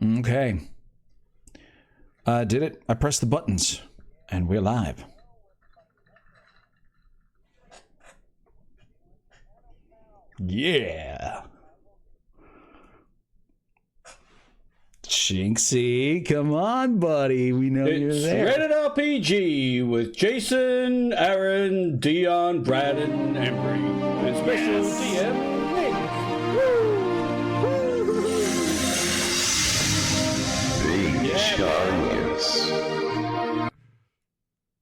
Okay. Did it? I pressed the buttons, and we're live. Yeah. Shinxie, come on, buddy. We know you're there. Rated RPG with Jason, Aaron, Dion, Brad, and Embry. And special DM, Nick.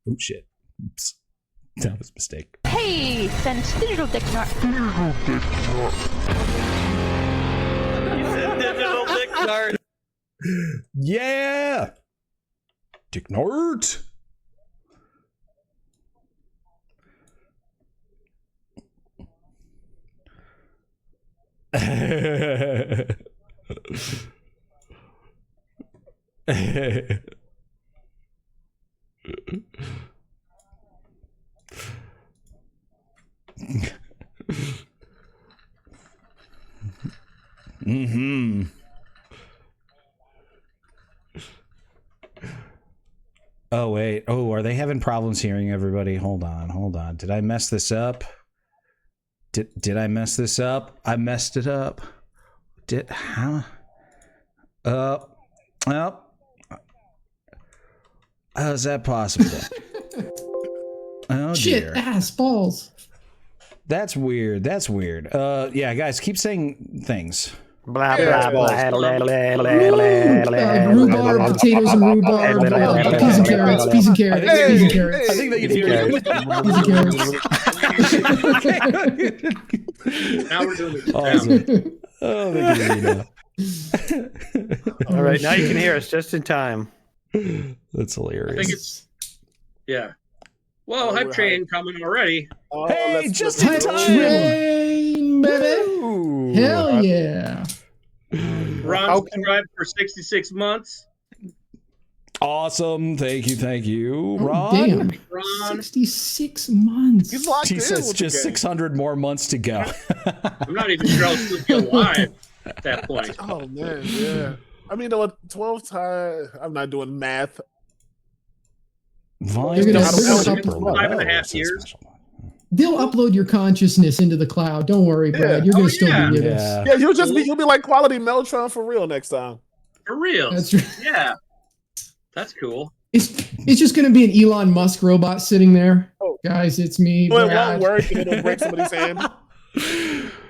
Oh, shit. Oops. That was a mistake. Hey, sense digital dick nut. You said digital dick nut. Yeah! Dick Nort! Mm-hmm. Oh, wait. Oh, are they having problems hearing everybody? Hold on. Did I mess this up? Did I mess this up? I messed it up. How? Well, how's that possible? Oh, shit, dear. ass, balls. That's weird. Yeah, guys, keep saying things. Blah, blah, blah, blah, blah, Rhubarb, potatoes and rhubarb, peas and carrots, peas and carrots. I think they can hear you. Peas and carrots. Now we're doing it. Awesome. Oh, they can hear you now. All right, now you can hear us just in time. That's hilarious. I think it's, yeah. Well, hype train coming already. Hey, just in time. Train, baby. Ooh. Hell yeah. Ron subscribed for 66 months. Awesome. Thank you. Oh, Ron? damn. Ron. 66 months. He's locked She in says with just the game. 600 more months to go. I'm not even sure I'll still be alive at that point. Oh man, yeah. I mean, 12 times. I'm not doing math. Vine They're gonna- is they're gonna super upload- low. 5.5 That's a years. special one. They'll upload your consciousness into the cloud. Don't worry, Brad. You're going to still be with us. Yeah, you'll be like quality Mellotron for real next time. For real. That's right. Yeah. That's cool. It's just going to be an Elon Musk robot sitting there. Oh. Guys, it's me, So it Brad. won't work and it'll break somebody's hand.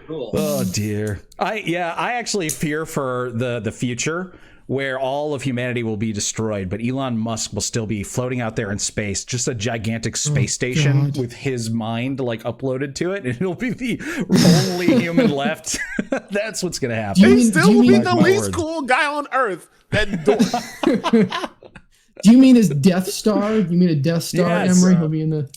Cool. Oh dear. I actually fear for the future where all of humanity will be destroyed, but Elon Musk will still be floating out there in space, just a gigantic space station God. with his mind like uploaded to it, and it'll be the only human left. That's what's gonna happen. Do you He mean- still do you will be mean- the My least word. cool guy on earth. That door. Do you mean his Death Star? You mean a Death Star, Yes. Emery? He'll be in the...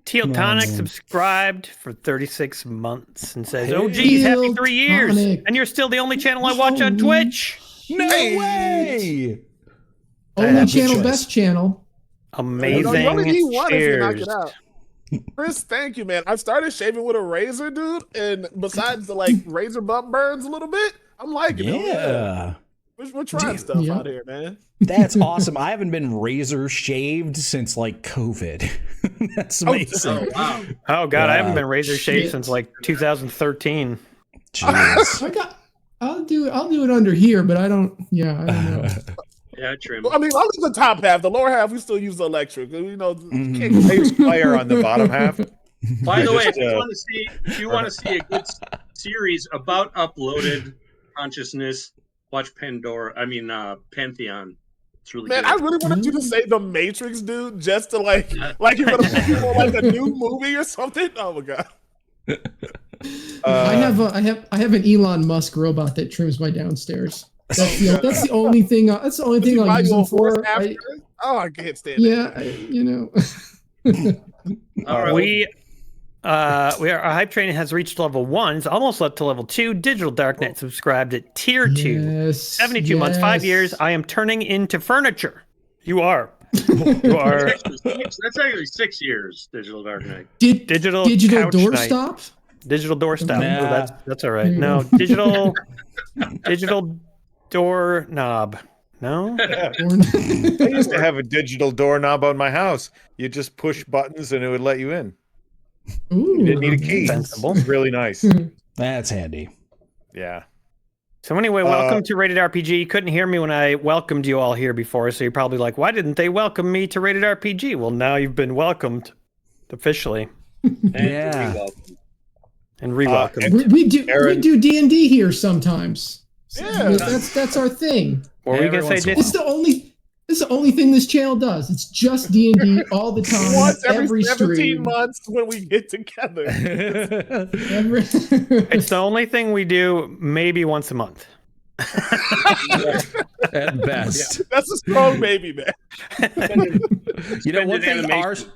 Teal No, Tonic man. subscribed for 36 months and says, Hey. "Oh geez, happy Teal 3 years, Tonic. and you're still the only channel I watch on Twitch." No way! Only Good channel, choice. best channel. Amazing. You only need one if you knock Cheers. it out. Chris, thank you, man. I started shaving with a razor, dude, and besides the like razor bump burns a little bit, I'm liking it. Yeah. We're trying stuff Yeah. out here, man. That's awesome. I haven't been razor shaved since like COVID. That's amazing. Oh, wow. Oh god, I haven't Yeah. been razor shaved Shit. since like 2013. Jeez. I'll do it under here, but I don't know. Yeah, trim. Well, I mean, only the top half. The lower half, we still use the electric. You know, Mhm. can't Bass player on the bottom half. By the way, Just, if you want to see a good series about uploaded consciousness, watch Pantheon. It's really man, good. I really wanted you to say the Matrix, dude, just to like you're gonna put people like a new movie or something. Oh my god. I have an Elon Musk robot that trims my downstairs. That's the only thing. That's the only thing I'll use him for. I can't stand it. All right. We our hype train has reached level 1. It's almost up to level 2. Digital Darknet subscribed at tier 2. Yes, 72 months, 5 years. I am turning into furniture. You are. You are That's actually 6 years. Digital Dark Knight. digital digital couch doorstop. night. Digital doorstop. Nah. Oh, that's all right. There you No, go. digital Digital doorknob. No? I used to have a digital doorknob on my house. You just push buttons and it would let you in. Ooh, You didn't need a key. Sensible. It's really nice. That's handy. Yeah. So anyway, welcome to Rated RPG. You couldn't hear me when I welcomed you all here before, so you're probably like, why didn't they welcome me to Rated RPG? Well, now you've been welcomed officially. Yeah. And re-welcomed. we do D&D here sometimes. Yeah. That's our thing. What were you gonna say, Jason? It's the only thing this channel does. It's just D&D all the time. Once every 17 stream. months when we get together. It's the only thing we do maybe once a month. At best. That's a strong baby, man. You know, one thing Animation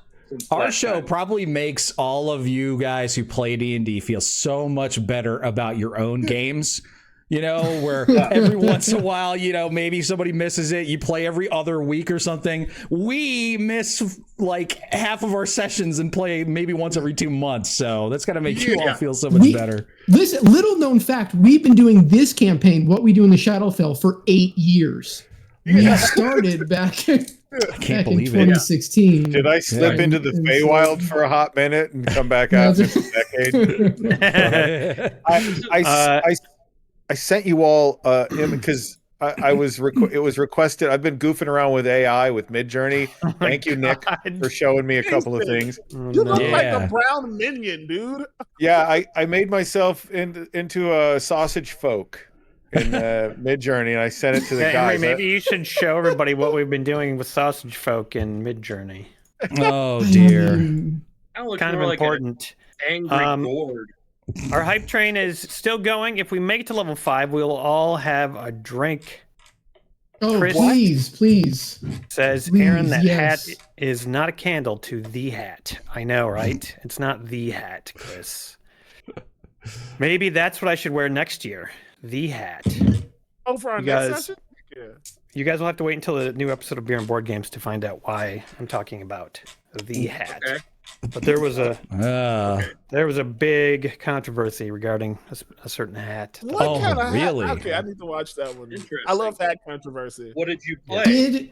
our show probably makes all of you guys who play D&D feel so much better about your own games. You know, where every once in a while, you know, maybe somebody misses it. You play every other week or something. We miss like half of our sessions and play maybe once every 2 months. So that's got to make you all feel so much better. This little known fact, we've been doing this campaign, What We Do in the Shadowfell, for 8 years. We started back in 2016. Did I slip into the Feywild for a hot minute and come back out in a decade? I sent you all because it was requested. I've been goofing around with AI with Midjourney. Thank you, Nick, for showing me a couple of things. You look like a brown minion, dude. Yeah, I made myself into a sausage folk in Midjourney, and I sent it to the guys. Henry, maybe you should show everybody what we've been doing with sausage folk in Midjourney. Oh dear. Kind of important. Angry board. Our hype train is still going. If we make it to level 5, we'll all have a drink. Oh, Chris, please. Says Please, Aaron, that yes. hat is not a candle to the hat. I know, right? It's not the hat, Chris. Maybe that's what I should wear next year. The hat. Oh, for our next session? Yeah. You guys will have to wait until the new episode of Beer and Board Games to find out why I'm talking about the hat. Okay. But there was a big controversy regarding a certain hat. What kind of really? hat? Okay, I need to watch that one. I love that controversy. What did you play?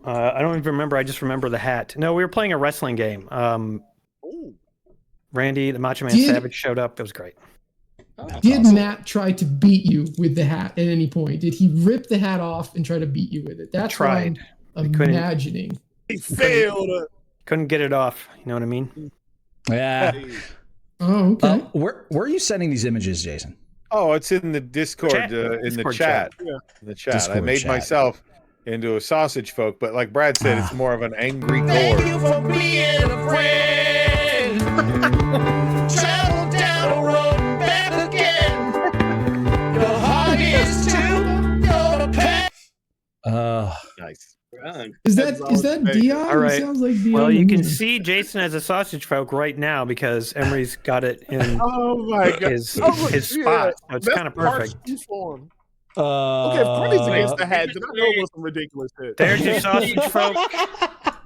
I don't even remember. I just remember the hat. No, we were playing a wrestling game. Randy, the Macho Man Savage, showed up. It was great. Did awesome. Matt try to beat you with the hat at any point? Did he rip the hat off and try to beat you with it? That's what I'm imagining. He failed. Couldn't get it off. You know what I mean? Yeah. Oh, okay. Where are you sending these images, Jason? Oh, it's in the Discord, chat. In the chat. Yeah. In the chat. Discord I made chat. myself into a sausage folk, but like Brad said, it's more of an angry Thank core. you for being a friend. Travel down the road and back again. Your heart is too your pain. Nice. Is that Dion? All right. It sounds like Dion. Well, you can see Jason as a sausage folk right now because Emery's got it in his spot. So it's kind of perfect. Okay, if Courtney's against the hat, then I know it was some ridiculous shit. There's your sausage folk.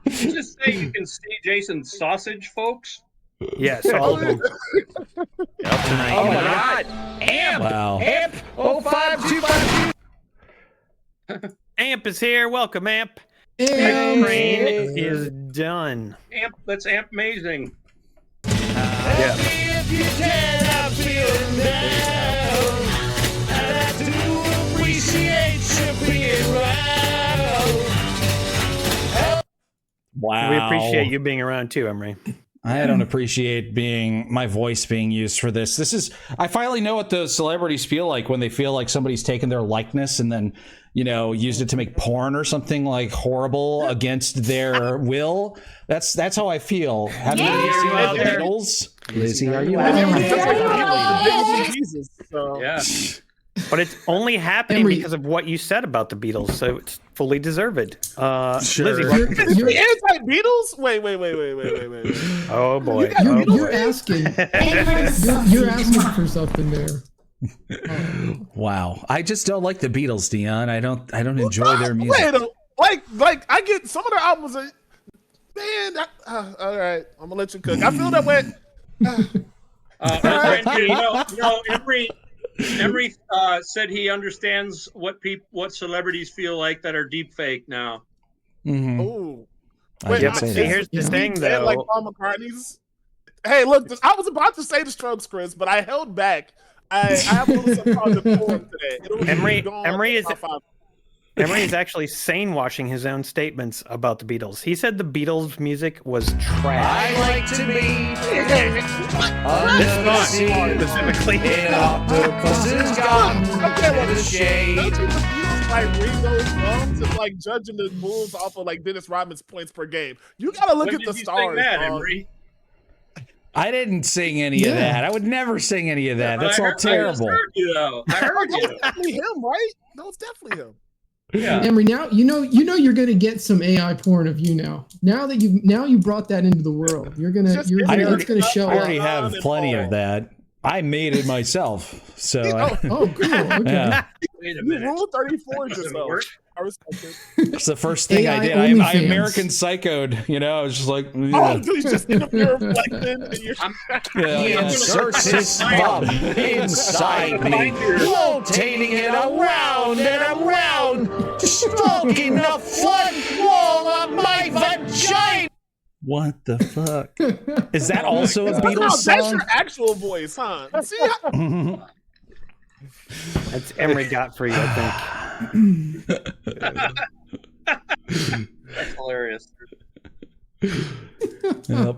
Did you just say you can see Jason's sausage, folks? Yes, all of them. Tonight. Oh my God! Amp! Wow. Amp! 05252! Amp is here. Welcome, Amp. Amp. Train is done. That's Amp amazing. Yeah. If you cannot feel down, and I do appreciate you being around. Wow. We appreciate you being around too, Emery. I don't appreciate my voice being used for this. I finally know what those celebrities feel like when they feel like somebody's taken their likeness and then, used it to make porn or something like horrible against their will. That's how I feel. Have you seen the Beatles? Lizzie, are you Jesus. So. Yeah. But it's only happening because of what you said about the Beatles, so it's fully deserved. Sure. Lizzie, You're anti-Beatles? Wait. oh boy. You're asking. You're asking for something there. Wow. I just don't like the Beatles, Dion. I don't enjoy their music. Like I get some of their albums. Man, all right. I'm gonna let you cook. I feel that way. Emery, Emery said he understands what celebrities feel like that are deep fake now. Mm-hmm. Oh, here's the thing, though. Like Paul McCartney's. Hey, look, I was about to say the Strokes, Chris, but I held back. I have a little something called the forum today. Emery is actually sane-washing his own statements about the Beatles. He said the Beatles' music was trash. I like to be under the sea, specifically. In octopus's garden, in the shade. Don't you refuse like Ringo's songs and like judging the Bulls off of like Dennis Rodman's points per game? You gotta look at the stars. Emery? I didn't sing any of that. I would never sing any of that. That's all terrible. I heard you, though. I heard you. It's definitely him, right? No, it's definitely him. Yeah. Emery, now you know you're gonna get some AI porn of you now. Now you brought that into the world. It's gonna show up. I already have plenty of that. I made it myself. So cool. Okay. Yeah. Wait a minute. Rule 34 just I respect it. It's the first thing I did. I American Psychoed. You know, I was just like, oh, he's just in the mirror reflecting. He inserts his thumb inside me, rotating it around and around, stroking the front wall of my vagina. What the fuck? Is that also a Beatles song? That's your actual voice, huh? See how- That's Emery Godfrey, I think. That's hilarious. Yep.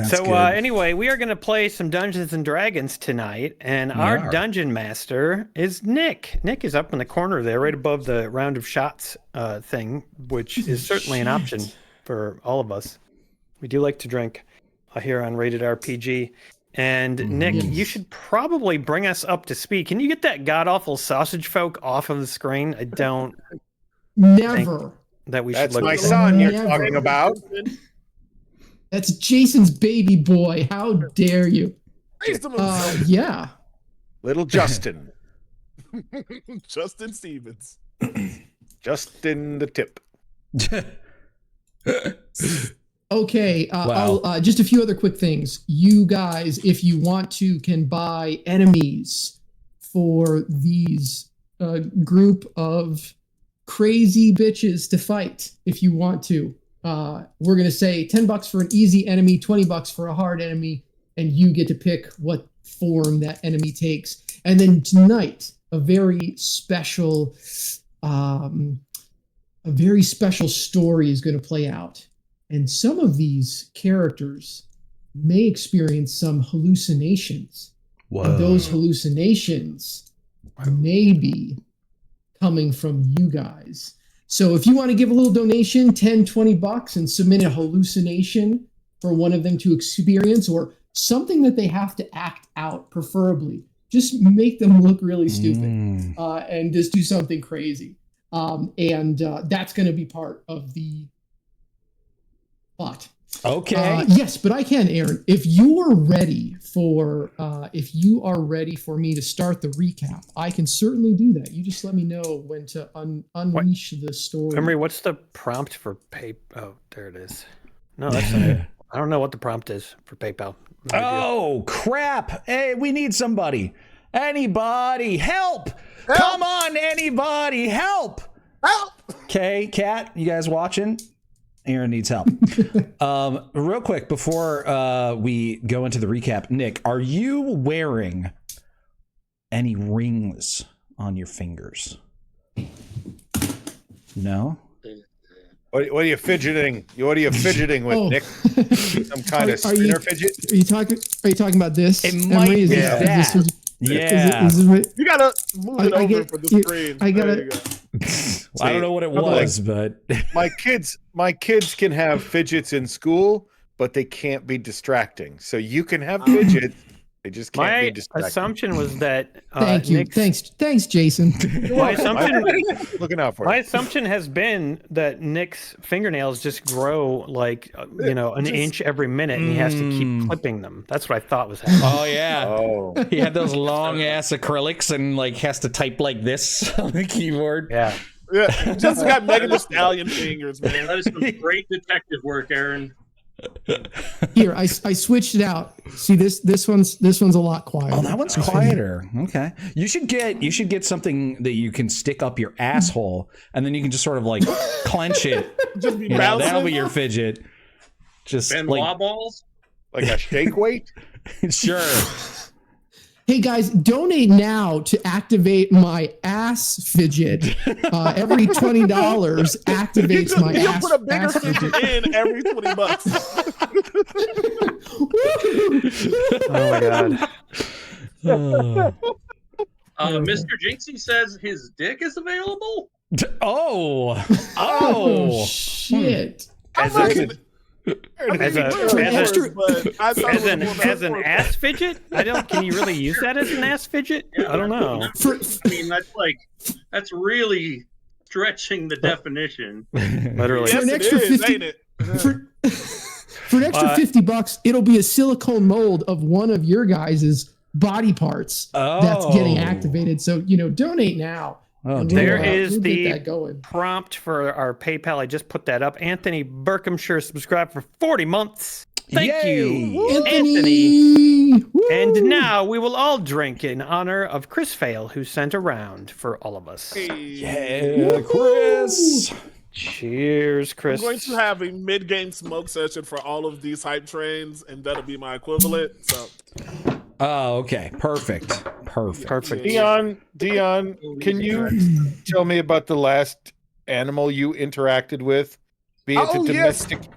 So anyway, we are going to play some Dungeons and Dragons tonight, and our dungeon master is Nick. Nick is up in the corner there, right above the round of shots thing, which is certainly an option for all of us. We do like to drink here on Rated RPG. And Nick, you should probably bring us up to speed. Can you get that god-awful sausage folk off of the screen? I don't Never. That we That's should look my at son Never. you're talking about. That's Jason's baby boy. How dare you? Yeah. Little Justin. Justin Stevens. Justin the tip. Okay, just a few other quick things. You guys, if you want to, can buy enemies for these group of crazy bitches to fight if you want to. We're going to say $10 for an easy enemy, $20 for a hard enemy, and you get to pick what form that enemy takes. And then tonight, a very special story is going to play out. And some of these characters may experience some hallucinations. Whoa. And those hallucinations may be coming from you guys. So if you want to give a little donation, $10-$20, and submit a hallucination for one of them to experience, or something that they have to act out, preferably, just make them look really stupid and just do something crazy. And that's going to be part of the plot. Okay. Yes, but I can, Aaron. If you are ready for me to start the recap, I can certainly do that. You just let me know when to unleash the story. Emery, what's the prompt for PayPal? Oh, there it is. No, that's not it. I don't know what the prompt is for PayPal. No idea. Crap. Hey, we need somebody. Anybody, help! Come on, anybody, help! Okay, Kat, you guys watching? Aaron needs help. Real quick, before we go into the recap, Nick, are you wearing any rings on your fingers? No? What are you fidgeting? What are you fidgeting with, Nick? Some kind of spinner fidget? Are you talking about this? It might be that. You gotta move it over for the screen. I gotta. I don't know what it was, but my kids can have fidgets in school, but they can't be distracting. So you can have fidgets, they just can't be distracting. My assumption was that thank you, thanks, Jason. Looking out for my assumption has been that Nick's fingernails just grow like an inch every minute, and he has to keep clipping them. That's what I thought was happening. Oh yeah. He had those long ass acrylics and like has to type like this on the keyboard. Yeah. Yeah, just got Megan Thee Stallion fingers, man. That is some great detective work, Aaron. Here, I switched it out. See this one's a lot quieter. Oh, that one's quieter. Okay. You should get something that you can stick up your asshole, and then you can just sort of like clench it. Just be That'll be your fidget. Just Benoit balls? Like a shake weight? Sure. Hey guys, donate now to activate my ass fidget. Every $20 activates my you ass. Put a bigger ass fidget in every $20. Oh my god. Mr. Jinxie says his dick is available. Oh shit. As an ass fidget? Can you really use that as an ass fidget? Yeah, I don't know. I mean, that's really stretching the definition. Literally. For an extra 50, ain't it? for an extra $50, it'll be a silicone mold of one of your guys' body parts that's getting activated. So donate now. Oh, there is the prompt for our PayPal. I just put that up. Anthony Berkhamshire subscribed for 40 months. Thank you, Anthony. And now we will all drink in honor of Chris Fail, who sent a round for all of us. Yeah, Chris. Cheers, Chris. I'm going to have a mid-game smoke session for all of these hype trains, and that'll be my equivalent. So. Oh, okay. Perfect. Dion, can you tell me about the last animal you interacted with? Be it domestic. Yes.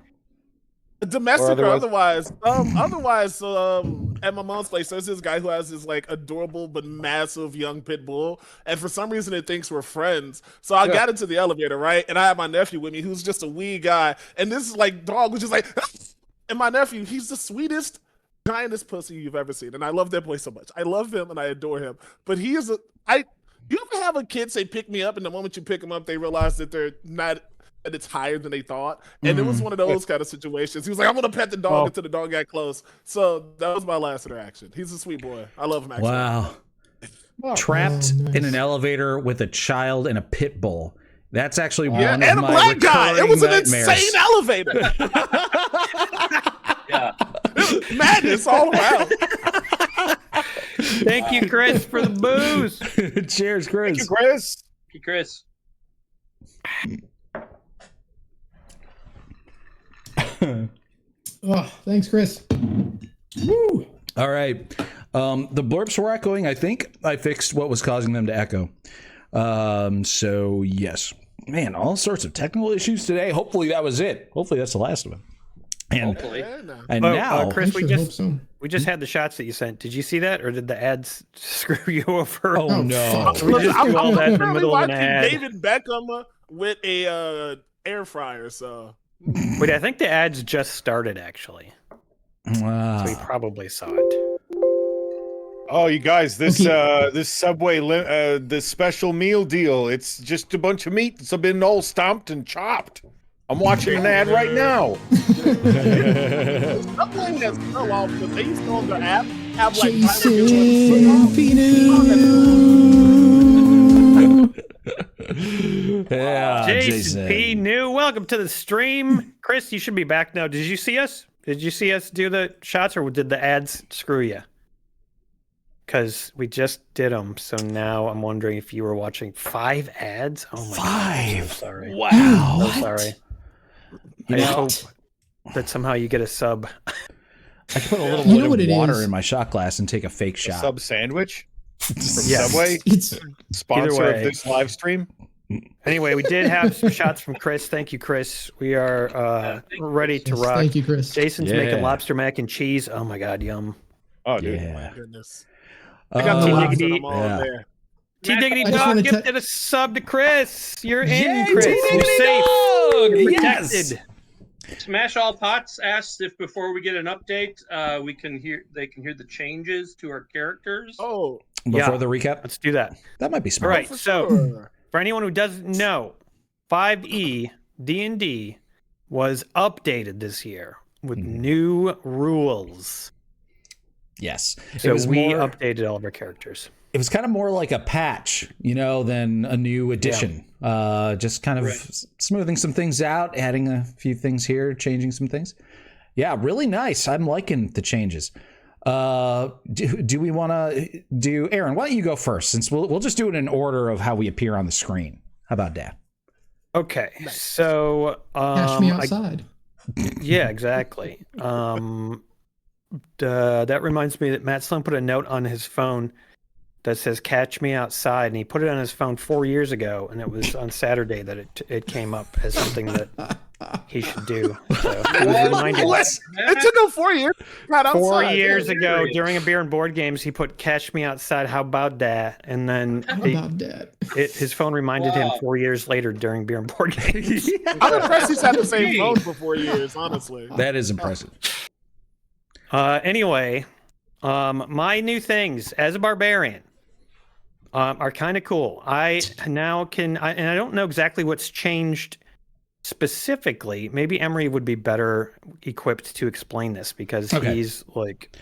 Domestic or otherwise. Otherwise, at my mom's place, there's this guy who has this like adorable but massive young pit bull, and for some reason it thinks we're friends. So I got into the elevator, right? And I had my nephew with me, who's just a wee guy, and this like dog was just like, and my nephew, he's the sweetest, giantest pussy you've ever seen, and I love that boy so much. I love him and I adore him, but he is you ever have a kid say pick me up, and the moment you pick them up, they realize that they're not. And it's higher than they thought. And it was one of those kind of situations. He was like, I'm going to pet the dog until the dog got close. So that was my last interaction. He's a sweet boy. I love him, actually. Wow. Trapped in an elevator with a child and a pit bull. That's actually one of and a my black guy. It was an nightmares. insane elevator. Yeah. It was madness all around. Thank you, Chris, for the booze. Cheers, Chris. Thank you, Chris. Thank you, Chris. Oh, thanks, Chris. Woo. All right. The blurps were echoing. I think I fixed what was causing them to echo. So, yes. Man, all sorts of technical issues today. Hopefully that was it. Hopefully that's the last of them. And, Hopefully. and now... Chris, we just had the shots that you sent. Did you see that, or did the ads screw you over? Oh, no. We just do all that in the middle of an watching ad. David Beckham with a air fryer, so... Wait, I think the ads just started, actually. Wow. So we probably saw it. Oh, you guys, this Subway, this special meal deal, it's just a bunch of meat that's been all stomped and chopped. I'm watching an ad right now. Subway has fell off because they used to on their app have like Jason Yeah, Jason P. New, welcome to the stream. Chris, you should be back now. Did you see us? Did you see us do the shots, or did the ads screw you? Because we just did them, so now I'm wondering if you were watching 5 ads. Oh my God, I'm so sorry. Wow. I'm so sorry. I hope that somehow you get a sub. I put a little bit of water in my shot glass and take a fake shot. Sub sandwich from Yes. Subway, It's sponsor of this live stream. Anyway, we did have some shots from Chris. Thank you, Chris. We are ready to rock. Thank you, Chris. Jason's making lobster mac and cheese. Oh my God, yum. Oh, dude. Yeah. Goodness. I got the lobster. I'm all there. T Diggity I just Dog wanna gifted a sub to Chris. You're in, Yay, Chris. T-Diggity You're safe. Dog! You're Yes! protected. Smash All Pots asked if before we get an update, they can hear the changes to our characters. Oh, Before the recap? Let's do that. That might be All smart. right, so for anyone who doesn't know, 5e D&D was updated this year with new rules. Yes. So we updated all of our characters. It was kind of more like a patch, than a new addition. Just kind of smoothing some things out, adding a few things here, changing some things. Yeah, really nice. I'm liking the changes. Do we want to do Aaron? Why don't you go first? Since we'll just do it in order of how we appear on the screen. How about that? Okay, so Cash me outside. Yeah, exactly. That reminds me that Matt Sloan put a note on his phone that says "Catch me outside," and he put it on his phone 4 years ago, and it was on Saturday that it came up as something that he should do. So he was reminded. It took him 4 years. Right outside. 4 years ago, during a beer and board games, he put "Catch me outside." How about that? And then his phone reminded him 4 years later during beer and board games. I'm impressed he's had the same phone for 4 years. Honestly, that is impressive. Anyway, my new things as a barbarian are kind of cool. I now can, and I don't know exactly what's changed specifically. Maybe Emery would be better equipped to explain this because he's like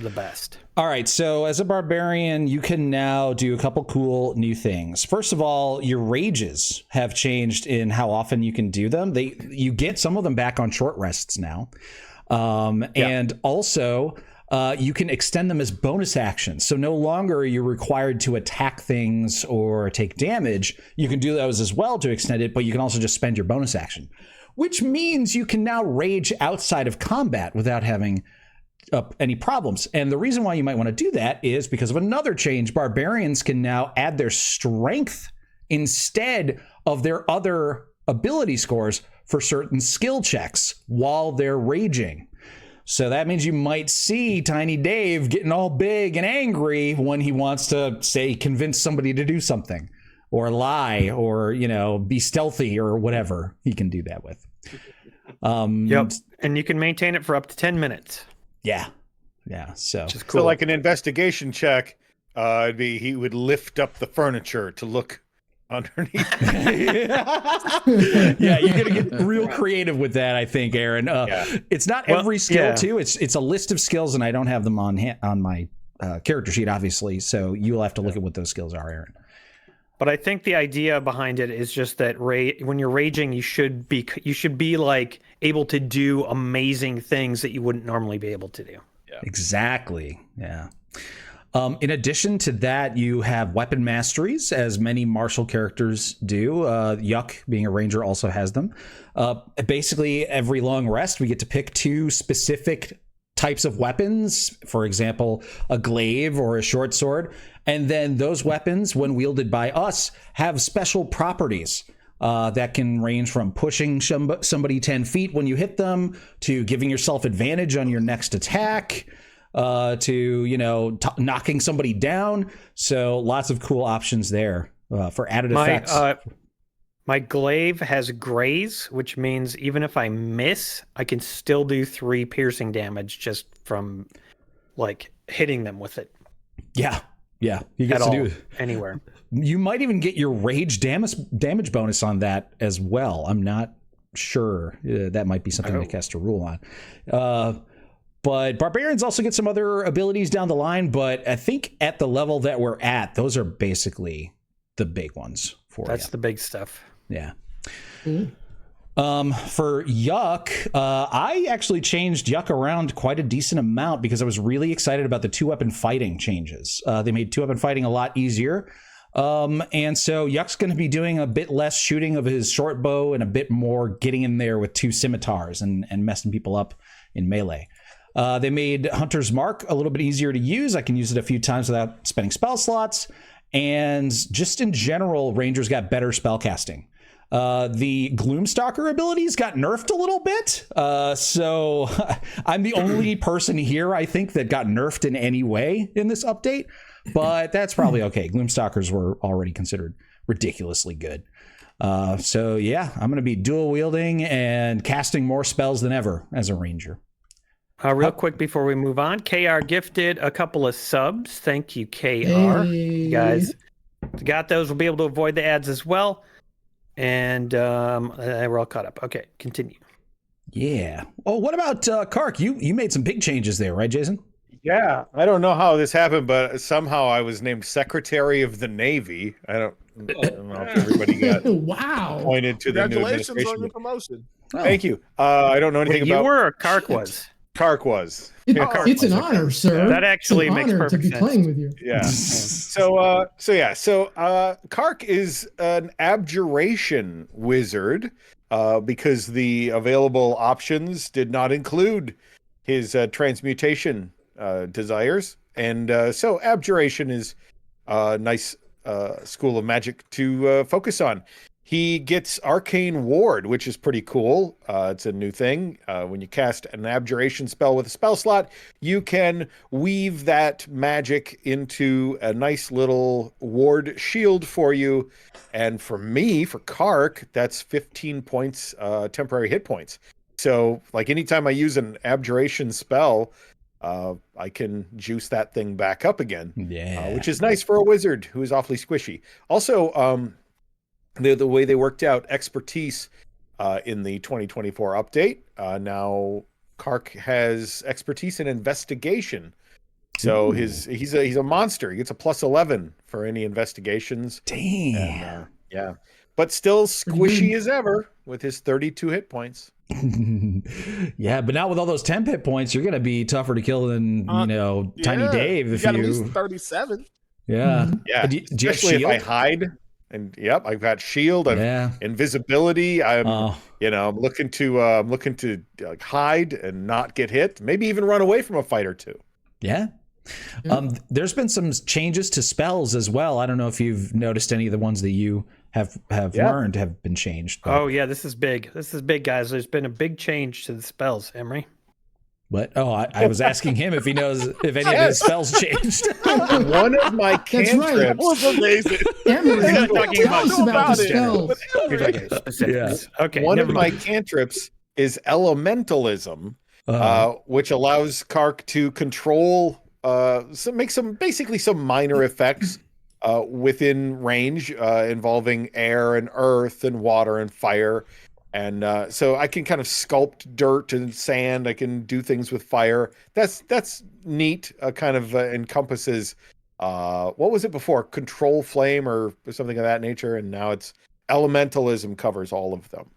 the best. All right, so as a barbarian, you can now do a couple cool new things. First of all, your rages have changed in how often you can do them. You get some of them back on short rests now. And also you can extend them as bonus actions. So no longer are you required to attack things or take damage. You can do those as well to extend it, but you can also just spend your bonus action, which means you can now rage outside of combat without having any problems. And the reason why you might want to do that is because of another change. Barbarians can now add their strength instead of their other ability scores for certain skill checks while they're raging. So that means you might see Tiny Dave getting all big and angry when he wants to, say, convince somebody to do something or lie or, be stealthy or whatever he can do that with. Yep. And you can maintain it for up to 10 minutes. Yeah. Yeah. So, cool. So like an investigation check, he would lift up the furniture to look underneath. Yeah, you gotta get real creative with that, I think, Aaron. It's not every skill too. It's a list of skills, and I don't have them on my character sheet, obviously. So you'll have to look at what those skills are, Aaron. But I think the idea behind it is just that when you're raging, you should be like able to do amazing things that you wouldn't normally be able to do. Yeah. Exactly. Yeah. In addition to that, you have weapon masteries, as many martial characters do. Yuck, being a ranger, also has them. Basically, every long rest, we get to pick 2 specific types of weapons. For example, a glaive or a short sword. And then those weapons, when wielded by us, have special properties that can range from pushing somebody 10 feet when you hit them, to giving yourself advantage on your next attack, to knocking somebody down. So lots of cool options there for added effects. My glaive has graze, which means even if I miss, I can still do 3 piercing damage just from like hitting them with it. Yeah you get to do anywhere. You might even get your rage damage bonus on that as well. I'm not sure. That might be something to cast a rule on. But barbarians also get some other abilities down the line, but I think at the level that we're at, those are basically the big ones for That's the big stuff. Yeah. For Yuck, I actually changed Yuck around quite a decent amount because I was really excited about the 2-weapon fighting changes. They made 2-weapon fighting a lot easier. And so Yuck's going to be doing a bit less shooting of his short bow and a bit more getting in there with 2 scimitars and messing people up in melee. They made Hunter's Mark a little bit easier to use. I can use it a few times without spending spell slots. And just in general, Rangers got better spellcasting. The Gloomstalker abilities got nerfed a little bit. So I'm the only person here, I think, that got nerfed in any way in this update. But that's probably okay. Gloomstalkers were already considered ridiculously good. So yeah, I'm going to be dual wielding and casting more spells than ever as a Ranger. Real quick before we move on, KR gifted a couple of subs. Thank you, KR. Hey. You guys got those. We'll be able to avoid the ads as well. And we're all caught up. Okay, continue. Yeah. Oh, what about Kark? You made some big changes there, right, Jason? Yeah. I don't know how this happened, but somehow I was named Secretary of the Navy. I don't know if everybody got wow. pointed to the new Congratulations administration. on your promotion. Thank you. I don't know anything you about. were or Kark was? Kark was. It's an honor, sir. That actually it's an makes honor to perfect be sense. playing with you. Yeah. So Kark is an abjuration wizard because the available options did not include his transmutation desires, and so abjuration is a nice school of magic to focus on. He gets Arcane Ward, which is pretty cool. It's a new thing. When you cast an abjuration spell with a spell slot, you can weave that magic into a nice little ward shield for you. And for me, for Kark, that's 15 points, temporary hit points. So, like, anytime I use an abjuration spell, I can juice that thing back up again. Yeah. Which is nice for a wizard who is awfully squishy. Also, the way they worked out expertise in the 2024 update. Now Kark has expertise in investigation. So he's a monster. He gets a +11 for any investigations. Damn. And, yeah. But still squishy as ever with his 32 hit points. Yeah, but now with all those 10 hit points, you're going to be tougher to kill than, Tiny Dave. You If got you at least 37. Yeah. Yeah. Do you have Especially if I shield? hide. And yep, I've got shield, I've invisibility. I'm looking to like, hide and not get hit. Maybe even run away from a fight or two. Yeah. There's been some changes to spells as well. I don't know if you've noticed any of the ones that you have learned have been changed. But... Oh yeah, this is big. This is big, guys. There's been a big change to the spells, Emery. But I was asking him if he knows if any of his spells changed. One of my cantrips That was amazing. Emery, talking tell us about the spells. You're talking specifics. Okay. One of my cantrips is elementalism, which allows Kark to control, make some minor effects within range, involving air and earth and water and fire. And so I can kind of sculpt dirt and sand. I can do things with fire. That's neat. Kind of encompasses what was it before? Control flame or something of that nature. And now it's elementalism covers all of them.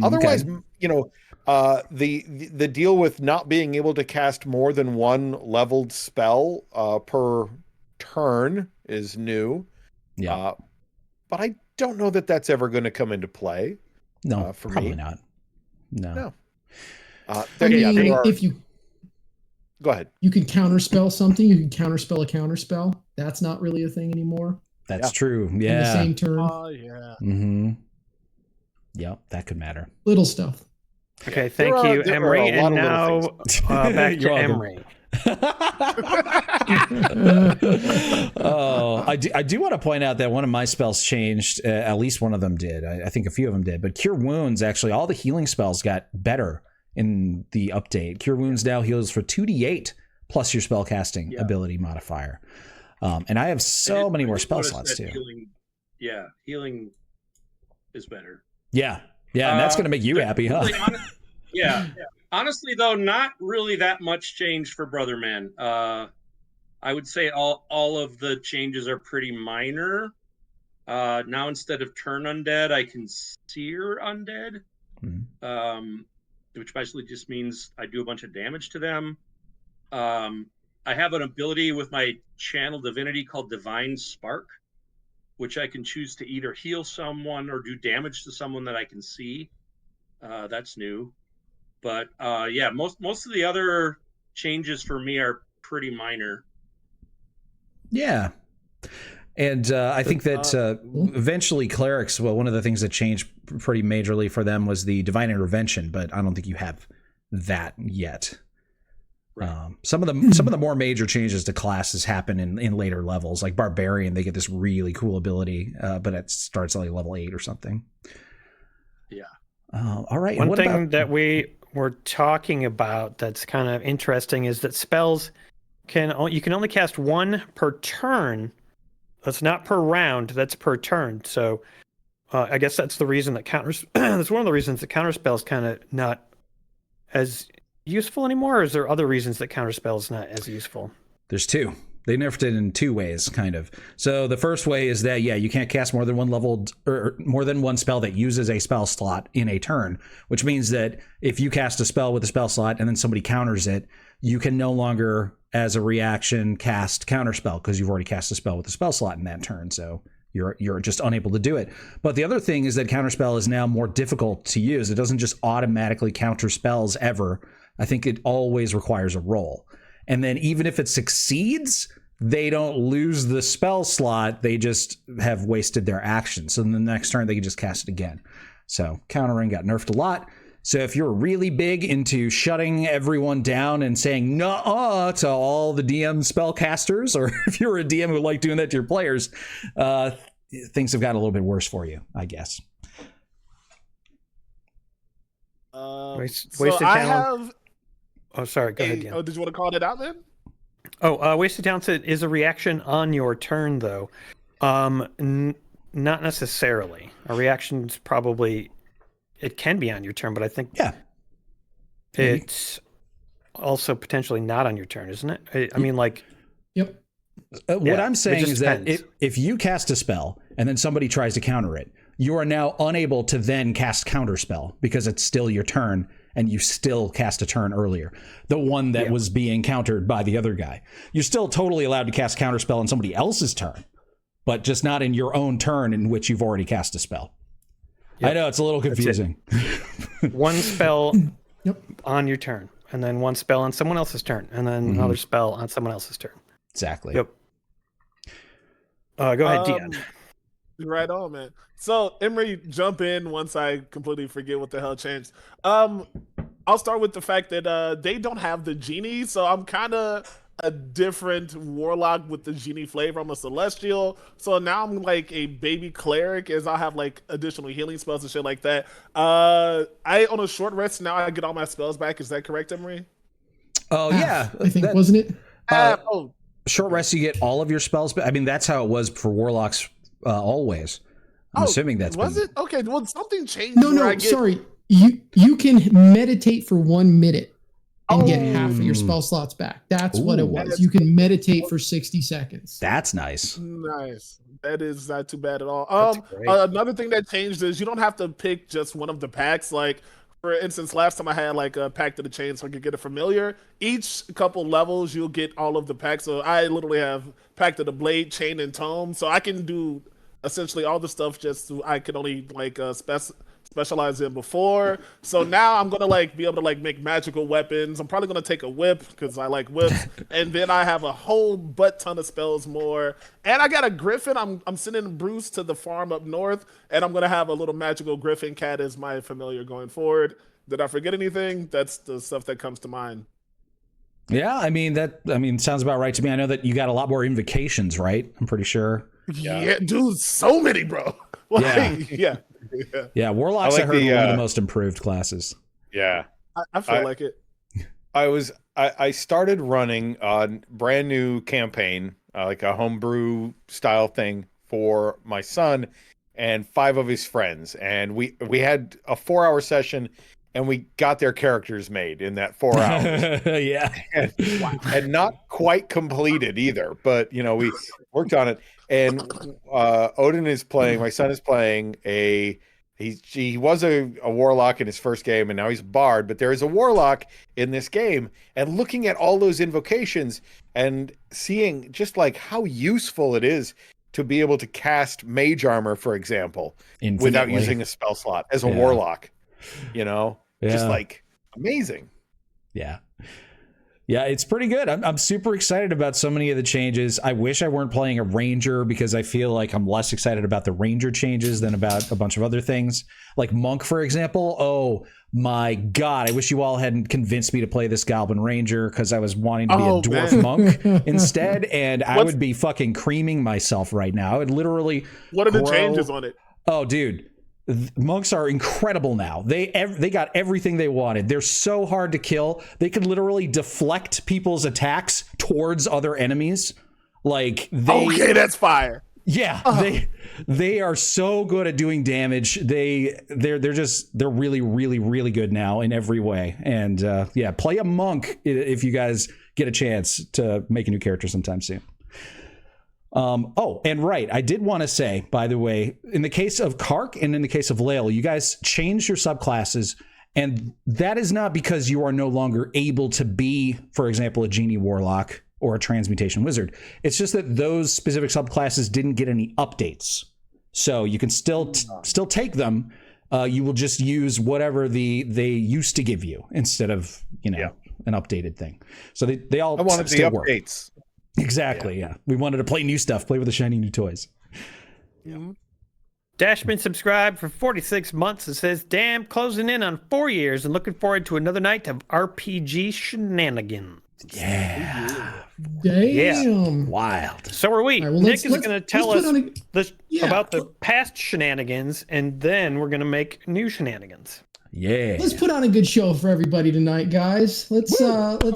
Otherwise, the deal with not being able to cast more than one leveled spell per turn is new. Yeah, but I don't know that that's ever going to come into play. No, for probably me. not. No. If you go ahead, you can counterspell something. You can counterspell a counterspell. That's not really a thing anymore. That's true. Yeah. In the same turn. Oh yeah. Mm-hmm. Yep, that could matter. Little stuff. Okay, thank you, Emery. And now back to Emery. I do want to point out that one of my spells changed. At least one of them did. I think a few of them did. But Cure Wounds, actually, all the healing spells got better in the update. Cure Wounds now heals for 2d8 plus your spellcasting ability modifier. And I have so many more spell slots too. Healing is better. Yeah, and that's going to make you happy, huh? Yeah. Honestly, though, not really that much change for Brother Man. I would say all of the changes are pretty minor. Now, instead of turn undead, I can sear undead, which basically just means I do a bunch of damage to them. I have an ability with my channel divinity called Divine Spark, which I can choose to either heal someone or do damage to someone that I can see. That's new. But most of the other changes for me are pretty minor. Yeah. And I think that eventually clerics, well, one of the things that changed pretty majorly for them was the divine intervention, but I don't think you have that yet. Right. Some of the more major changes to classes happen in later levels, like Barbarian. They get this really cool ability, but it starts at like level 8 or something. Yeah. All right. One thing that we were talking about that's kind of interesting is that spells you can only cast one per turn. That's not per round. That's per turn. So I guess that's the reason that that's one of the reasons that counterspell is kind of not as useful anymore. Or is there other reasons that counterspell is not as useful? There's two. They nerfed it in two ways, kind of. So the first way is that, you can't cast more than one leveled or more than one spell that uses a spell slot in a turn, which means that if you cast a spell with a spell slot and then somebody counters it, you can no longer, as a reaction, cast counterspell because you've already cast a spell with a spell slot in that turn. So you're just unable to do it. But the other thing is that counterspell is now more difficult to use. It doesn't just automatically counter spells ever. I think it always requires a roll. And then even if it succeeds, they don't lose the spell slot. They just have wasted their action. So then the next turn, they can just cast it again. So countering got nerfed a lot. So if you're really big into shutting everyone down and saying nuh-uh to all the DM spellcasters, or if you're a DM who like doing that to your players, things have gotten a little bit worse for you, I guess. Wasted talent. Oh, sorry. Go ahead. Oh, did you want to call it out then? Oh, wasted talent is a reaction on your turn, though. Not necessarily. A reaction's probably, it can be on your turn, but I think it's also potentially not on your turn, isn't it? I mean, like, yep. What I'm saying is that if you cast a spell and then somebody tries to counter it, you are now unable to then cast counterspell because it's still your turn and you still cast a turn earlier, the one that was being countered by the other guy. You're still totally allowed to cast counterspell on somebody else's turn, but just not in your own turn in which you've already cast a spell. Yep. I know it's a little confusing. One spell on your turn, and then one spell on someone else's turn, and then another spell on someone else's turn. Exactly. Yep. Go ahead, Dion. Right on, man. So, Emery, jump in once I completely forget what the hell changed. I'll start with the fact that they don't have the genie, so I'm kind of a different warlock with the genie flavor. I'm a celestial, so now I'm like a baby cleric, as I have like additional healing spells and shit like that. On a short rest now, I get all my spells back. Is that correct, Emery? Oh yeah, I think wasn't it? Short rest, you get all of your spells back. I mean, that's how it was for warlocks always. I'm assuming that's it okay. Well, something changed. No, sorry. You can meditate for 1 minute and get half of your spell slots back. That's what it was. You can meditate for 60 seconds. That's nice. Nice. That is not too bad at all. Another thing that changed is you don't have to pick just one of the packs. Like, for instance, last time I had like a pack of the chain so I could get a familiar. Each couple levels, you'll get all of the packs. So I literally have pack of the blade, chain, and tome. So I can do essentially all the stuff I could only like specialize in before. So now I'm gonna like be able to like make magical weapons. I'm probably gonna take a whip because I like whips, and then I have a whole butt ton of spells more. And I got a griffin. I'm sending Bruce to the farm up north, and I'm gonna have a little magical griffin cat as my familiar going forward. Did I forget anything? That's the stuff that comes to mind. Yeah, I mean sounds about right to me. I know that you got a lot more invocations, right? I'm pretty sure. Yeah, dude, so many, bro. Like, yeah. Warlocks I heard one of the most improved classes. Yeah, I feel like it. I started running a brand new campaign, like a homebrew style thing for my son and 5 of his friends, and we had a 4-hour session. And we got their characters made in that 4 hours. And not quite completed either. But, we worked on it. And Odin is playing, my son is playing he was a warlock in his first game, and now he's a bard. But there is a warlock in this game. And looking at all those invocations and seeing just like how useful it is to be able to cast mage armor, for example, without using a spell slot as a warlock. Just like amazing. Yeah, it's pretty good. I'm super excited about so many of the changes. I wish I weren't playing a ranger because I feel like I'm less excited about the ranger changes than about a bunch of other things. Like monk, for example. Oh my god, I wish you all hadn't convinced me to play this goblin ranger because I was wanting to be a dwarf monk instead, and I would be fucking creaming myself right now. I would literally. What are the changes on it? Oh, dude. Monks are incredible now. They got everything they wanted. They're so hard to kill. They could literally deflect people's attacks towards other enemies. Like okay, that's fire. Yeah, they are so good at doing damage. They're really, really, really good now in every way. And play a monk if you guys get a chance to make a new character sometime soon. And right, I did want to say, by the way, in the case of Kark and in the case of Lael, you guys changed your subclasses, and that is not because you are no longer able to be, for example, a genie warlock or a transmutation wizard. It's just that those specific subclasses didn't get any updates, so you can still take them. You will just use whatever they used to give you instead of an updated thing. So they all I wanted the updates. Work. Exactly, yeah. We wanted to play new stuff, play with the shiny new toys. Yeah. Dashman subscribed for 46 months and says, damn, closing in on 4 years and looking forward to another night of RPG shenanigans. Yeah. Damn. Yeah. Wild. So are we. Right, well, Nick is going to tell us about the Yeah. past shenanigans, and then we're going to make new shenanigans. Yeah. Let's put on a good show for everybody tonight, guys. Let's knock it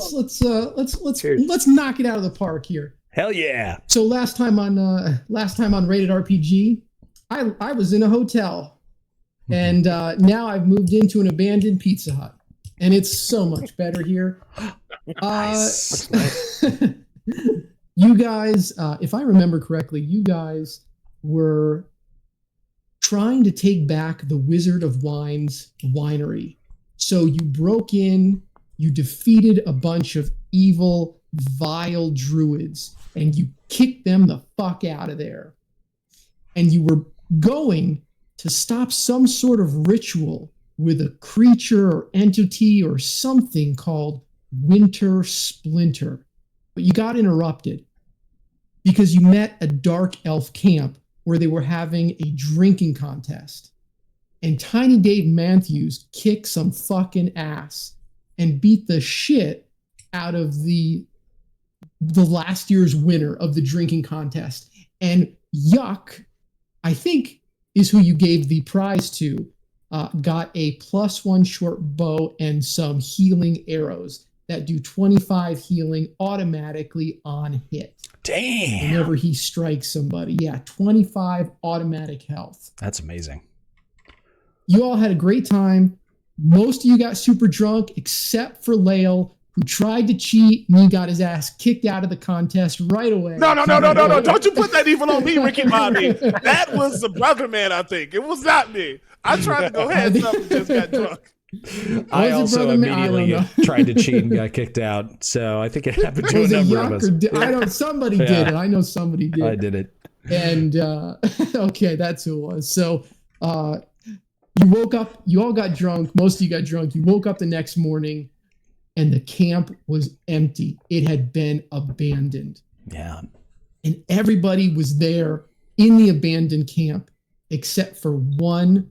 out of the park here. Hell yeah. So last time on Rated RPG, I was in a hotel, and now I've moved into an abandoned Pizza Hut, and it's so much better here. Nice. You guys, if I remember correctly, you guys were trying to take back the Wizard of Wine's winery. So you broke in, you defeated a bunch of evil, vile druids, and you kicked them the fuck out of there. And you were going to stop some sort of ritual with a creature or entity or something called Winter Splinter. But you got interrupted because you met a dark elf camp where they were having a drinking contest. And Tiny Dave Matthews kicked some fucking ass and beat the shit out of the last year's winner of the drinking contest. And Yuck, I think, is who you gave the prize to, got a +1 short bow and some healing arrows that do 25 healing automatically on hit. Damn. Whenever he strikes somebody. Yeah, 25 automatic health. That's amazing. You all had a great time. Most of you got super drunk, except for Lael, who tried to cheat, and he got his ass kicked out of the contest right away. No. Don't you put that evil on me, Ricky Bobby. That was the brother man, I think. It was not me. I tried to go heads up and just got drunk. I also immediately tried to cheat and got kicked out. So I think it happened to a number of us. Somebody did it. I know somebody did. I did it. And okay, that's who it was. So you woke up, you all got drunk. Most of you got drunk. You woke up the next morning and the camp was empty. It had been abandoned. Yeah. And everybody was there in the abandoned camp except for one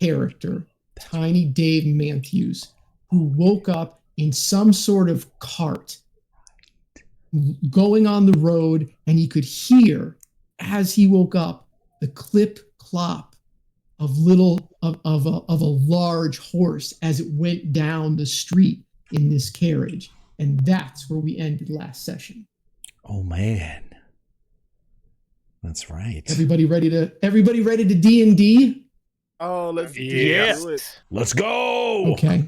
character, Tiny Dave Matthews, who woke up in some sort of cart going on the road, and he could hear, as he woke up, the clip clop of a large horse as it went down the street in this carriage. And that's where we ended last session. Oh man. That's right. Everybody ready to D&D? Oh, let's do it. Let's go. Okay.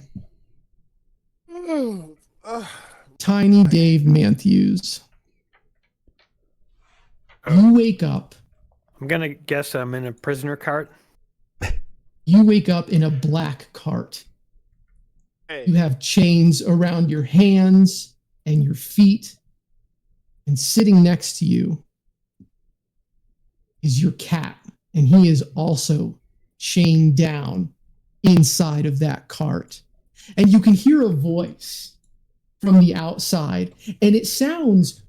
Tiny Dave Matthews. You wake up. I'm going to guess I'm in a prisoner cart. You wake up in a black cart. Hey. You have chains around your hands and your feet. And sitting next to you is your cat. And he is also chained down inside of that cart. And you can hear a voice from the outside. And it sounds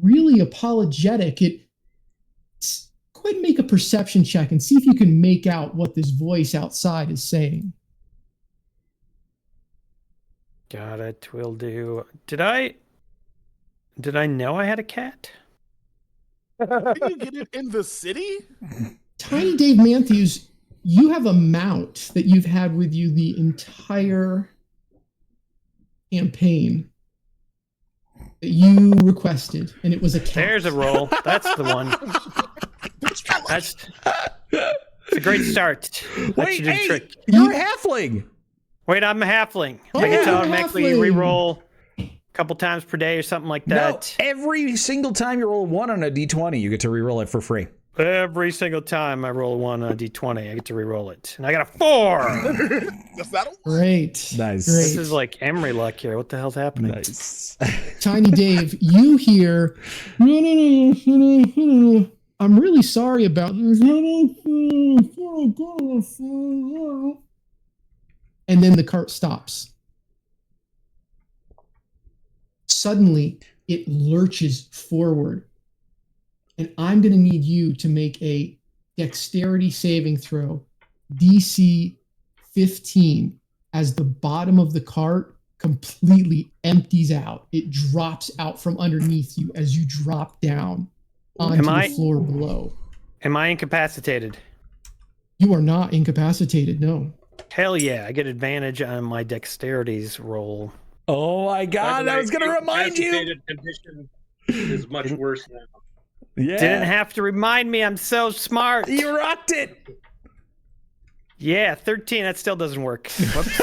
really apologetic. Go ahead and make a perception check and see if you can make out what this voice outside is saying. Got it. Will do. Did I know I had a cat? Did you get it in the city? Tiny Dave Matthews, you have a mount that you've had with you the entire campaign that you requested, and it was a cat. There's a roll. That's the one. That's a great start. Wait, hey, you're a halfling. Wait, I'm a halfling. Oh, I get to you're a automatically halfling. re-roll couple times per day or something like that? No, every single time you roll a 1 on a d20, you get to reroll it for free. Every single time I roll a 1 on a d20, I get to reroll it. And I got a 4! That's not a 1. Great. Nice. Great. This is like Emery luck here. What the hell's happening? Nice. Tiny Dave, you hear, no. I'm really sorry about this. And then the cart stops. Suddenly, it lurches forward. And I'm going to need you to make a dexterity saving throw, DC 15, as the bottom of the cart completely empties out. It drops out from underneath you as you drop down onto the floor below. Am I incapacitated? You are not incapacitated, no. Hell yeah, I get advantage on my dexterities roll. Oh my god, I was going to remind you. Condition is much worse now. Yeah. Didn't have to remind me, I'm so smart. You rocked it. Yeah, 13, that still doesn't work. Whoops.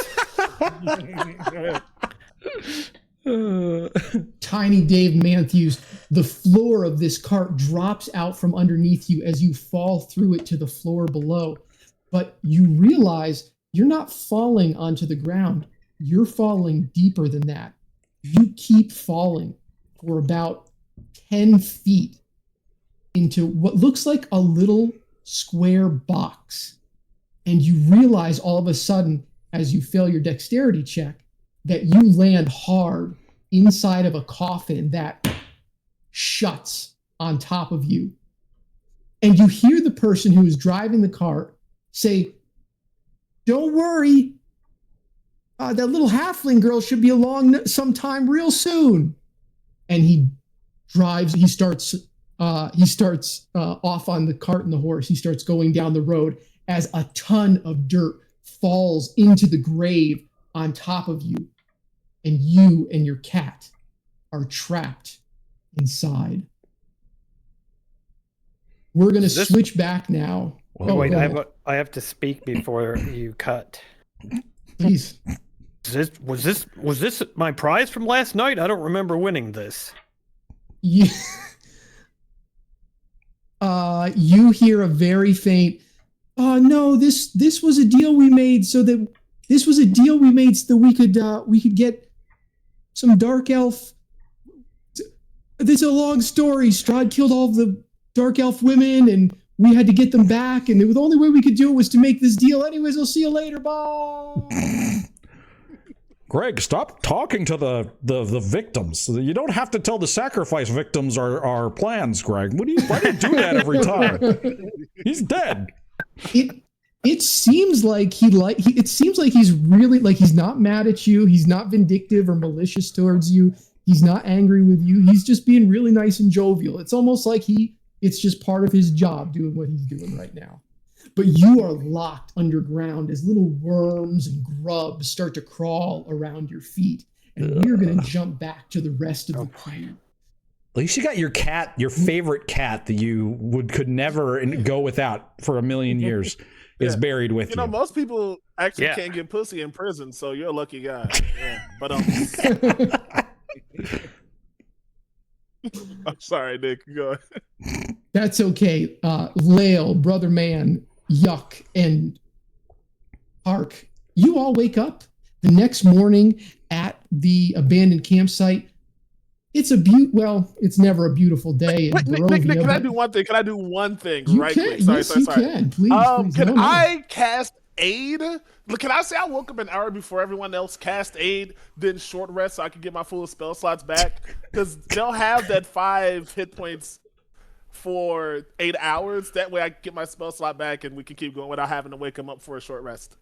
Tiny Dave Matthews, the floor of this cart drops out from underneath you as you fall through it to the floor below. But you realize you're not falling onto the ground. You're falling deeper than that. You keep falling for about 10 feet into what looks like a little square box. And you realize all of a sudden, as you fail your dexterity check, that you land hard inside of a coffin that shuts on top of you. And you hear the person who is driving the cart say, "Don't worry, that little halfling girl should be along sometime real soon." And he starts off on the cart and the horse. He starts going down the road as a ton of dirt falls into the grave on top of you. And you and your cat are trapped inside. We're going to switch back now. Oh, wait, I have to speak before you cut. Please. Was this my prize from last night? I don't remember winning this. You hear a very faint, "Oh no, this was a deal we made so that we could get some dark elf. This is a long story. Strahd killed all the dark elf women and we had to get them back, and the only way we could do it was to make this deal. Anyways, I'll see you later. Bye." Greg, stop talking to the victims. You don't have to tell the sacrifice victims our plans, Greg. Why do you do that every time? He's dead. It seems like he's really, like, he's not mad at you. He's not vindictive or malicious towards you. He's not angry with you. He's just being really nice and jovial. It's almost like it's just part of his job doing what he's doing right now. But you are locked underground as little worms and grubs start to crawl around your feet. And we're going to jump back to the rest of the crew. At least you got your cat, your favorite cat that you could never go without for a million years is buried with you. You know, most people actually can't get pussy in prison, so you're a lucky guy. Yeah. But I'm sorry, Nick. Go ahead. That's okay. Lael, Brother Man, Yuck, and Hark, you all wake up the next morning at the abandoned campsite. It's never a beautiful day in Barovia. Nick, can I do one thing? Can I do one thing quick? Sorry. You can. Please. Can I cast Aid? Can I say I woke up an hour before everyone else cast Aid, then short rest so I can get my full spell slots back? Because they'll have that 5 hit points for 8 hours. That way I can get my spell slot back and we can keep going without having to wake them up for a short rest.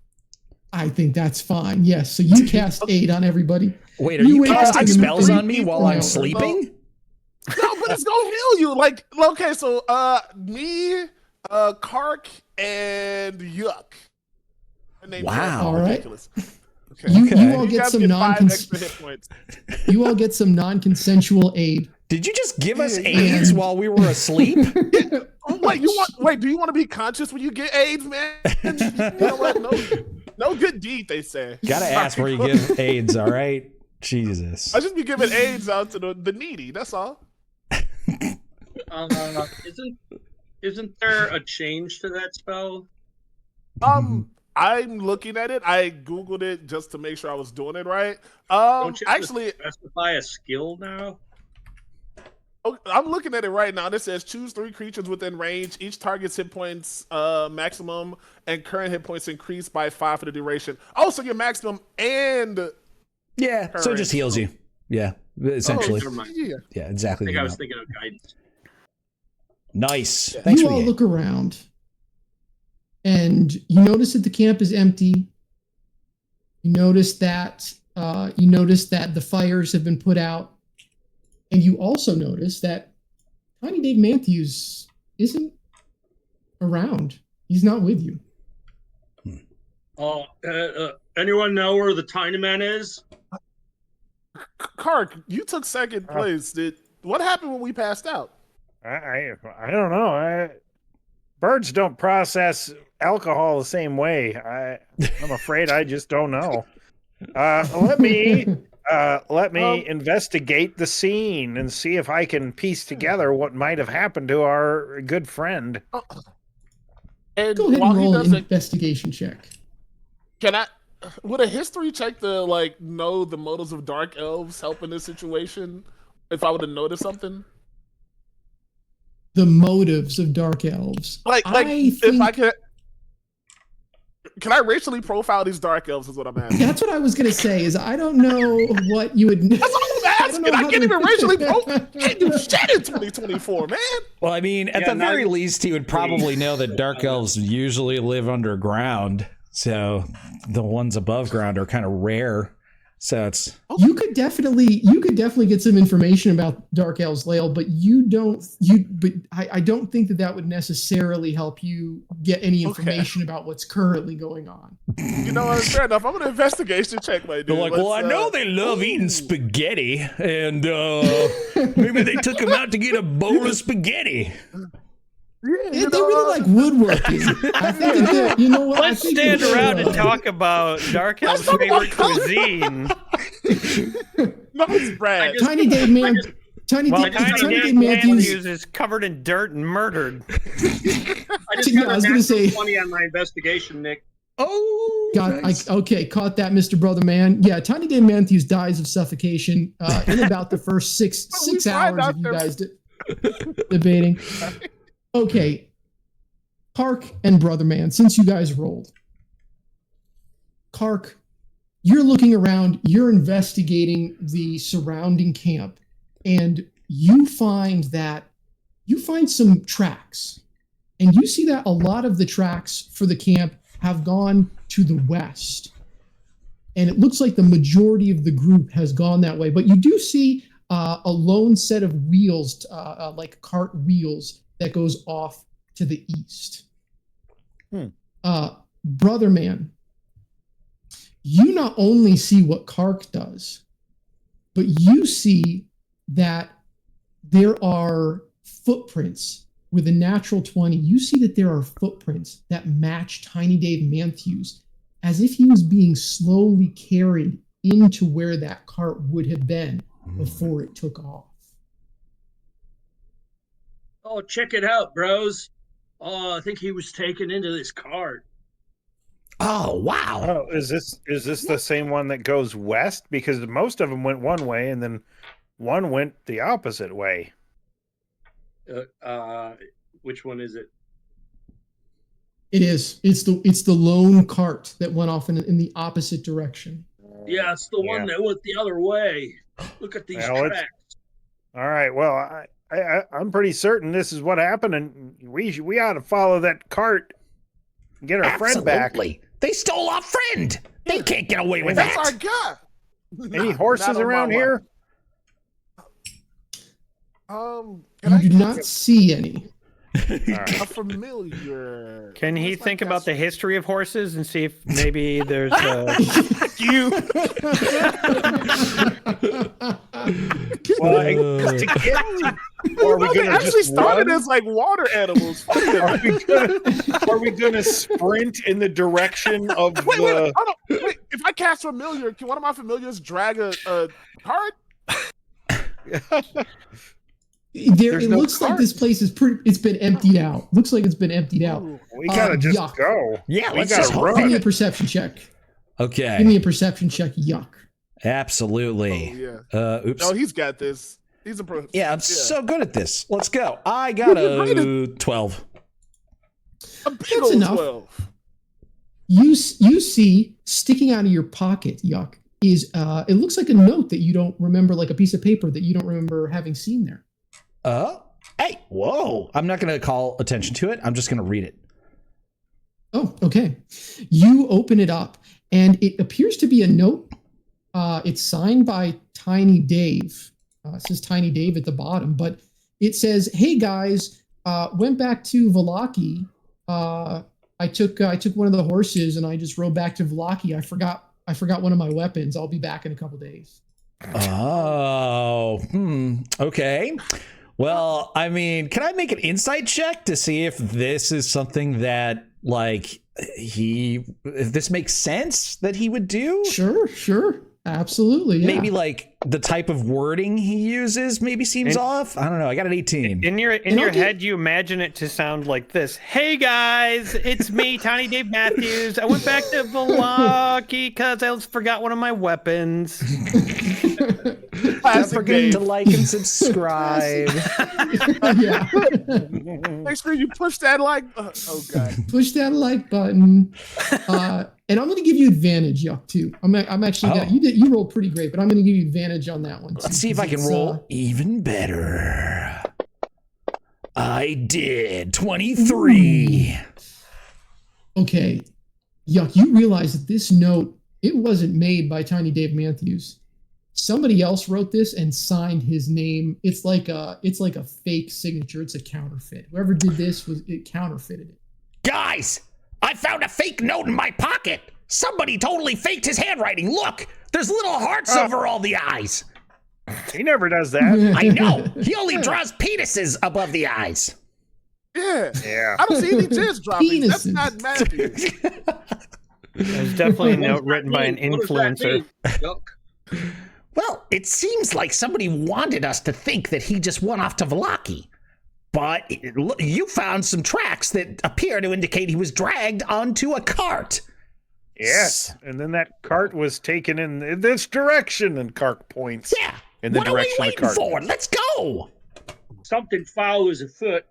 I think that's fine. Yes. So you cast Aid on everybody. Wait, are you casting spells on me while I'm sleeping? No, but it's gonna heal you. Like, okay, so me, Kark, and Yuck. Wow. All right. Okay. You all get some extra hit points. You all get some non-consensual aid. Did you just give us AIDS while we were asleep? Wait, do you want to be conscious when you get AIDS, man? You know what? No good deed, they say. Gotta ask where you give AIDS, all right? Jesus. I just be giving AIDS out to the needy. That's all. Isn't there a change to that spell? I'm looking at it. I googled it just to make sure I was doing it right. Don't you have Actually, to specify a skill now? I'm looking at it right now. This says choose 3 creatures within range. Each target's hit points maximum and current hit points increase by 5 for the duration. Oh, so your maximum and yeah, so it just heals you. Yeah, essentially. Never mind. Yeah, exactly. I think I was thinking of guidance. Nice. Yeah. Thanks You for all the look around, and you notice that the camp is empty. You notice that the fires have been put out, and you also notice that Tiny Dave Matthews isn't around. He's not with you. Anyone know where the tiny man is? Kark, you took second place. What happened when we passed out? I don't know. Birds don't process alcohol the same way. I'm afraid I just don't know. Let me investigate the scene and see if I can piece together what might have happened to our good friend. And Go ahead while and he roll does an it, investigation check. would a history check to know the motives of dark elves help in this situation? If I would have noticed something, The motives of dark elves. if I could. Can I racially profile these dark elves? Is what I'm asking. That's what I was gonna say. Is I don't know what you would. That's all I'm asking. I can't even racially profile. Can't do shit in 2024, man. Well, I mean, at the very least, he would probably know that dark elves usually live underground. So the ones above ground are kind of rare. So it's You could definitely get some information about Dark Elves Lail, but I don't think that would necessarily help you get any information about what's currently going on. You know what? Fair enough. I'm gonna investigation check, my dude. they're like, well, I know they love eating spaghetti, and maybe they took him out to get a bowl of spaghetti. Yeah, they really like woodworking. I think that you know what? Let's stand around and talk about Dark Elf's favorite cuisine. No, it's Brad. Tiny Dave Matthews is covered in dirt and murdered. I just I was going to say 20 on my investigation, Nick. Oh, nice. Okay, caught that, Mr. Brother Man. Yeah, Tiny Dave Matthews dies of suffocation in about the first six hours of you guys debating. Okay, Kark and Brother Man, since you guys rolled, Kark, you're looking around, you're investigating the surrounding camp, and you find some tracks, and you see that a lot of the tracks for the camp have gone to the west, and it looks like the majority of the group has gone that way. But you do see a lone set of wheels, like cart wheels, that goes off to the east. Brother Man, you not only see what Kark does, but you see that there are footprints with a natural 20. You see that there are footprints that match Tiny Dave Matthews, as if he was being slowly carried into where that cart would have been before it took off. Oh, check it out, bros. Oh, I think he was taken into this cart. Oh, wow. Oh, is this the same one that goes west? Because most of them went one way, and then one went the opposite way. Which one is it? It is. It's the lone cart that went off in the opposite direction. Yeah, it's the one that went the other way. Look at these tracks. All right. Well, I'm pretty certain this is what happened, and we ought to follow that cart and get our friend back. They stole our friend. They can't get away with That's that. our guy. Any horses around here? You do not see any. A familiar. Can he think about the history of horses and see if maybe there's you? Well, or we they actually started as like water animals. Are we gonna sprint in the direction of Wait, if I cast familiar, can one of my familiars drag a card? It looks like this place is it's been emptied out. Looks like it's been emptied out. We gotta just yuck. go. Yeah, we let's gotta just run. Give me a perception check. Okay. Give me a perception check. Yuck. Absolutely. Oh, yeah. Oops. No, he's got this. He's a pro. Yeah, I'm so good at this. Let's go. I got a 12. A big That's old enough. 12. You see sticking out of your pocket, yuck, is it looks like a note that you don't remember, like a piece of paper that you don't remember having seen there. Hey, whoa. I'm not going to call attention to it. I'm just going to read it. Oh, okay. You open it up, and it appears to be a note. It's signed by Tiny Dave. It says Tiny Dave at the bottom, but it says, "Hey guys, went back to Vallaki. I took one of the horses and I just rode back to Vallaki. I forgot one of my weapons. I'll be back in a couple days." Oh, okay. Well, I mean, can I make an insight check to see if this is something that, like, if this makes sense that he would do? Sure. Absolutely. Yeah. Maybe like the type of wording he uses maybe seems off. I don't know. I got an 18. In your head, you imagine it to sound like this. Hey guys, it's me, Tiny Dave Matthews. I went back to Vallaki because I forgot one of my weapons. Don't forget to like and subscribe. Yeah. Make sure you push that like. Oh god. Push that like button. And I'm going to give you advantage, Yuck, too. I'm actually you rolled pretty great, but I'm going to give you advantage on that one. Let's see if I can roll even better. I did 23. Okay, Yuck, you realize that this note, it wasn't made by Tiny Dave Matthews. Somebody else wrote this and signed his name. It's like a fake signature. It's a counterfeit. Whoever did this counterfeited it. Guys, I found a fake note in my pocket. Somebody totally faked his handwriting. Look, there's little hearts over all the eyes. He never does that. I know. He only draws penises above the eyes. Yeah. I don't see any tears dropping. That's not Matthew. There's definitely a note written by an influencer. Well, it seems like somebody wanted us to think that he just went off to Vallaki. But you found some tracks that appear to indicate he was dragged onto a cart. Yes, and then that cart was taken in this direction, and Kark points. Yeah, in the what direction are we of the cart. waiting for? Let's go. Something foul is afoot.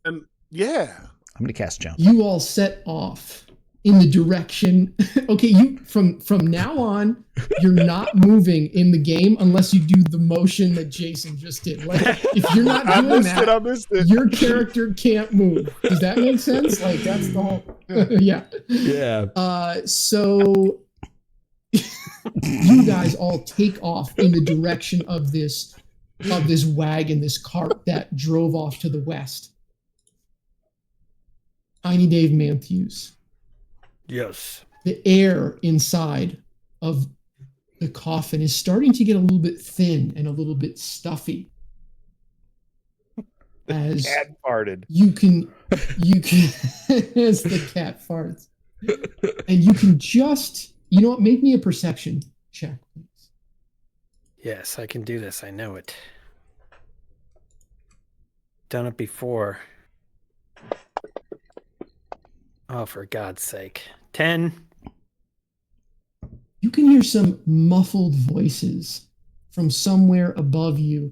And yeah, I'm gonna cast Jump. You all set off in the direction. Okay, you from now on, you're not moving in the game unless you do the motion that Jason just did. Like, if you're not doing I missed it. your character can't move. Does that make sense? Like, that's the whole. Yeah. Yeah. So you guys all take off in the direction of this wagon, this cart that drove off to the west. Tiny Dave Matthews. Yes. The air inside of the coffin is starting to get a little bit thin and a little bit stuffy. As Cat farted. you can as the cat farts. And you can just, you know what, make me a perception check, please. Yes, I can do this. I know it. Done it before. Oh, for God's sake. 10. You can hear some muffled voices from somewhere above you.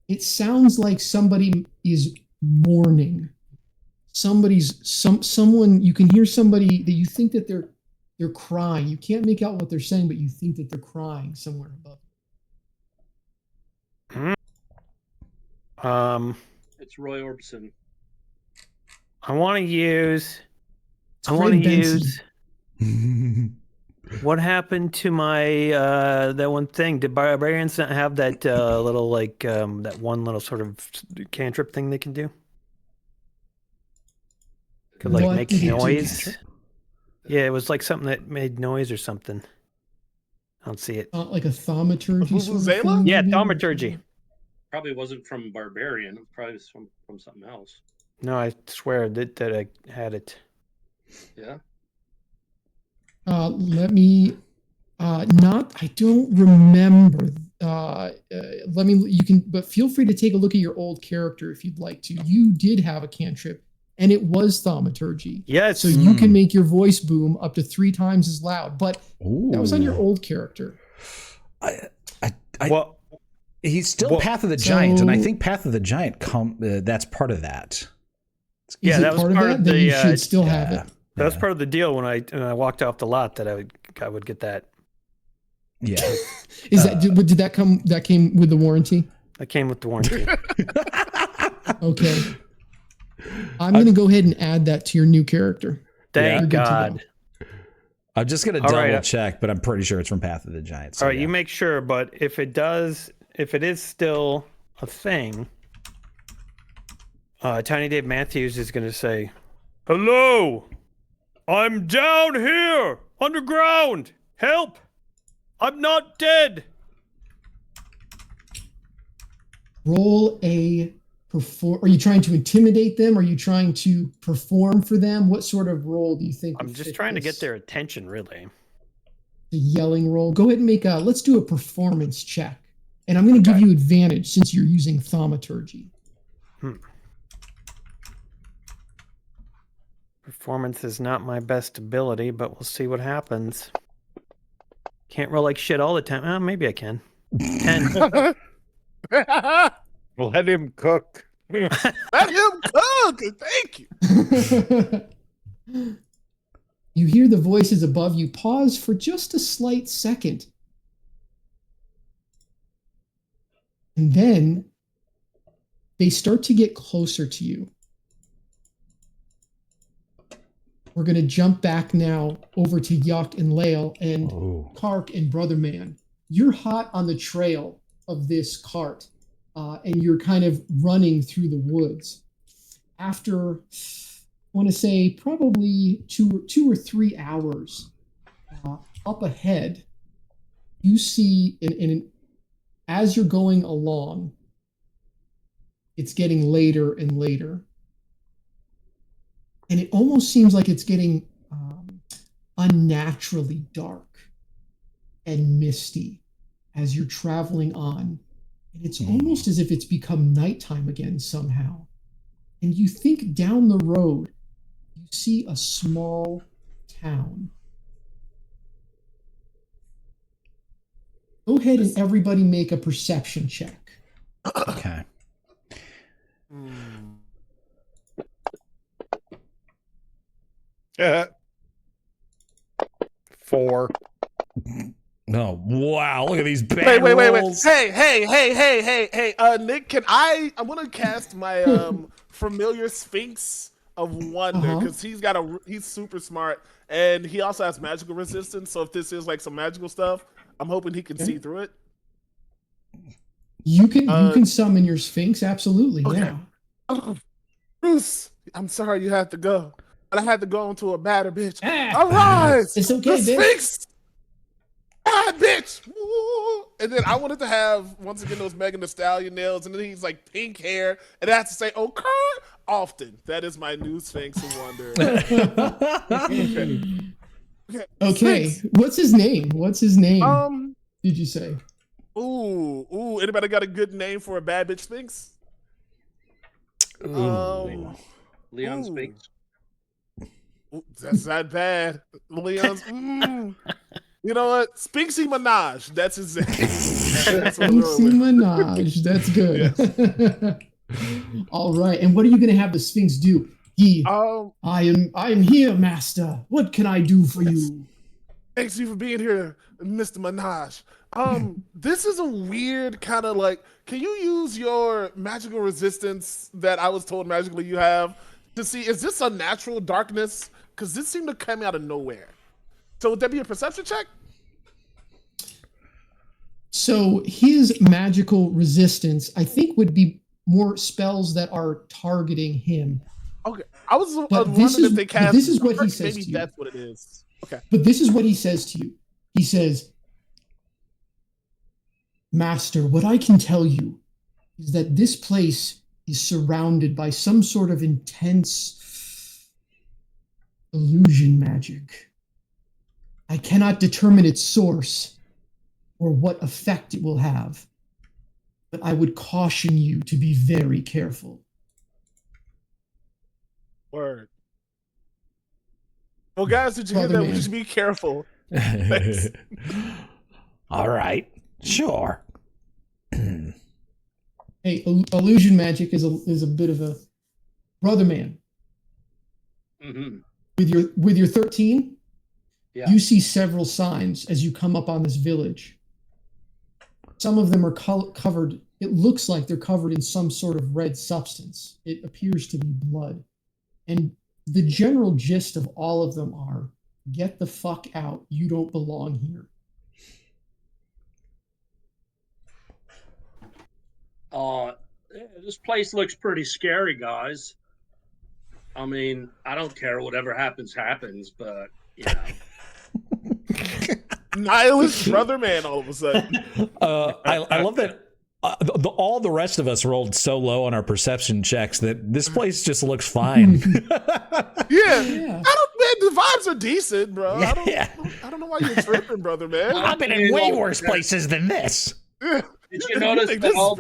It sounds like somebody is mourning. Someone, you can hear somebody that you think that they're crying. You can't make out what they're saying, but you think that they're crying somewhere above. It's Roy Orbison. I want to use what happened to my that one thing? Did barbarians not have that little that one little sort of cantrip thing they can do? Could like What make did it do, noise. cantrip? Yeah, it was like something that made noise or something. I don't see it. Like a thaumaturgy sort of Vuvuzela? thing, Yeah, maybe? thaumaturgy. Probably wasn't from Barbarian. It probably was from something else. No, I swear that I had it. Yeah. Let me not. I don't remember. Let me. You can, but feel free to take a look at your old character if you'd like to. You did have a cantrip, and it was thaumaturgy. Yes. So you can make your voice boom up to 3 times as loud. But that was on your old character. Well, he's still Path of the Giant, and I think Path of the Giant that's part of that. Yeah, that was part of the. Then you should still have it. That was part of the deal when I walked off the lot that I would get that. Yeah. Is that did that come? That came with the warranty. That came with the warranty. Okay. I'm going to go ahead and add that to your new character. Thank God. I'm just going to double check, but I'm pretty sure it's from Path of the Giant. So all right, you make sure, but if it is still a thing, Tiny Dave Matthews is going to say, "Hello, I'm down here, underground. Help! I'm not dead." Roll a perform. Are you trying to intimidate them? Are you trying to perform for them? What sort of role do you think? I'm just trying to get their attention, really. The yelling roll. Go ahead and make a. Let's do a performance check, and I'm going to give you advantage since you're using thaumaturgy. Performance is not my best ability, but we'll see what happens. Can't roll like shit all the time. Oh, maybe I can. 10. Let him cook. Let him cook. Thank you. You hear the voices above you pause for just a slight second. And then they start to get closer to you. We're going to jump back now over to Yuck and Lael and Kark and Brother Man. You're hot on the trail of this cart, and you're kind of running through the woods. After, I want to say, probably two or 3 hours, up ahead, you see, as you're going along, it's getting later and later. And it almost seems like it's getting unnaturally dark and misty as you're traveling on. And it's almost as if it's become nighttime again somehow. And you think down the road, you see a small town. Go ahead and everybody make a perception check. Okay. 4. Oh, wow. Look at these bad Wait. rolls. Hey. Nick, I want to cast my familiar Sphinx of Wonder because he's super smart and he also has magical resistance. So if this is like some magical stuff, I'm hoping he can see through it. You can summon your Sphinx, absolutely. Okay. Yeah. Bruce, I'm sorry you had to go. But I had to go into a batter, bitch. Arise! It's okay, the Sphinx! Ah, bitch! Woo! And then I wanted to have, once again, those Megan Thee Stallion nails, and then he's like pink hair, and I have to say, oh, Kurt! Often. That is my new Sphinx of Wonder. Okay. What's his name? Did you say? Ooh. Anybody got a good name for a bad bitch Sphinx? Leon Sphinx. That's not bad. Leon's. You know what? Spinksy Minaj. That's his name. Spinksy Minaj. That's good. Yes. All right. And what are you going to have the Sphinx do? I am here, Master. What can I do for you? Thanks you for being here, Mr. Minaj. This is a weird kind of like. Can you use your magical resistance that I was told magically you have to see? Is this a natural darkness? Because this seemed to come out of nowhere. So would that be a perception check? So his magical resistance, I think, would be more spells that are targeting him. Okay, I was wondering if they cast. This is what he says to you. Maybe that's what it is. Okay, but this is what he says to you. He says, "Master, what I can tell you is that this place is surrounded by some sort of intense illusion magic. I cannot determine its source or what effect it will have, but I would caution you to be very careful. Word. Well, guys, did you hear Brother that? man. We should be careful. Thanks. All right, sure. Hey, illusion magic is a bit of a brother man. Mm-hmm. With your 13, Yeah. you see several signs as you come up on this village. Some of them are covered. It looks like they're covered in some sort of red substance. It appears to be blood. And the general gist of all of them are, get the fuck out. You don't belong here. This place looks pretty scary, guys. I mean, I don't care. Whatever happens, but, you know. Nihilist brother man all of a sudden. I love that all the rest of us rolled so low on our perception checks that this place just looks fine. Yeah. The vibes are decent, bro. I don't know why you're tripping, brother man. I've been in way worse places than this. Did you notice that all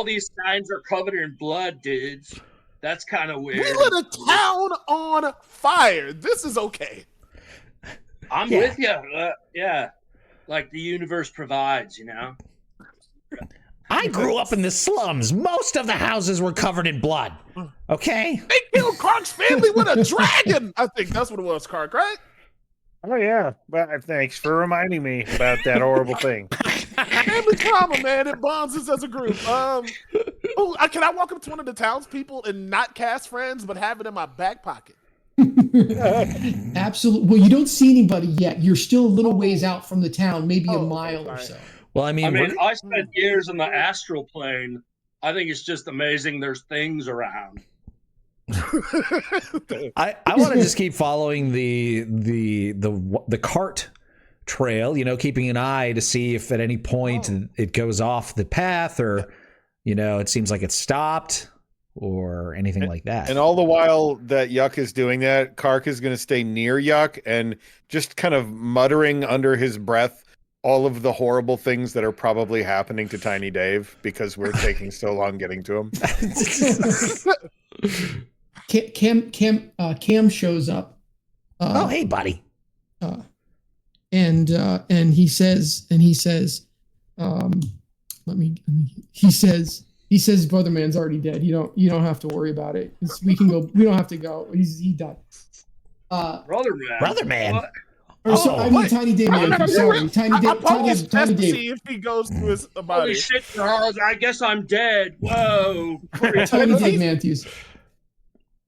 these signs are covered in blood, dudes? That's kind of weird. We lit a town on fire. This is okay. I'm with you. Yeah. Like the universe provides, you know? I grew up in the slums. Most of the houses were covered in blood. Okay? They killed Kark's family with a dragon. I think that's what it was, Kark, right? Oh, yeah. But thanks for reminding me about that horrible thing. Family trauma, man. It bonds us as a group. Can I walk up to one of the townspeople and not cast friends, but have it in my back pocket? Absolutely. Well, you don't see anybody yet. You're still a little ways out from the town, maybe a mile or so. Well, I mean, I spent years in the astral plane. I think it's just amazing there's things around. I want to just keep following the cart trail, you know, keeping an eye to see if at any point it goes off the path or, you know, it seems like it's stopped or anything like that. And all the while that Yuck is doing that, Kark is going to stay near Yuck and just kind of muttering under his breath all of the horrible things that are probably happening to Tiny Dave because we're taking so long getting to him. Cam shows up. Oh, hey, buddy. And he says, he says, brother man's already dead. You don't have to worry about it. We can go. We don't have to go. He died. Brother man. What? I mean, Tiny Dave Matthews. Sorry, Tiny Dave. See if he goes to his body. Holy shit, Charles! I guess I'm dead. Whoa. Tiny Dave Matthews.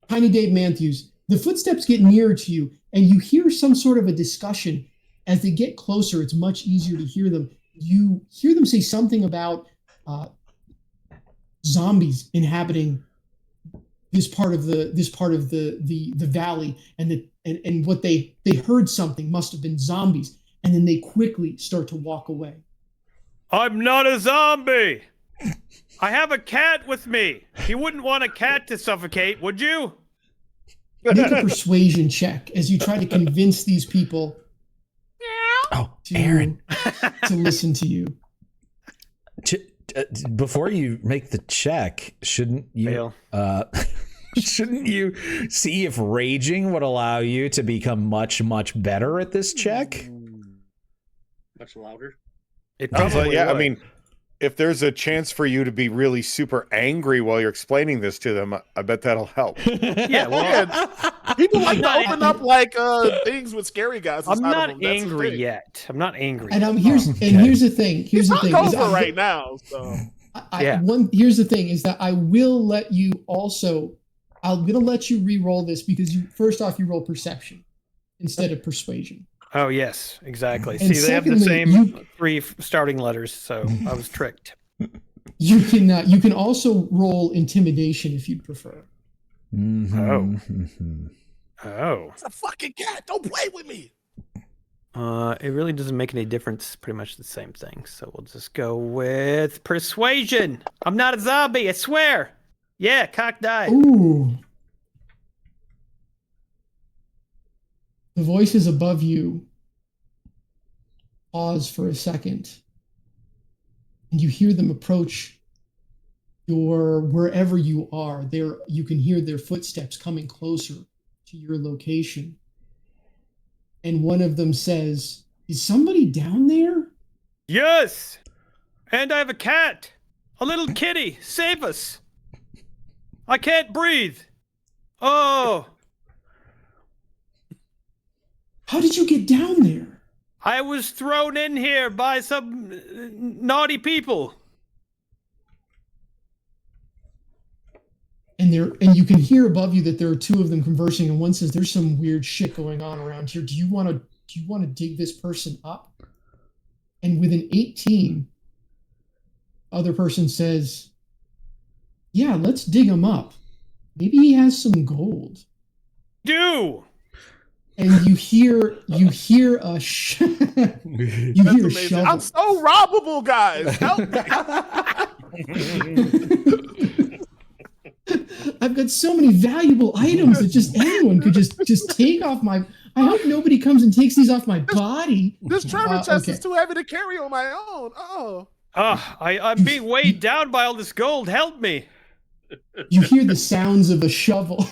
Tiny Dave Matthews. The footsteps get nearer to you, and you hear some sort of a discussion. As they get closer, it's much easier to hear them. You hear them say something about zombies inhabiting this part of the valley, and what they heard something must have been zombies, and then they quickly start to walk away. I'm not a zombie. I have a cat with me. You wouldn't want a cat to suffocate, would you? Make a persuasion check as you try to convince these people Aaron, to listen to you. Before you make the check, shouldn't you shouldn't you see if raging would allow you to become much better at this check? Much louder. It probably I would. mean, if there's a chance for you to be really super angry while you're explaining this to them, I bet that'll help. Yeah, well, people like to open up like things with scary guys. I'm not angry yet. I'm not angry. And here's the thing. Here's the thing. Over right now. So here's the thing is that I will let you also. I'm gonna let you re-roll this because you roll perception instead of persuasion. Oh yes, exactly. And See, they have the same three starting letters, so I was tricked. You can also roll intimidation if you'd prefer. Mm-hmm. Oh. It's a fucking cat. Don't play with me. It really doesn't make any difference. Pretty much the same thing. So we'll just go with persuasion. I'm not a zombie, I swear. Yeah, cock died. Ooh. The voices above you pause for a second, and you hear them approach wherever you are. There, you can hear their footsteps coming closer to your location. And one of them says, "Is somebody down there?" Yes! And I have a cat! A little kitty! Save us! I can't breathe! Oh! How did you get down there? I was thrown in here by some naughty people. And you can hear above you that there are two of them conversing, and one says, "There's some weird shit going on around here. Do you want to dig this person up?" And with an 18, other person says, "Yeah, let's dig him up. Maybe he has some gold." Do. And you hear a shovel. I'm so robbable, guys. Help me. I've got so many valuable items that just anyone could just take off my. I hope nobody comes and takes these off my body. This treasure chest is too heavy to carry on my own. Oh. I'm being weighed down by all this gold. Help me. You hear the sounds of a shovel.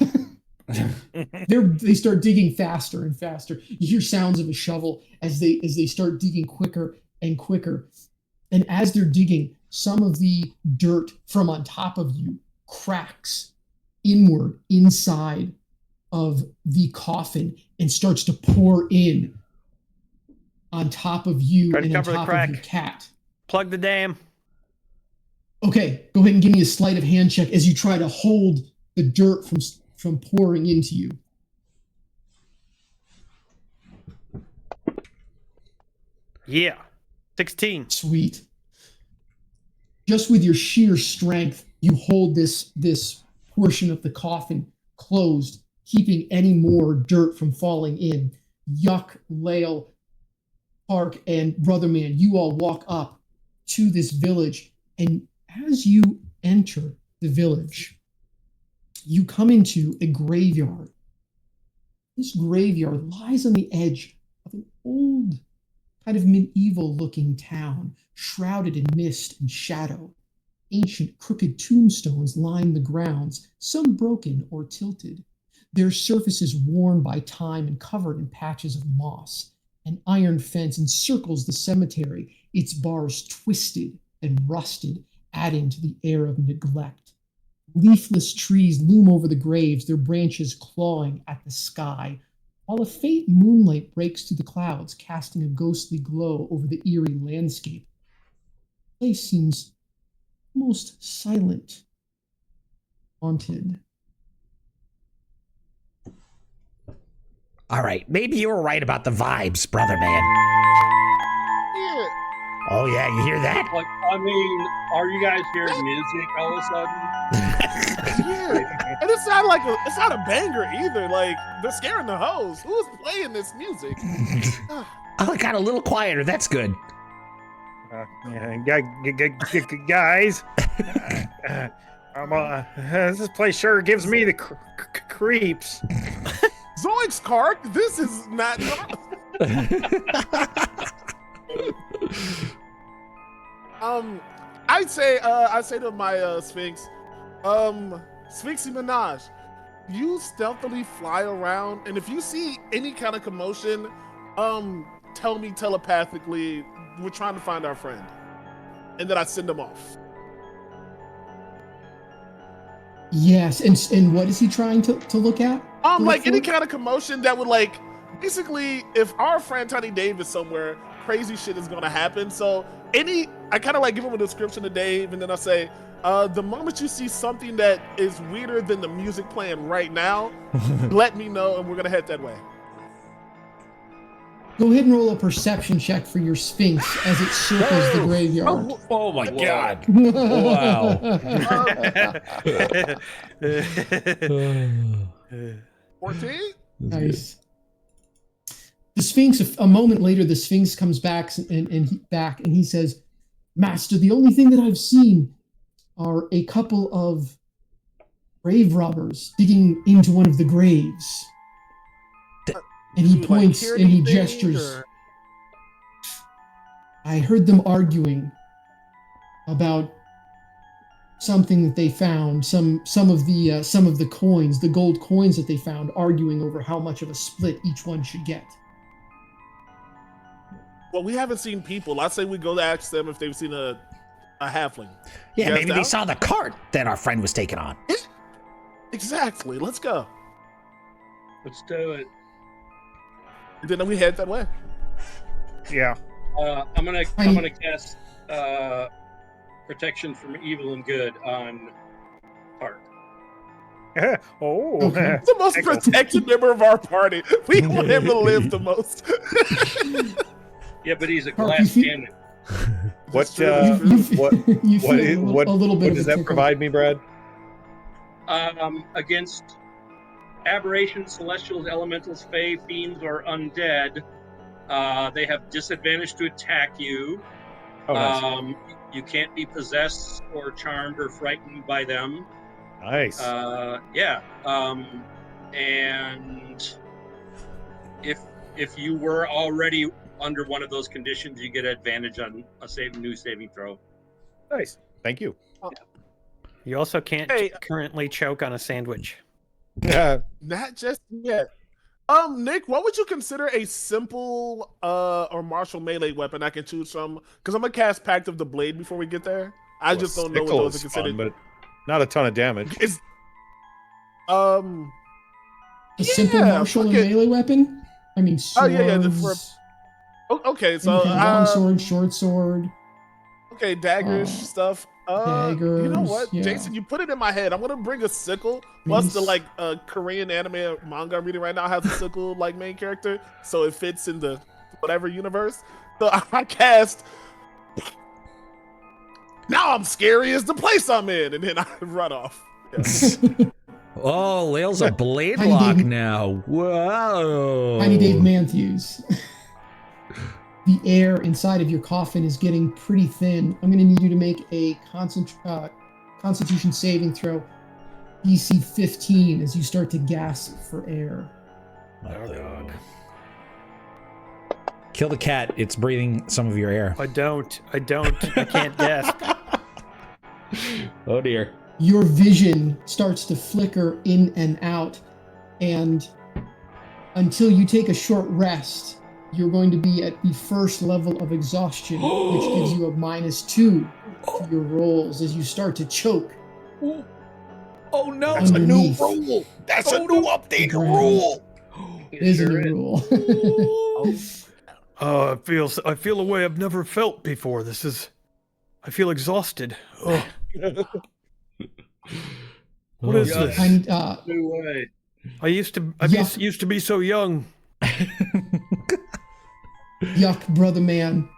They start digging faster and faster. You hear sounds of a shovel as they start digging quicker and quicker. And as they're digging, some of the dirt from on top of you cracks inward inside of the coffin and starts to pour in on top of you and on top of your cat. Plug the dam. Okay, go ahead and give me a sleight of hand check as you try to hold the dirt from pouring into you. Yeah, 16. Sweet. Just with your sheer strength, you hold this portion of the coffin closed, keeping any more dirt from falling in. Yuck, Lael, Park, and Brotherman, you all walk up to this village, and as you enter the village, you come into a graveyard. This graveyard lies on the edge of an old, kind of medieval-looking town, shrouded in mist and shadow. Ancient, crooked tombstones line the grounds, some broken or tilted, their surfaces worn by time and covered in patches of moss. An iron fence encircles the cemetery, its bars twisted and rusted, adding to the air of neglect. Leafless trees loom over the graves, their branches clawing at the sky, while a faint moonlight breaks through the clouds, casting a ghostly glow over the eerie landscape. The place seems almost silent, haunted. All right, maybe you were right about the vibes, brother man. Yeah. Oh yeah, you hear that? Like, I mean, are you guys hearing music all of a sudden? Yeah. And it's not a banger either. Like, they're scaring the hoes. Who's playing this music? Oh, it got a little quieter. That's good. Guys, this place sure gives me the creeps. Zoinks, Kark, this is not. I'd say to my Sphinx, Sphinxy Minaj, you stealthily fly around, and if you see any kind of commotion, tell me telepathically we're trying to find our friend, and then I send them off. Yes, and what is he trying to look at? Like any kind of commotion that would basically, if our friend Tiny Dave is somewhere, crazy shit is gonna happen. So I kind of give him a description to Dave, and then I say, the moment you see something that is weirder than the music playing right now, let me know, and we're gonna head that way. Go ahead and roll a perception check for your Sphinx as it circles the graveyard. Oh my God. Wow. 14? Nice. The Sphinx, a moment later, the Sphinx comes back and he says, "Master, the only thing that I've seen are a couple of grave robbers digging into one of the graves." And he points and he gestures. I heard them arguing about something that they found, some of the coins, the gold coins that they found, arguing over how much of a split each one should get. Well, we haven't seen people. I'd say we go to ask them if they've seen a halfling. Yeah, maybe they saw the cart that our friend was taking on. Exactly. Let's go. Let's do it. Then we head that way. Yeah. I'm gonna cast protection from evil and good on Park. Oh, Okay. The most protected member of our party. We want him to live the most. Yeah, but he's a Park, glass cannon. What You feel what a little bit what of does a that tickle. provide me, Brad? Against aberrations, celestials, elementals, fae, fiends, or undead, they have disadvantage to attack you. Oh, nice. You can't be possessed or charmed or frightened by them. Nice. Yeah. And if you were already under one of those conditions, you get advantage on a new saving throw. Nice. Thank you. You also can't currently choke on a sandwich. Yeah. Not just yet. Nick, what would you consider a simple or martial melee weapon I can choose from? Because I'm gonna cast Pact of the Blade before we get there. I just don't know what those are considered. Fun, but not a ton of damage. It's A simple martial and melee weapon? I mean, swords. Okay, so long sword, short sword. Okay, daggers stuff. Daggers. You know what, yeah. Jason? You put it in my head. I'm gonna bring a sickle. Plus, the Korean anime manga I'm reading right now has a sickle main character, so it fits in the whatever universe. So I cast. Now I'm scary as the place I'm in, and then I run off. Yes. Oh, Lail's a blade Tiny lock Dave- now. Whoa. Tiny Dave Matthews. The air inside of your coffin is getting pretty thin. I'm going to need you to make a Constitution saving throw, DC 15, as you start to gasp for air. Oh, God. Kill the cat. It's breathing some of your air. I don't. I can't gasp. Oh, dear. Your vision starts to flicker in and out, and until you take a short rest, you're going to be at the first level of exhaustion, which gives you a -2 to your rolls as you start to choke. Oh no! That's a new rule. That's a new updated rule. It is a new rule. Oh, I feel a way I've never felt before. I feel exhausted. Oh. What is this? New way. I used to be so young. Yuck, brother man,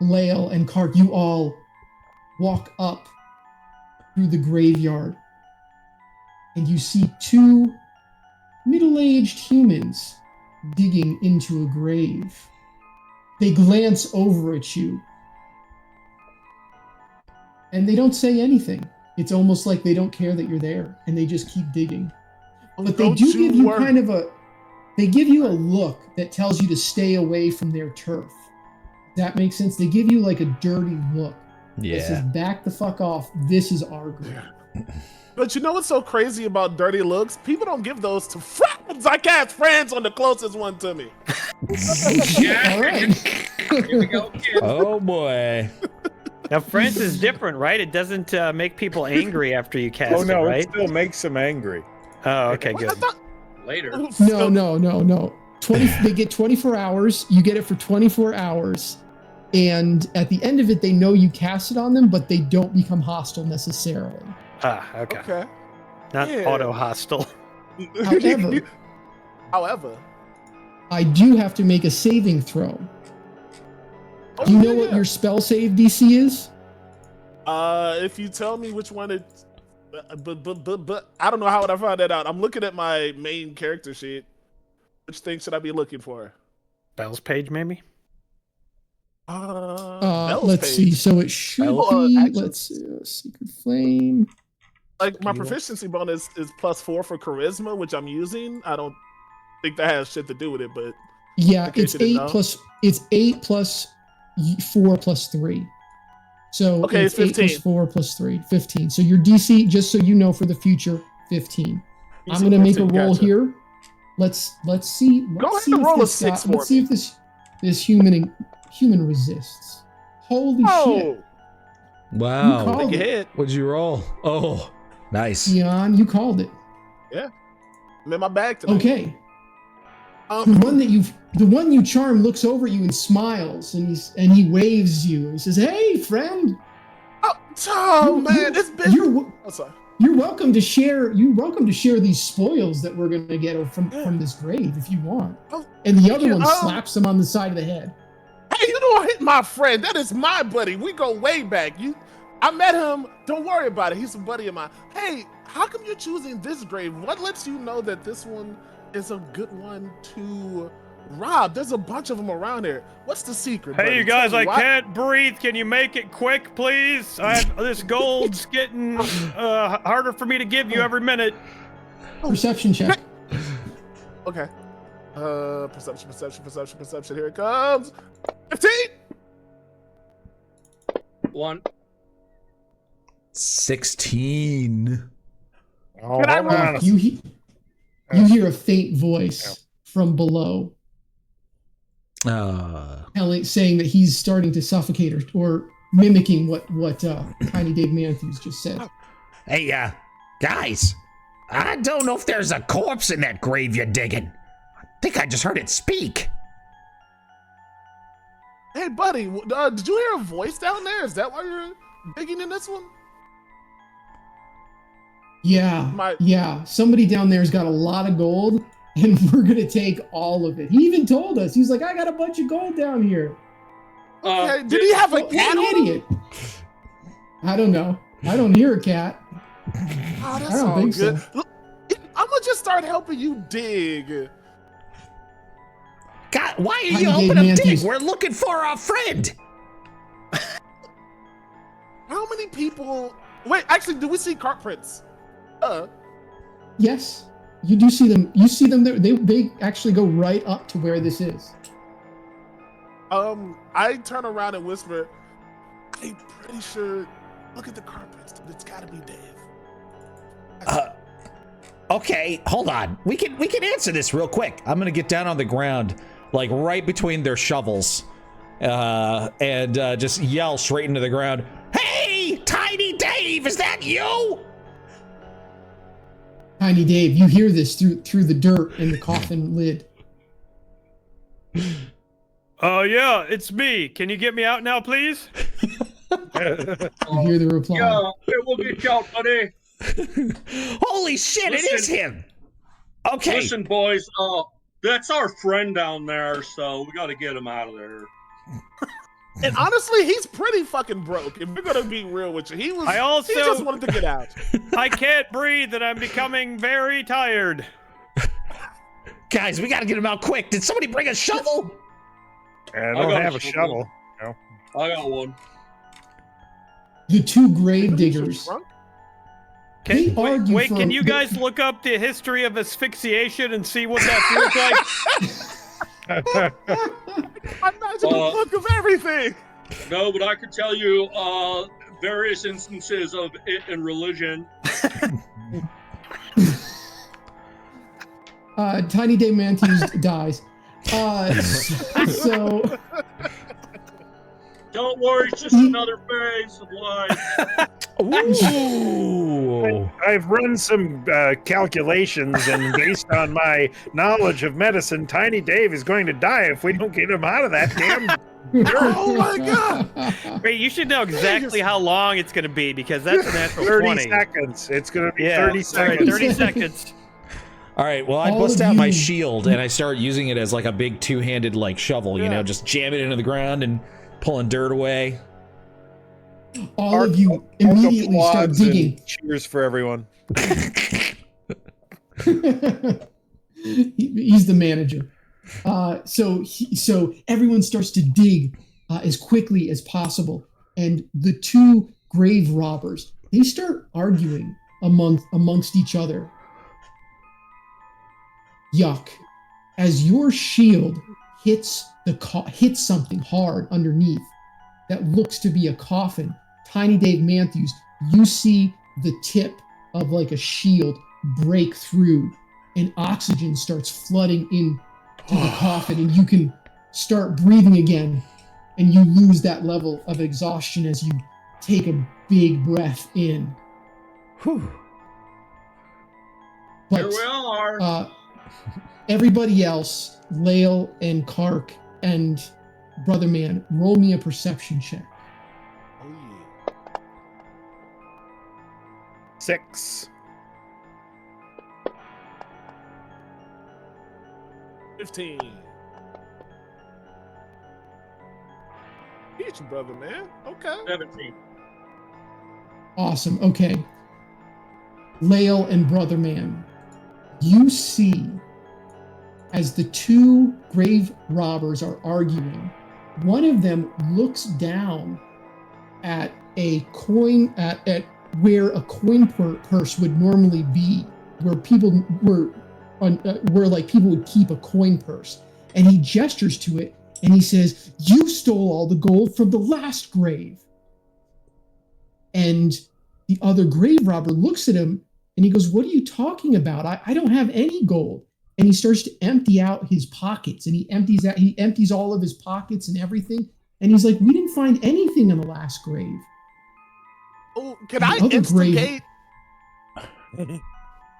Lael, and Kark, you all walk up through the graveyard, and you see two middle-aged humans digging into a grave. They glance over at you, and they don't say anything. It's almost like they don't care that you're there, and they just keep digging. But they do give you kind of they give you a look that tells you to stay away from their turf. Does that make sense? They give you like a dirty look. Yeah. It says, back the fuck off. This is our ground. But you know what's so crazy about dirty looks? People don't give those to friends. I cast friends on the closest one to me. All right. Here we go, kid. Oh boy. Now, friends is different, right? It doesn't make people angry after you cast it, right? It still makes them angry. Oh, okay, good. Later. No. They get 24 hours. You get it for 24 hours. And at the end of it, they know you cast it on them, but they don't become hostile necessarily. Ah, okay. Okay. Not auto-hostile. However, I do have to make a saving throw. Do you know what your spell save DC is? If you tell me which one it's, but I don't know how would I find that out. I'm looking at my main character sheet. Which thing should I be looking for? Spells page, maybe. Let's see. So it should be. Let's see. Secret Flame. Like my proficiency bonus is +4 for charisma, which I'm using. I don't think that has shit to do with it, but yeah, it's 8 plus. It's 8 plus 4 plus 3. So Okay, it's 8 15. plus 4 plus 3, 15. So your DC, just so you know for the future, 15. I'm going to make a roll here. Let's see. Go ahead see and if roll a this 6 for Let's see me. if this human resists. Holy shit! Wow. You called Take a it. hit. What'd you roll? Oh, nice. Dion, you called it. Yeah. I'm in my bag tonight. Okay. The one you charm looks over at you and smiles, and he waves you. He says, "Hey, friend." Oh man, it's been. Sorry. You're welcome to share. You're welcome to share these spoils that we're going to get from this grave if you want. And the other one slaps him on the side of the head. Hey, you don't hit my friend. That is my buddy. We go way back. I met him. Don't worry about it. He's a buddy of mine. Hey, how come you're choosing this grave? What lets you know that this one is a good one to rob? There's a bunch of them around here. What's the secret? Hey, buddy? you guys, Tell me I can't breathe. Can you make it quick, please? This gold's getting harder for me to give you every minute. Perception check. Okay. Perception. Here it comes. 15. 1. 16. Oh, Can I roll? You hear a faint voice from below, saying that he's starting to suffocate or mimicking what Tiny Dave Matthews just said. Hey, guys, I don't know if there's a corpse in that grave you're digging. I think I just heard it speak. Hey, buddy, did you hear a voice down there? Is that why you're digging in this one? Yeah. Somebody down there's got a lot of gold, and we're gonna take all of it. He even told us. He's like, I got a bunch of gold down here. Okay, did he have a cat? An idiot. I don't know. I don't hear a cat. Oh, that's I don't all think good. so. Look, I'm gonna just start helping you dig. God, why are Tiny you Dave helping him dig? Matthews. We're looking for our friend. How many people? Wait, actually, do we see cart prints? Yes, you do see them. You see them there. They actually go right up to where this is. I turn around and whisper, I'm pretty sure. Look at the cart prints. It's gotta be Dave. Okay, hold on. We can answer this real quick. I'm gonna get down on the ground, like right between their shovels, and just yell straight into the ground. Hey, Tiny Dave, is that you? Tiny Dave, you hear this through the dirt in the coffin lid. Yeah, it's me. Can you get me out now, please? You hear the reply. Yeah, we'll get you out, buddy. Holy shit, it is him. Okay. Listen, boys, that's our friend down there, so we got to get him out of there. And honestly, he's pretty fucking broke. If we're gonna be real with you, he just wanted to get out. I can't breathe, and I'm becoming very tired. Guys, we gotta get him out quick. Did somebody bring a shovel? I don't have a shovel. No. I got one. The two grave diggers. Can you guys look up the history of asphyxiation and see what that feels like? I'm not just a book of everything. No, but I could tell you various instances of it in religion. Tiny Dave Matthews dies. So don't worry, it's just another phase of life. Ooh. I've run some calculations, and based on my knowledge of medicine, Tiny Dave is going to die if we don't get him out of that damn. Oh my god! Wait, you should know exactly how long it's going to be because that's a natural 30 20 seconds. It's going to be 30 seconds. Right, 30 seconds. All right, well, I bust out my shield and I start using it as like a big two-handed like shovel, you know, just jam it into the ground and pulling dirt away. All of you immediately start digging. Cheers for everyone. He's the manager. So everyone starts to dig as quickly as possible, and the two grave robbers, they start arguing amongst each other. Yuck! As your shield hits hits something hard underneath that looks to be a coffin. Tiny Dave Matthews, you see the tip of like a shield break through, and oxygen starts flooding into the coffin, and you can start breathing again, and you lose that level of exhaustion as you take a big breath in. Whew. But, Here we are. Everybody else, Lael and Kark and Brother Man, roll me a perception check. 6. 15. Teach you, Brother Man. Okay. 17. Awesome. Okay. Lael and Brother Man, you see as the two grave robbers are arguing, one of them looks down at a coin at where a coin purse would normally be, where people were where like people would keep a coin purse, and he gestures to it and he says, "You stole all the gold from the last grave." And the other grave robber looks at him and he goes, "What are you talking about? I don't have any gold." And he starts to empty out his pockets, and he empties all of his pockets and everything. And he's like, "We didn't find anything in the last grave." Oh, can I instigate with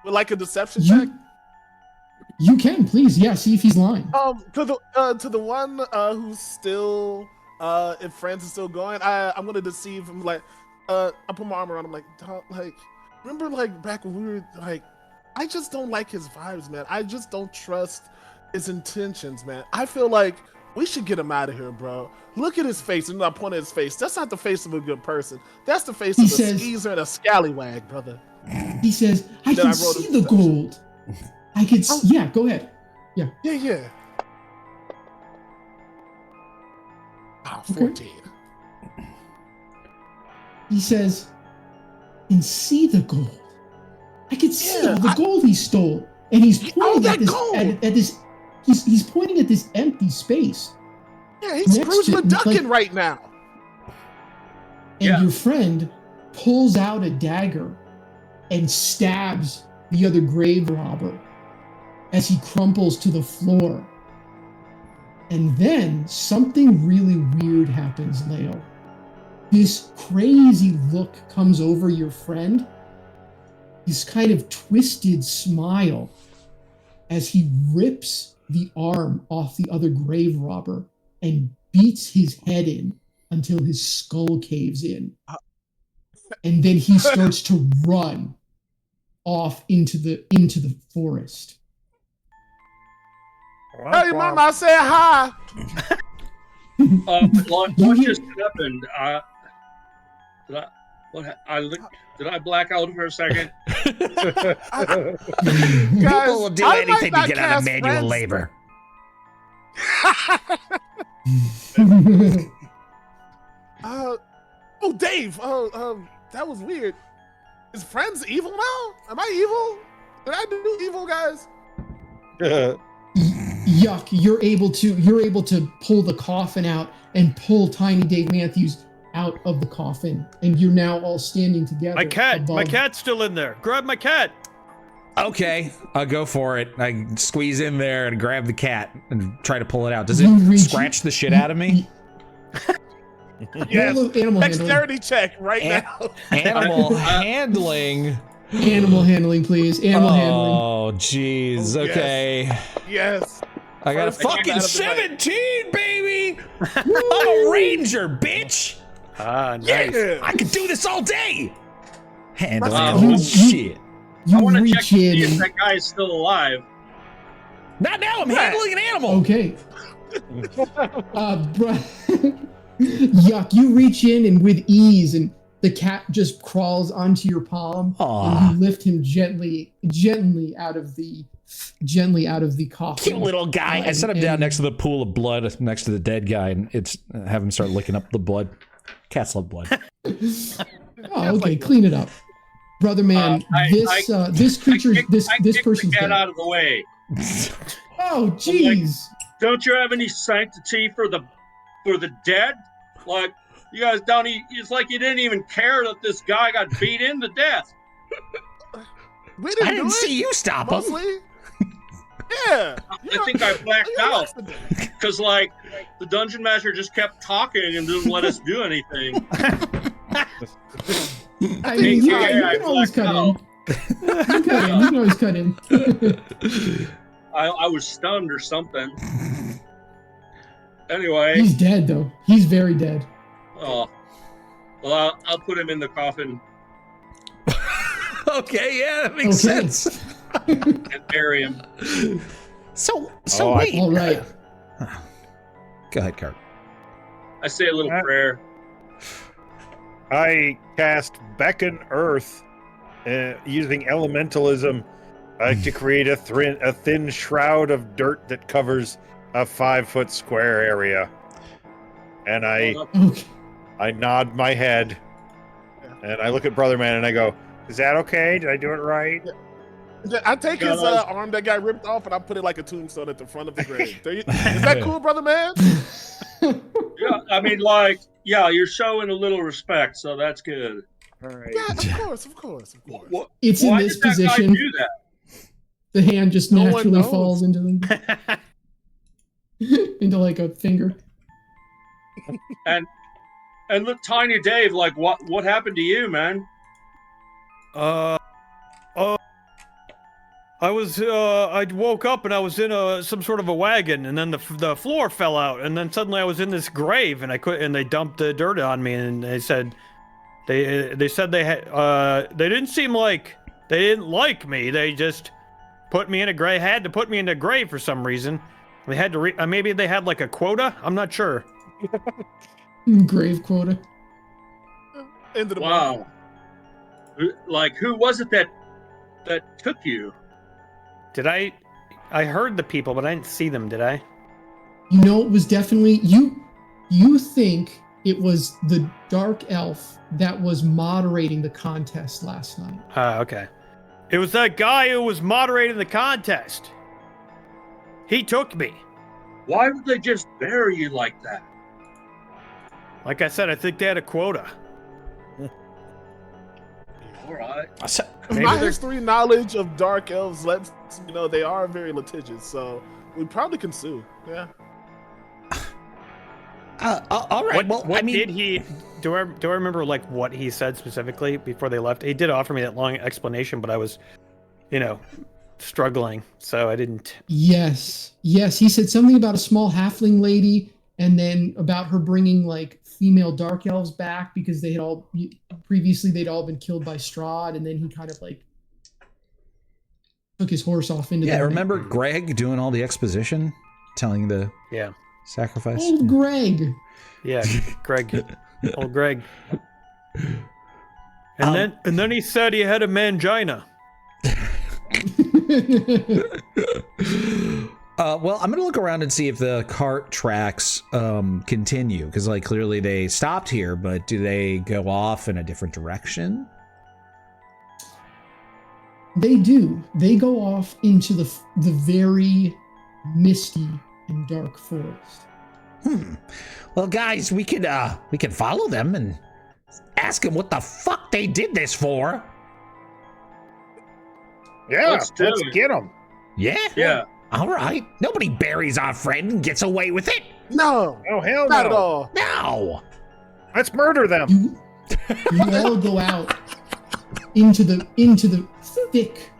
like a deception check? You can, please. Yeah, see if he's lying. To the one who's still if France is still going, I'm gonna deceive him. Like, I put my arm around him. Like, remember, like back when we were like, I just don't like his vibes, man. I just don't trust his intentions, man. I feel like we should get him out of here, bro. Look at his face, and I point at his face. That's not the face of a good person. That's the face of a skeezer and a scallywag, brother. He says, "I can see the gold. I can see." Yeah, go ahead. Yeah. Yeah. Ah, 14. Okay. He says, "And see the gold. I can see all the gold he stole." And he's pointing at this. He's pointing at this empty space. Yeah, he's Scrooge McDuckin right now. And your friend pulls out a dagger and stabs the other grave robber as he crumples to the floor. And then something really weird happens, Lael. This crazy look comes over your friend. This kind of twisted smile as he rips the arm off the other grave robber and beats his head in until his skull caves in. And then he starts to run off into the forest. Hey, Mama, say hi. What just happened? Did I black out for a second? People will do anything to get out of manual labor. Oh, Dave. That was weird. Is Friends evil now? Am I evil? Did I do evil, guys? Yuck! You're able to pull the coffin out and pull Tiny Dave Matthews out of the coffin, and you're now all standing together. My cat's still in there. Grab my cat. Okay, I'll go for it. I squeeze in there and grab the cat and try to pull it out. Does it scratch the shit out of me? Yes. Animal Dexterity check right now. Animal handling. Animal handling, please. Animal handling. Oh, jeez. Okay. Yes. I got a fucking 17, baby. I'm a ranger, bitch. Ah, nice. Yeah. I could do this all day. Handling shit. I want to check to see if that guy is still alive. Not now. I'm handling an animal. Okay. Yuck! You reach in and with ease, and the cat just crawls onto your palm, and you lift him gently out of the coffin. Cute little guy. I set him down next to the pool of blood, next to the dead guy, and have him start licking up the blood. Cats love blood. Oh, okay. Clean it up, brother man. This creature, this person. Get out of the way. Oh, jeez. don't you have any sanctity for the dead? Like, you guys don't. It's like you didn't even care that this guy got beat into death. I didn't see you stop him. Yeah. I think I blacked out because, like, the dungeon master just kept talking and didn't let us do anything. I mean, you can always cut in. You can always cut in. I was stunned or something. Anyway. He's dead, though. He's very dead. Oh. Well, I'll put him in the coffin. Okay, yeah, that makes sense. And bury him. So wait. All right. Go ahead, Kurt. I say a little prayer. I cast Beckon Earth using elementalism to create a thin shroud of dirt that covers a 5-foot square area. And I nod my head, and I look at Brother Man and I go, "Is that okay? Did I do it right?" I take his arm that got ripped off and I put it like a tombstone at the front of the grave. Is that cool, Brother Man? Yeah, I mean, like, yeah, you're showing a little respect, so that's good. All right. Yeah, of course. It's in this position. Why did that guy do that? The hand just naturally falls into them. Into like a finger. And look, Tiny Dave, like, what happened to you, man? I woke up and I was in some sort of a wagon, and then the floor fell out, and then suddenly I was in this grave, and they dumped the dirt on me, and they said they didn't seem like they didn't like me. They just had to put me in a grave for some reason. They had to maybe they had like a quota. I'm not sure. Grave quota. Wow. Like, who was it that took you? Did I heard the people, but I didn't see them, did I? You know, it was definitely you think it was the dark elf that was moderating the contest last night. Okay. It was that guy who was moderating the contest. He took me. Why would they just bury you like that? Like I said, I think they had a quota. All right. My history knowledge of dark elves lets me know they are very litigious, so we probably can sue. Yeah. All right. Did he? Do I remember like what he said specifically before they left? He did offer me that long explanation, but I was, struggling, so I didn't. Yes. He said something about a small halfling lady, and then about her bringing like female dark elves back because they'd all been killed by Strahd, and then he kind of like took his horse off into the night. Remember Greg doing all the exposition, telling the sacrifice? Old Greg. Yeah, Greg. Old Greg. And then he said he had a mangina. Well, I'm going to look around and see if the cart tracks continue, because like clearly they stopped here, but do they go off in a different direction? They do. They go off into the very misty and dark forest. Well, guys, we could follow them and ask them what the fuck they did this for. Yeah, let's get them. Yeah. All right. Nobody buries our friend and gets away with it. No. Oh, hell not no. at all. No. Let's murder them. You all go out into the thick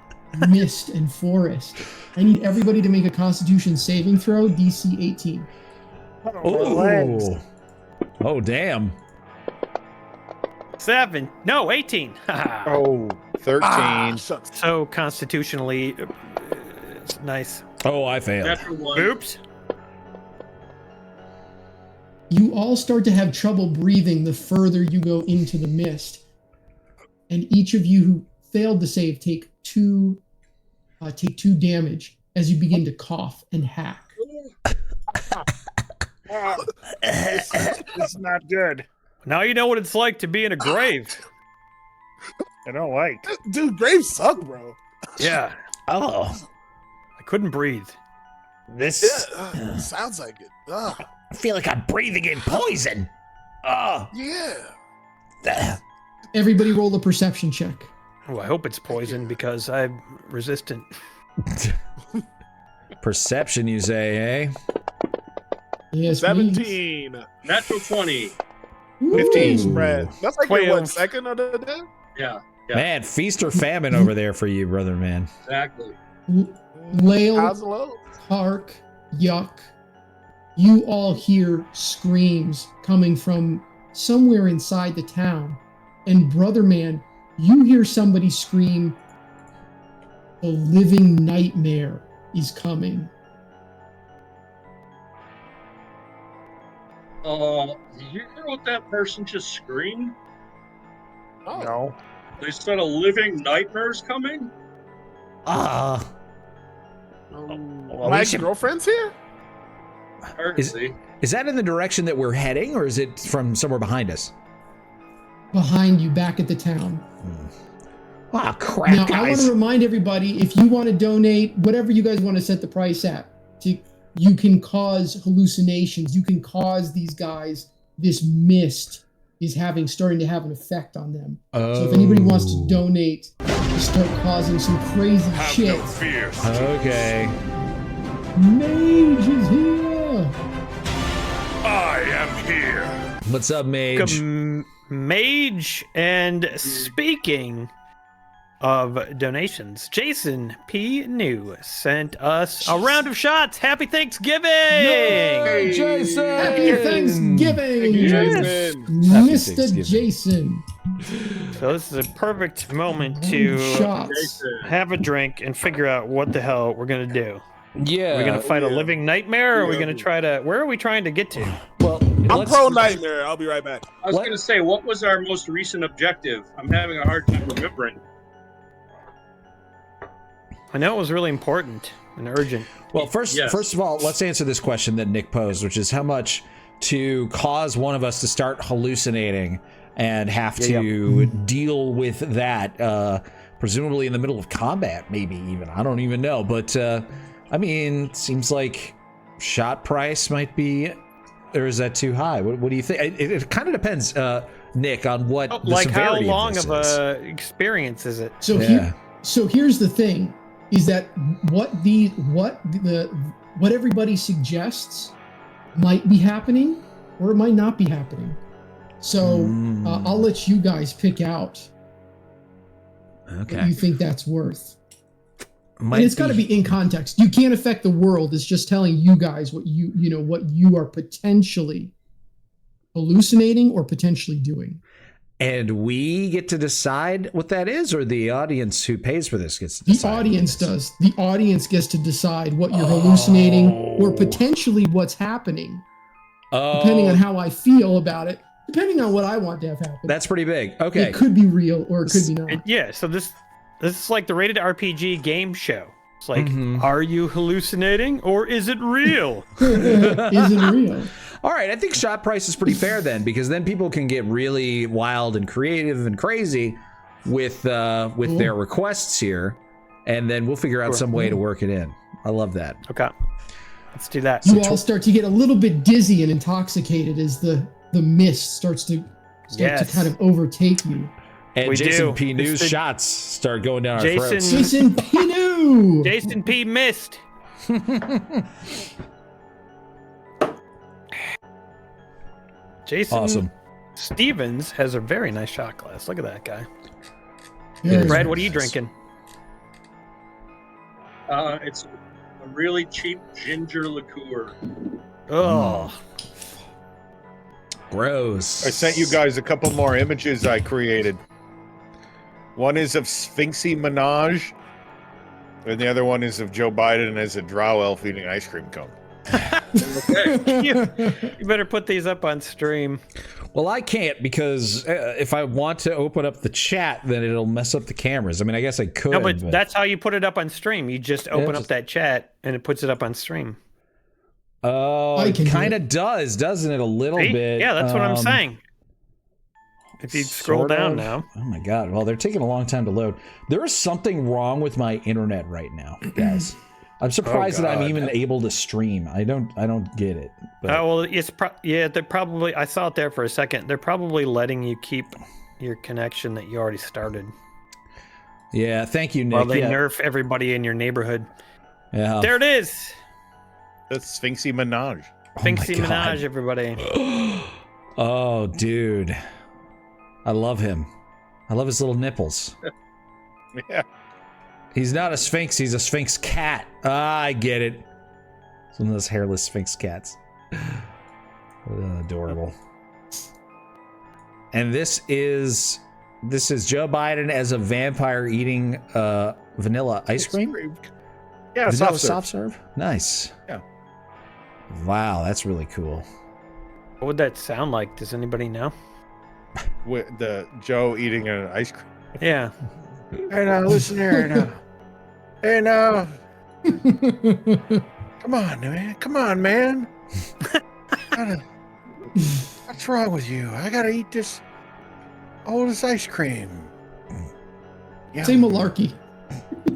mist and forest. I need everybody to make a Constitution saving throw, DC 18. Oh, damn. 18. 13. So constitutionally nice. Oh, I failed. Oops. You all start to have trouble breathing the further you go into the mist. And each of you who failed to save take two damage as you begin to cough and hack. It's not good. Now you know what it's like to be in a grave. I don't like. Dude, graves suck, bro. Yeah. Oh. I couldn't breathe. This sounds like it. Ugh. I feel like I'm breathing in poison. Yeah. Everybody roll a perception check. Oh, I hope it's poison because I'm resistant. Perception, you say, eh? Yes, 17. please. Natural 20. 15 spread. That's like your 12. second of the day? Yeah. Man, feast or famine over there for you, brother, man. Exactly. Lael, How's the low? Hark, Yuck, you all hear screams coming from somewhere inside the town. And Brother Man, you hear somebody scream, "The living nightmare is coming." Did you hear what that person just screamed? Oh. No. They said a living nightmare's coming? My girlfriend's here? Is that in the direction that we're heading, or is it from somewhere behind us? Behind you, back at the town. Ah, crap, Now, guys. I want to remind everybody, if you want to donate, whatever you guys want to set the price at, you can cause hallucinations. You can cause these guys, this mist is starting to have an effect on them. So if anybody wants to donate to start causing some crazy shit. Okay. Mage is here. I am here. What's up, Mage? Mage, and speaking of donations, Jason P. New sent us a round of shots. Happy Thanksgiving! Yay, Jason! Happy Thanksgiving! Jason. Mr. Jason. So this is a perfect moment to Shots. have a drink and figure out what the hell we're gonna do. Yeah. Are we gonna fight a living nightmare, or are we gonna try to? Where are we trying to get to? Well, I'm pro nightmare. I'll be right back. I was going to say, what was our most recent objective? I'm having a hard time remembering. I know it was really important and urgent. Well, first of all, let's answer this question that Nick posed, which is how much to cause one of us to start hallucinating and have to deal with that, presumably in the middle of combat, maybe even. I don't even know. But, I mean, it seems like shot price might be, or is that too high? What do you think? It kind of depends, Nick, on what the like how severity long of of this is. a experience is it? So here's the thing: is that what everybody suggests might be happening, or it might not be happening. So I'll let you guys pick out what you think that's worth. And it's got to be in context. You can't affect the world. It's just telling you guys what what you are potentially hallucinating or potentially doing. And we get to decide what that is, or the audience who pays for this gets to decide? The audience does. The audience gets to decide what you're hallucinating or potentially what's happening. Depending on how I feel about it, depending on what I want to have happen. That's pretty big. Okay. It could be real or it could be not. Yeah, so this is like the rated RPG game show. It's like, are you hallucinating or is it real? Is it real? All right, I think shot price is pretty fair then, because then people can get really wild and creative and crazy with their requests here, and then we'll figure out some way to work it in. I love that. Okay, let's do that. You all start to get a little bit dizzy and intoxicated as the mist starts to kind of overtake you. And We Jason do. P. It's News the- shots start going down our Jason- throats. Jason Pinu! Jason P. missed. Jason Awesome. Stevens has a very nice shot glass. Look at that guy. Very Brad, what are you nice. drinking? It's a really cheap ginger liqueur. Oh, Gross. I sent you guys a couple more images I created. One is of Sphinxy Minaj, and the other one is of Joe Biden as a drow elf eating ice cream cone. you better put these up on stream. Well, I can't, because if I want to open up the chat, then it'll mess up the cameras. I mean, I guess I could. No, but that's how you put it up on stream. You just open up just- that chat and it puts it up on stream. Oh, I it can do kind it. of does, doesn't it? A little See? bit. Yeah, that's what I'm saying. If you scroll sort down of. now. Oh my god. Well, they're taking a long time to load. There is something wrong with my internet right now, guys. I'm surprised that I'm even able to stream. I don't get it. But... Oh well, it's they're probably. I saw it there for a second. They're probably letting you keep your connection that you already started. Yeah, thank you, Nick. While they nerf everybody in your neighborhood. Yeah, there it is. That's Sphinxy Minaj. Sphinxy Minaj, everybody. Oh, dude, I love him. I love his little nipples. Yeah. He's not a sphinx, he's a sphinx cat. Ah, I get it. It's one of those hairless sphinx cats. Adorable. And this is Joe Biden as a vampire eating vanilla ice cream? Yeah, soft serve. Nice. Yeah. Wow, that's really cool. What would that sound like? Does anybody know? With the Joe eating an ice cream. Yeah. Hey now, listen here now. Hey now. Come on, man. What's wrong with you? I gotta eat all this ice cream. Say malarkey.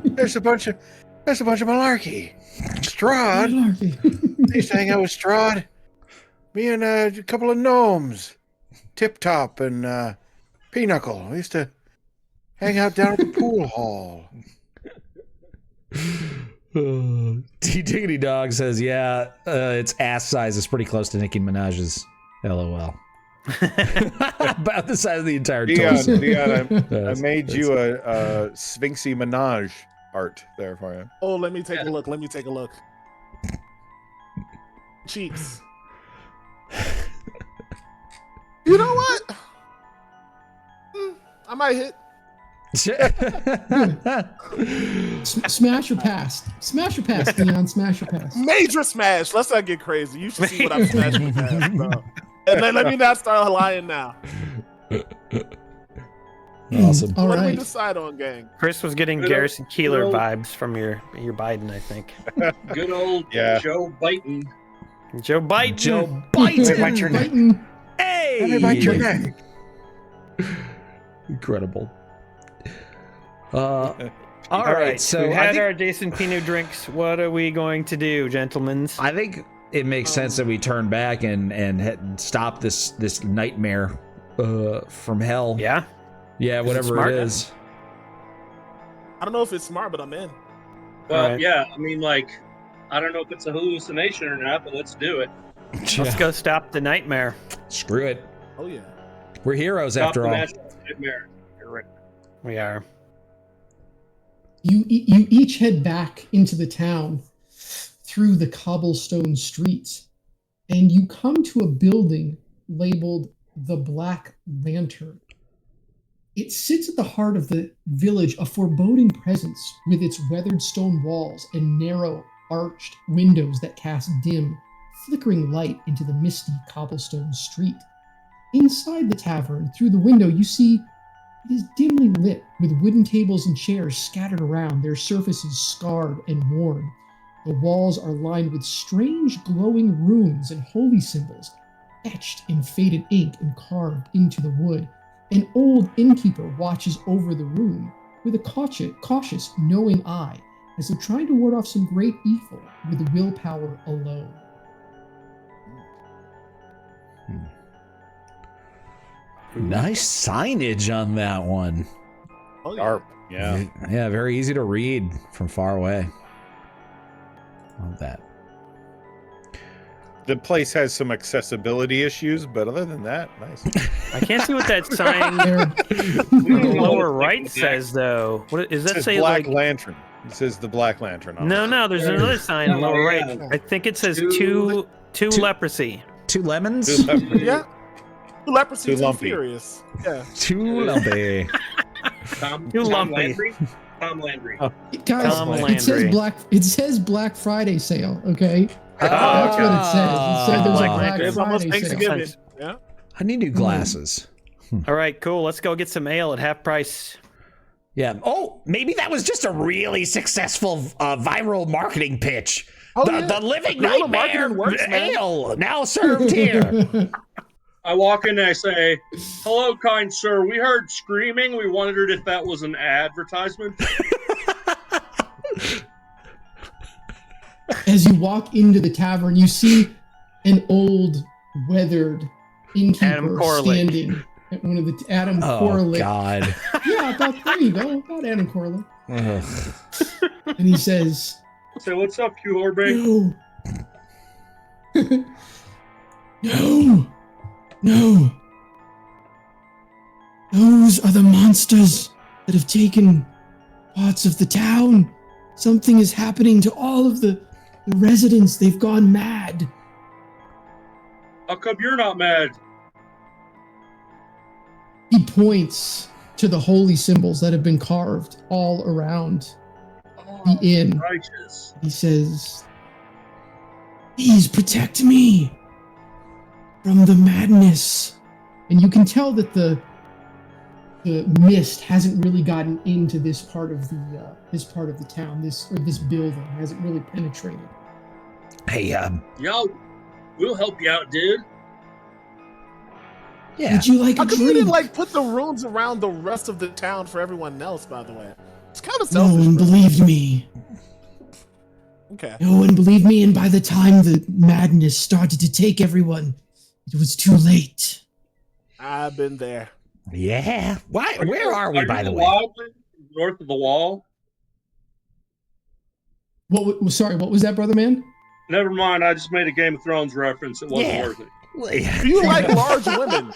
There's a bunch of malarkey. Strahd. I used to hang out with Strahd. Me and a couple of gnomes. Tip Top and Pinochle. We used to hang out down at the pool hall. Diggity Dog says, yeah, its ass size is pretty close to Nicki Minaj's. LOL. About the size of the entire torso. Dion, I made you a Sphinxy Minaj art there for you. Oh, let me take a look. Cheeks. You know what? I might hit. Smash or pass? Smash or pass, Dion? Smash or pass? Major smash. Let's not get crazy. You should see what I'm smashing with that, bro. And let me not start lying now. Awesome. All what do right. we decide on, gang? Chris was getting Garrison Keeler vibes from your Biden, I think. Good old Joe Biden. Joe Biden. Joe Biden. Bite your neck. Biden. Hey! Let me bite your neck. Incredible. All All right, so we've I had think, our Jason Pinot drinks. What are we going to do, gentlemen? I think it makes sense that we turn back and stop this nightmare from hell. Yeah? Yeah, whatever smart? it is. I don't know if it's smart, but I'm in. Well, Right. yeah, I mean, like, I don't know if it's a hallucination or not, but let's do it. Let's go stop the nightmare. Screw it. Oh, yeah. We're heroes Stop after the all. national nightmare. You're right. We are. You each head back into the town through the cobblestone streets, and you come to a building labeled the Black Lantern. It sits at the heart of the village, a foreboding presence with its weathered stone walls and narrow, arched windows that cast dim, flickering light into the misty cobblestone street. Inside the tavern, through the window, you see it is dimly lit with wooden tables and chairs scattered around, their surfaces scarred and worn. The walls are lined with strange glowing runes and holy symbols, etched in faded ink and carved into the wood. An old innkeeper watches over the room with a cautious, knowing eye, as if trying to ward off some great evil with willpower alone. Nice signage on that one. Oh, yeah. Sharp. Yeah. Yeah, very easy to read from far away. Love that. The place has some accessibility issues, but other than that, nice. I can't see what that sign There, on the lower right says, though. What does It that says say? Black Like Lantern. It says the Black Lantern on it. no, there's another sign on the lower right. Yeah. I think it says two leprosy. 2 lemons? Yeah. Leprosy Too is lumpy. furious. Yeah. 2 lumpy. Too lumpy. Landry? Tom Landry. guys, Tom it says Landry. It says Black Friday sale. Okay, that's okay. what it says. It said there's Black a Black Lantern. It's almost Friday sale. Thanksgiving. Yeah. I need new glasses. All right, cool. Let's go get some ale at half price. Yeah. Oh, maybe that was just a really successful viral marketing pitch. Oh, the, yeah. the living Guerrilla nightmare marketing works, man. ale now served here. I walk in and I say, "Hello, kind sir. We heard screaming. We wondered if that was an advertisement." As you walk into the tavern, you see an old, weathered innkeeper standing at one of the Adam Corlick. Oh God! Yeah, there you go, about Adam Corlick. And he says, "So what's up, you whorebag?" No. Those are the monsters that have taken parts of the town. Something is happening to all of the residents. They've gone mad. How come you're not mad? He points to the holy symbols that have been carved all around the inn. Righteous. He says, "These protect me from the madness." And you can tell that the mist hasn't really gotten into this part of the town. This building hasn't really penetrated. Hey, Yo, we'll help you out, dude. Yeah. Would you like How a come drink? you didn't put the runes around the rest of the town for everyone else? By the way, it's kind of No selfish. one believed me. Okay. No one believed me, and by the time the madness started to take everyone, it was too late. I've been there. Yeah. Why? Where are we, by the way? North of the wall. Sorry, what was that, brother man? Never mind. I just made a Game of Thrones reference. It wasn't worth it. Do you like large women?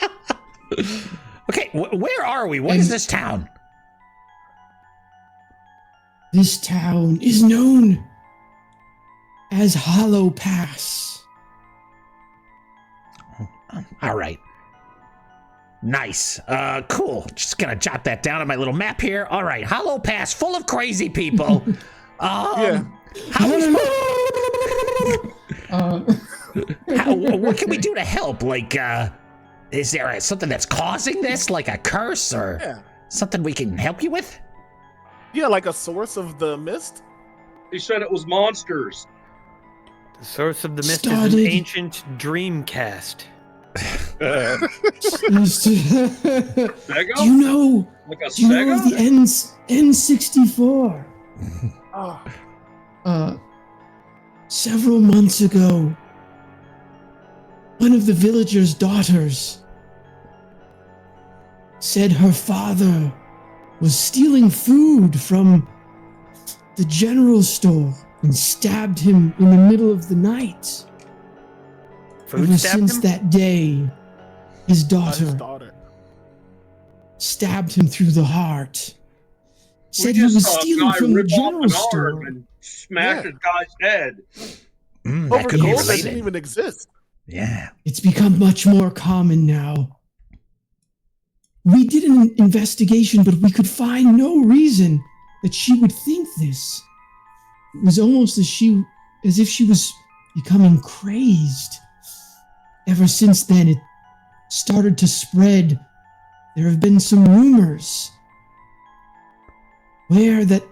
Okay, where are we? What is this town? This town is known as Hollow Pass. All right. Nice. Cool. Just gonna jot that down on my little map here. All right. Hollow Pass, full of crazy people. Yeah. What can we do to help? Like, is there something that's causing this, like a curse or something we can help you with? Yeah, like a source of the mist? He said it was monsters. The source of the mist is an ancient dream cast. Do you know? Like a do you know of the N64? Several months ago, one of the villagers' daughters said her father was stealing food from the general store and stabbed him in the middle of the night. Ever since that day, his daughter stabbed him through the heart. Said he was stealing from the general store. And smashed a guy's head. Over gold that didn't even exist. Yeah. It's become much more common now. We did an investigation, but we could find no reason that she would think this. It was almost as if she was becoming crazed. Ever since then, it started to spread. There have been some rumors where that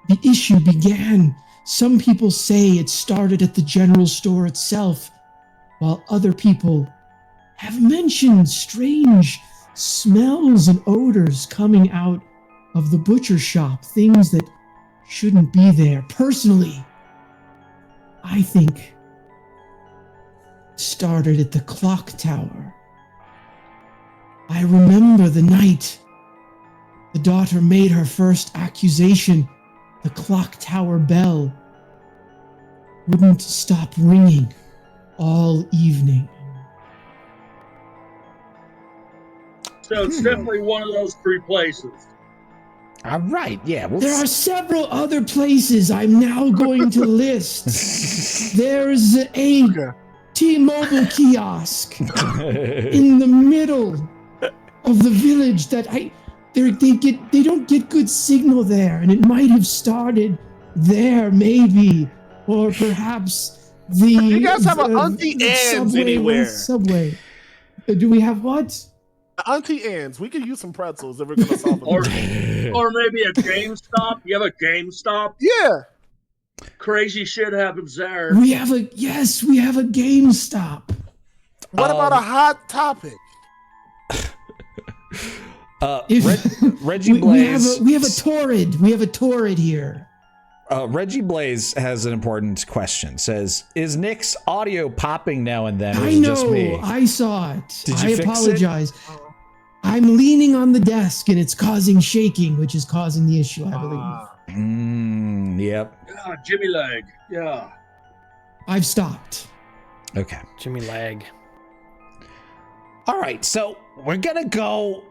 the issue began. Some people say it started at the general store itself, while other people have mentioned strange smells and odors coming out of the butcher shop, things that shouldn't be there. Personally, I think it started at the clock tower. I remember the night the daughter made her first accusation. The clock tower bell wouldn't stop ringing all evening. So it's definitely one of those three places. All right, yeah. There are several other places I'm now going to list. There's a T-Mobile kiosk in the middle of the village that they don't get good signal there, and it might have started there, maybe, or perhaps the. You guys have an Auntie Anne's anywhere? Subway. Do we have what? Auntie Anne's. We could use some pretzels if we're gonna solve it. Or maybe a GameStop. You have a GameStop? Yeah. Crazy shit happens there. We have a GameStop. What about a Hot Topic? Reggie Blaze. We have a Torrid. We have a Torrid here. Reggie Blaze has an important question. Says, is Nick's audio popping now and then? Or I is it know. just me? I saw it. Did you I fix apologize. I'm leaning on the desk and it's causing shaking, which is causing the issue, I believe. Yep. Yeah, Jimmy leg. Yeah. I've stopped. Okay. Jimmy lag. All right, so we're gonna go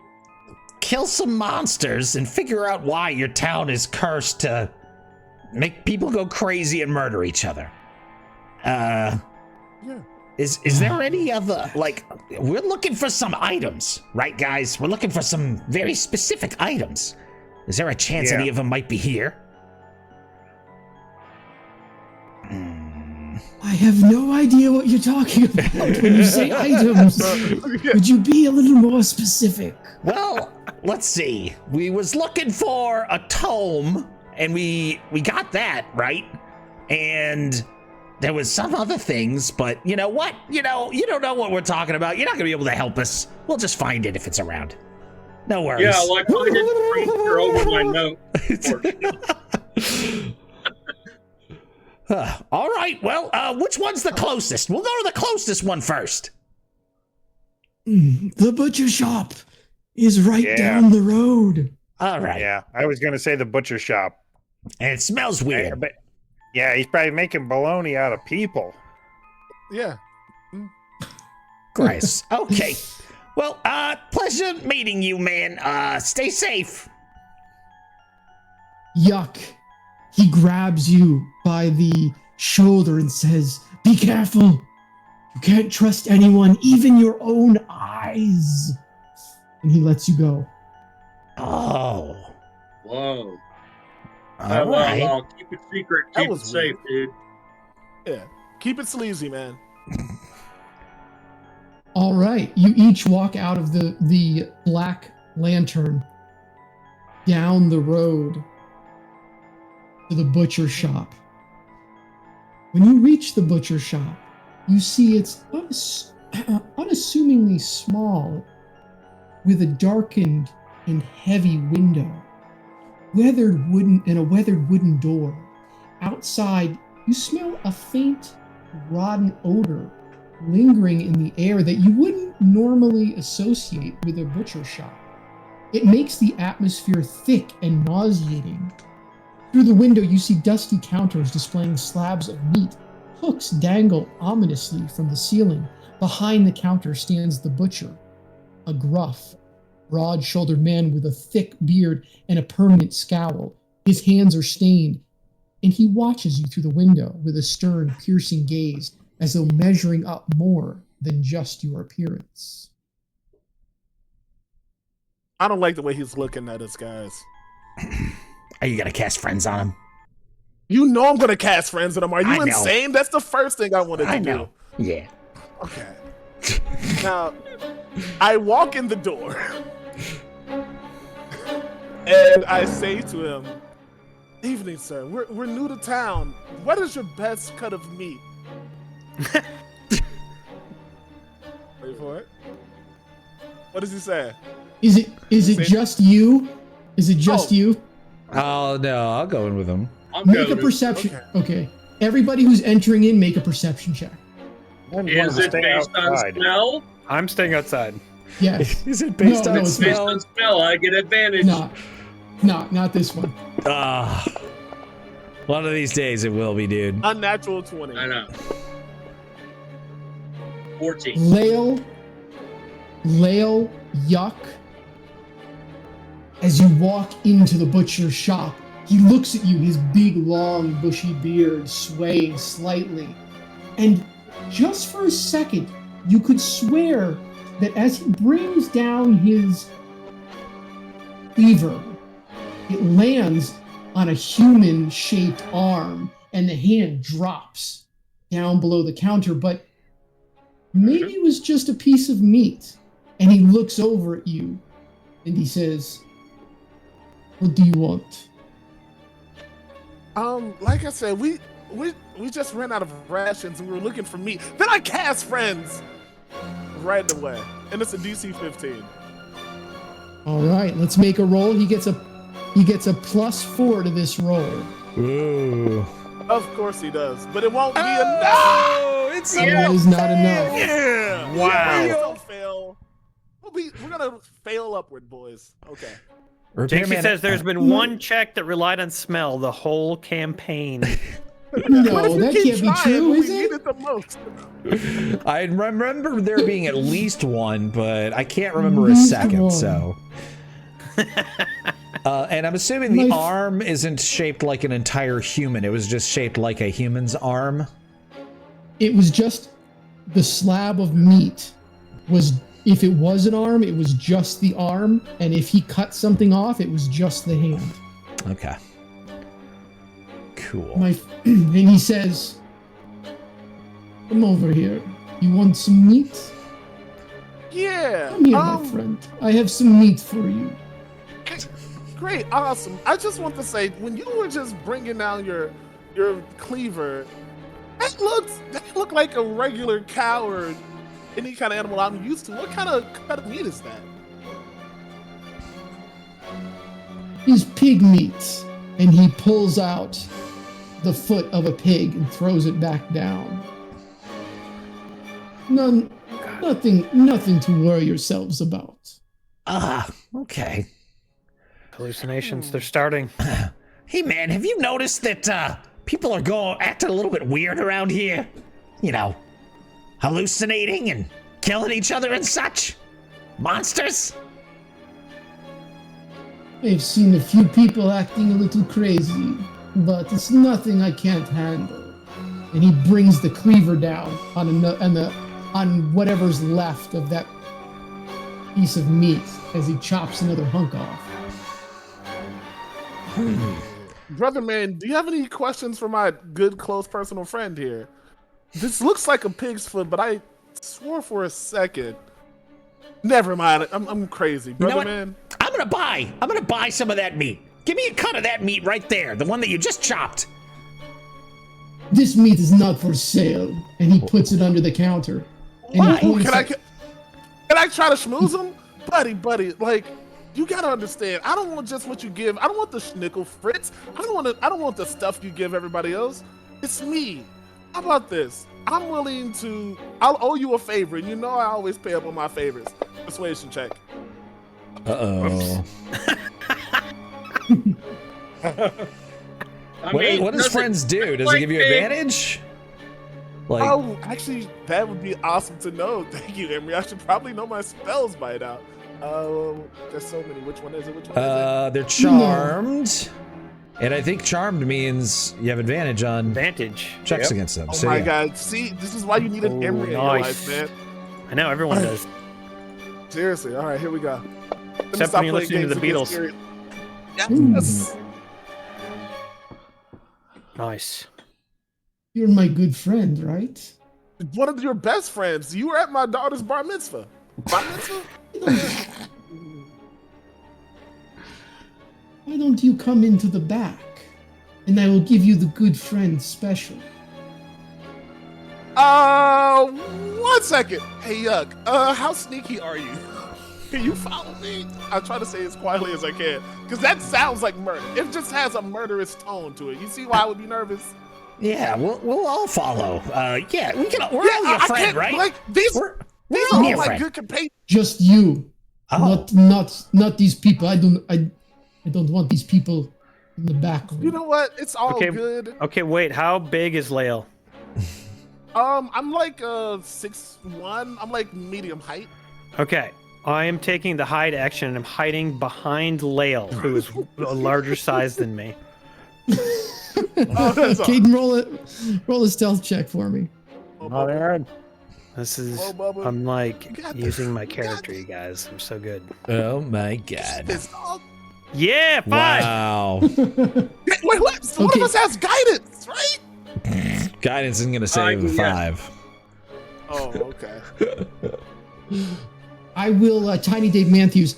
kill some monsters and figure out why your town is cursed to make people go crazy and murder each other. Is there any other, like, we're looking for some items, right, guys? We're looking for some very specific items. Is there a chance any of them might be here? I have no idea what you're talking about when you say items. Would you be a little more specific? Well, let's see. We was looking for a tome, and we got that, right? And there was some other things, but you know what? You don't know what we're talking about. You're not gonna be able to help us. We'll just find it if it's around. No worries. Yeah, like I didn't transfer over my note. All right, well, which one's the closest? We'll go to the closest one first. The butcher shop is right down the road. All right. Yeah, I was going to say the butcher shop. And it smells weird. But yeah, he's probably making bologna out of people. Yeah. Gross. Okay. Well, pleasure meeting you, man. Stay safe. Yuck. He grabs you by the shoulder and says, "Be careful. You can't trust anyone, even your own eyes." And he lets you go. Oh. Whoa. All right. Well, keep it secret. Keep it safe, dude. Yeah. Keep it sleazy, man. All right. You each walk out of the Black Lantern down the road to the butcher shop. When you reach the butcher shop, you see it's unassumingly small, with a darkened and heavy window, weathered wooden door. Outside, you smell a faint, rotten odor lingering in the air that you wouldn't normally associate with a butcher shop. It makes the atmosphere thick and nauseating. Through the window, you see dusty counters displaying slabs of meat. Hooks dangle ominously from the ceiling. Behind the counter stands the butcher, a gruff, broad-shouldered man with a thick beard and a permanent scowl. His hands are stained, and he watches you through the window with a stern, piercing gaze, as though measuring up more than just your appearance. I don't like the way he's looking at us, guys. Are you gonna cast friends on him? You know I'm gonna cast friends on him. Are you I know. insane? That's the first thing I wanted to I do. know. Yeah. Okay. Now, I walk in the door and I say to him, "Evening, sir. We're new to town. What is your best cut of meat?" Wait for it. What does he say? Is it just you? Is it just you? Oh no, I'll go in with him. Make a perception. Okay. Everybody who's entering in, make a perception check. Is it based on smell? I'm staying outside. Yes. Is it based on It's based on smell. I get advantage. Not this one. One of these days it will be, dude. Unnatural 20. I know. 14. Lael, Yuck. As you walk into the butcher's shop, he looks at you, his big, long, bushy beard swaying slightly. And just for a second, you could swear that as he brings down his cleaver, it lands on a human-shaped arm, and the hand drops down below the counter, but maybe it was just a piece of meat. And he looks over at you, and he says, "What do you want?" Like I said, we just ran out of rations and we were looking for meat. Then I cast friends right away, and it's a DC 15. All right, let's make a roll. He gets a +4 to this roll. Ooh. Of course he does, but it won't be enough. Oh, it's It is not enough. Yeah. Wow. Please don't fail. We're gonna fail upward, boys. Okay. Jinxie says there's been one check that relied on smell the whole campaign. No, that can't be true, is we it? need it the most. I remember there being at least one, but I can't remember a second. one. So, and I'm assuming the arm isn't shaped like an entire human. It was just shaped like a human's arm. It was just the slab of meat was. If it was an arm, it was just the arm, and if he cut something off, it was just the hand. Okay. Cool. And he says, "Come over here. You want some meat? Yeah. Come here, my friend. I have some meat for you." Great, awesome. I just want to say, when you were just bringing down your cleaver, that looked like a regular cow or any kind of animal I'm used to. What kind of meat is that? He's pig meat, and he pulls out the foot of a pig and throws it back down. Nothing to worry yourselves about. Ah, okay. Hallucinations, they're starting. Hey man, have you noticed that people are acting a little bit weird around here? You know, hallucinating and killing each other and such? Monsters? I've seen a few people acting a little crazy, but it's nothing I can't handle. And he brings the cleaver down on whatever's left of that piece of meat as he chops another hunk off. Brother man, do you have any questions for my good close personal friend here? This looks like a pig's foot, but I swore for a second. Never mind. I'm crazy, brother man. I'm gonna buy some of that meat. Give me a cut of that meat right there, the one that you just chopped. This meat is not for sale, and he puts it under the counter. And he Can I try to schmooze him? buddy, like, you gotta understand, I don't want just what you give. I don't want the schnickel fritz. I don't want the stuff you give everybody else. It's me. How about this? I'll owe you a favor, and you know I always pay up on my favors. Persuasion check. Uh-oh. What does friends do? Does it give you advantage? Oh, actually, that would be awesome to know. Thank you, Emery. I should probably know my spells by now. There's so many. Which one is it? They're charmed. And I think charmed means you have advantage on checks against them. Oh my god. See, this is why you need an Emery in your life, man. I know, everyone does. Seriously. All right, here we go. Except when you're listening to the Beatles. Yes. Nice. You're my good friend, right? One of your best friends. You were at my daughter's bar mitzvah. Bar mitzvah? Why don't you come into the back, and I will give you the good friend special. 1 second. Hey, Yuck. How sneaky are you? Can you follow me? I'll try to say it as quietly as I can, because that sounds like murder. It just has a murderous tone to it. You see why I would be nervous? Yeah, we'll all follow. Yeah, we're all your friend, right? Like, these we're all your my friend. good companions. Just you, not these people. I don't want these people in the back room. You know what? It's all good. Okay, wait. How big is Lael? I'm like 6'1". I'm like medium height. Okay. I am taking the hide action and I'm hiding behind Lael, who is a larger size than me. Caden, roll a stealth check for me. Oh, Aaron. This is, I'm like using my character, you guys. I'm so good. Oh my god. Yeah, 5. Wow. Wait, what? So one of us has guidance, right? Guidance isn't gonna save a 5. Oh, okay. I will, Tiny Dave Matthews,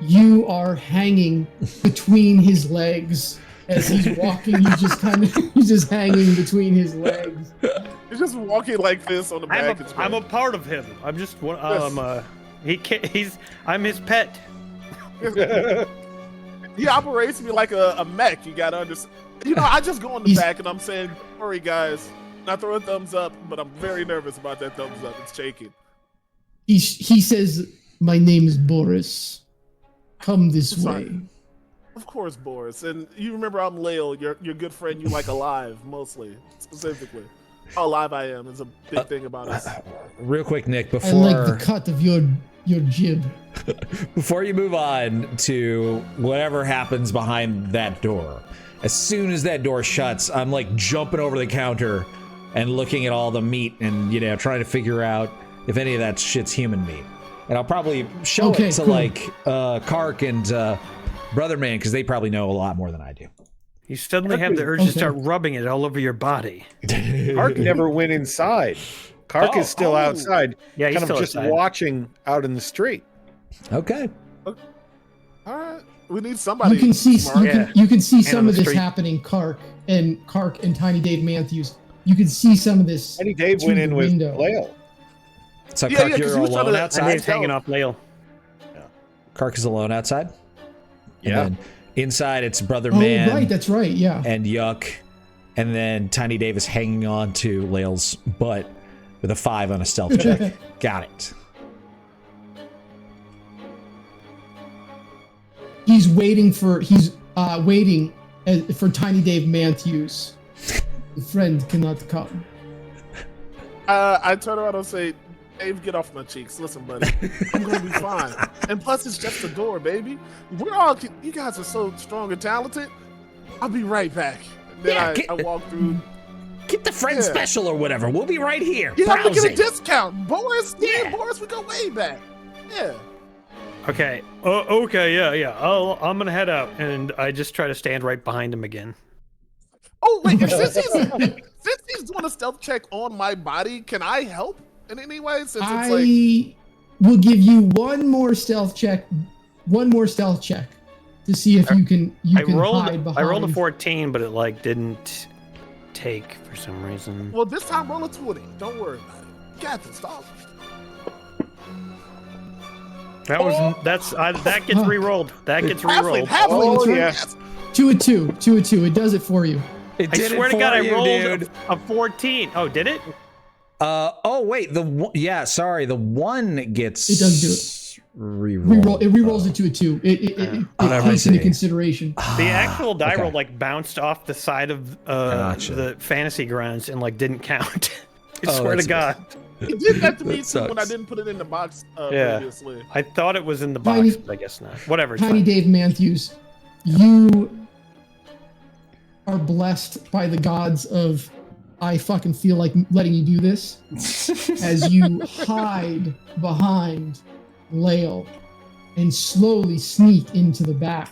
you are hanging between his legs as he's walking. He's just hanging between his legs. He's just walking like this on the back. I'm a part of him. I'm just I'm his pet. he operates me like a mech. You gotta understand. You know, I just go in the back and I'm saying, "Don't worry, guys." And I throw a thumbs up, but I'm very nervous about that thumbs up. It's shaking. He says, "My name is Boris. Come this way." Of course, Boris. And you remember I'm Lael, your good friend you like alive, mostly, specifically. How alive I am is a big thing about us. Real quick, Nick, I before like the cut of your jib. before you move on to whatever happens behind that door, as soon as that door shuts, I'm like jumping over the counter and looking at all the meat and, you know, trying to figure out if any of that shit's human meat. And I'll probably show it to like Kark and Brother Man, because they probably know a lot more than I do. You suddenly have the urge to start rubbing it all over your body. Kark never went inside. Kark is still outside. Yeah, he's kind still of just outside. watching out in the street. Okay. All right. We need somebody. You can see smart. you can see And some on of the this street. happening, Kark and Tiny Dave Matthews. You can see some of this. Tiny Dave through went the in with window. Lael. So Yeah, Kark, yeah, 'cause you're he was trying alone to- And outside? he's hanging off Lael. Kark is alone outside? Yeah. And then inside, it's Brother Oh, Man right, that's right, yeah. and Yuck. And then Tiny Dave is hanging on to Lael's butt with a 5 on a stealth check. Got it. He's waiting for Tiny Dave Matthews. The friend cannot come. I turn around and say, Dave, get off my cheeks. Listen, buddy, I'm gonna be fine. And plus, it's just a door, baby. You guys are so strong and talented. I'll be right back. Then I walk through. Get the friend special or whatever. We'll be right here. You have to browsing. get a discount. Boris, me and Boris, we go way back. Yeah. Okay. Okay. Yeah. I'm gonna head out, and I just try to stand right behind him again. Oh wait, since he's doing a stealth check on my body, can I help in any way? Since it's like I will give you one more stealth check to see if you can hide behind. I rolled a 14, but it didn't take for some reason. well, this time roll a 20. Don't worry about it. You got this, dog. That gets re-rolled. That gets re-rolled. Halfling, yeah. 2 and 2. 2 and 2. It does it for you. It I did swear it to God, for I you, rolled dude. a 14. Oh, did it? Oh wait, the 1 gets. It does do it. Reroll. It re-rolls it to a 2. It takes into consideration. The actual die Okay. roll bounced off the side of Gotcha. the fantasy grounds and didn't count. I Oh, swear to that's God. He did that to me That too when I sucks. didn't put it in the box Yeah. previously. I thought it was in the box, Tiny- but I guess not. Whatever. It's Tiny fine. Dave Matthews, you are blessed by the gods of I fucking feel like letting you do this as you hide behind Lael and slowly sneak into the back.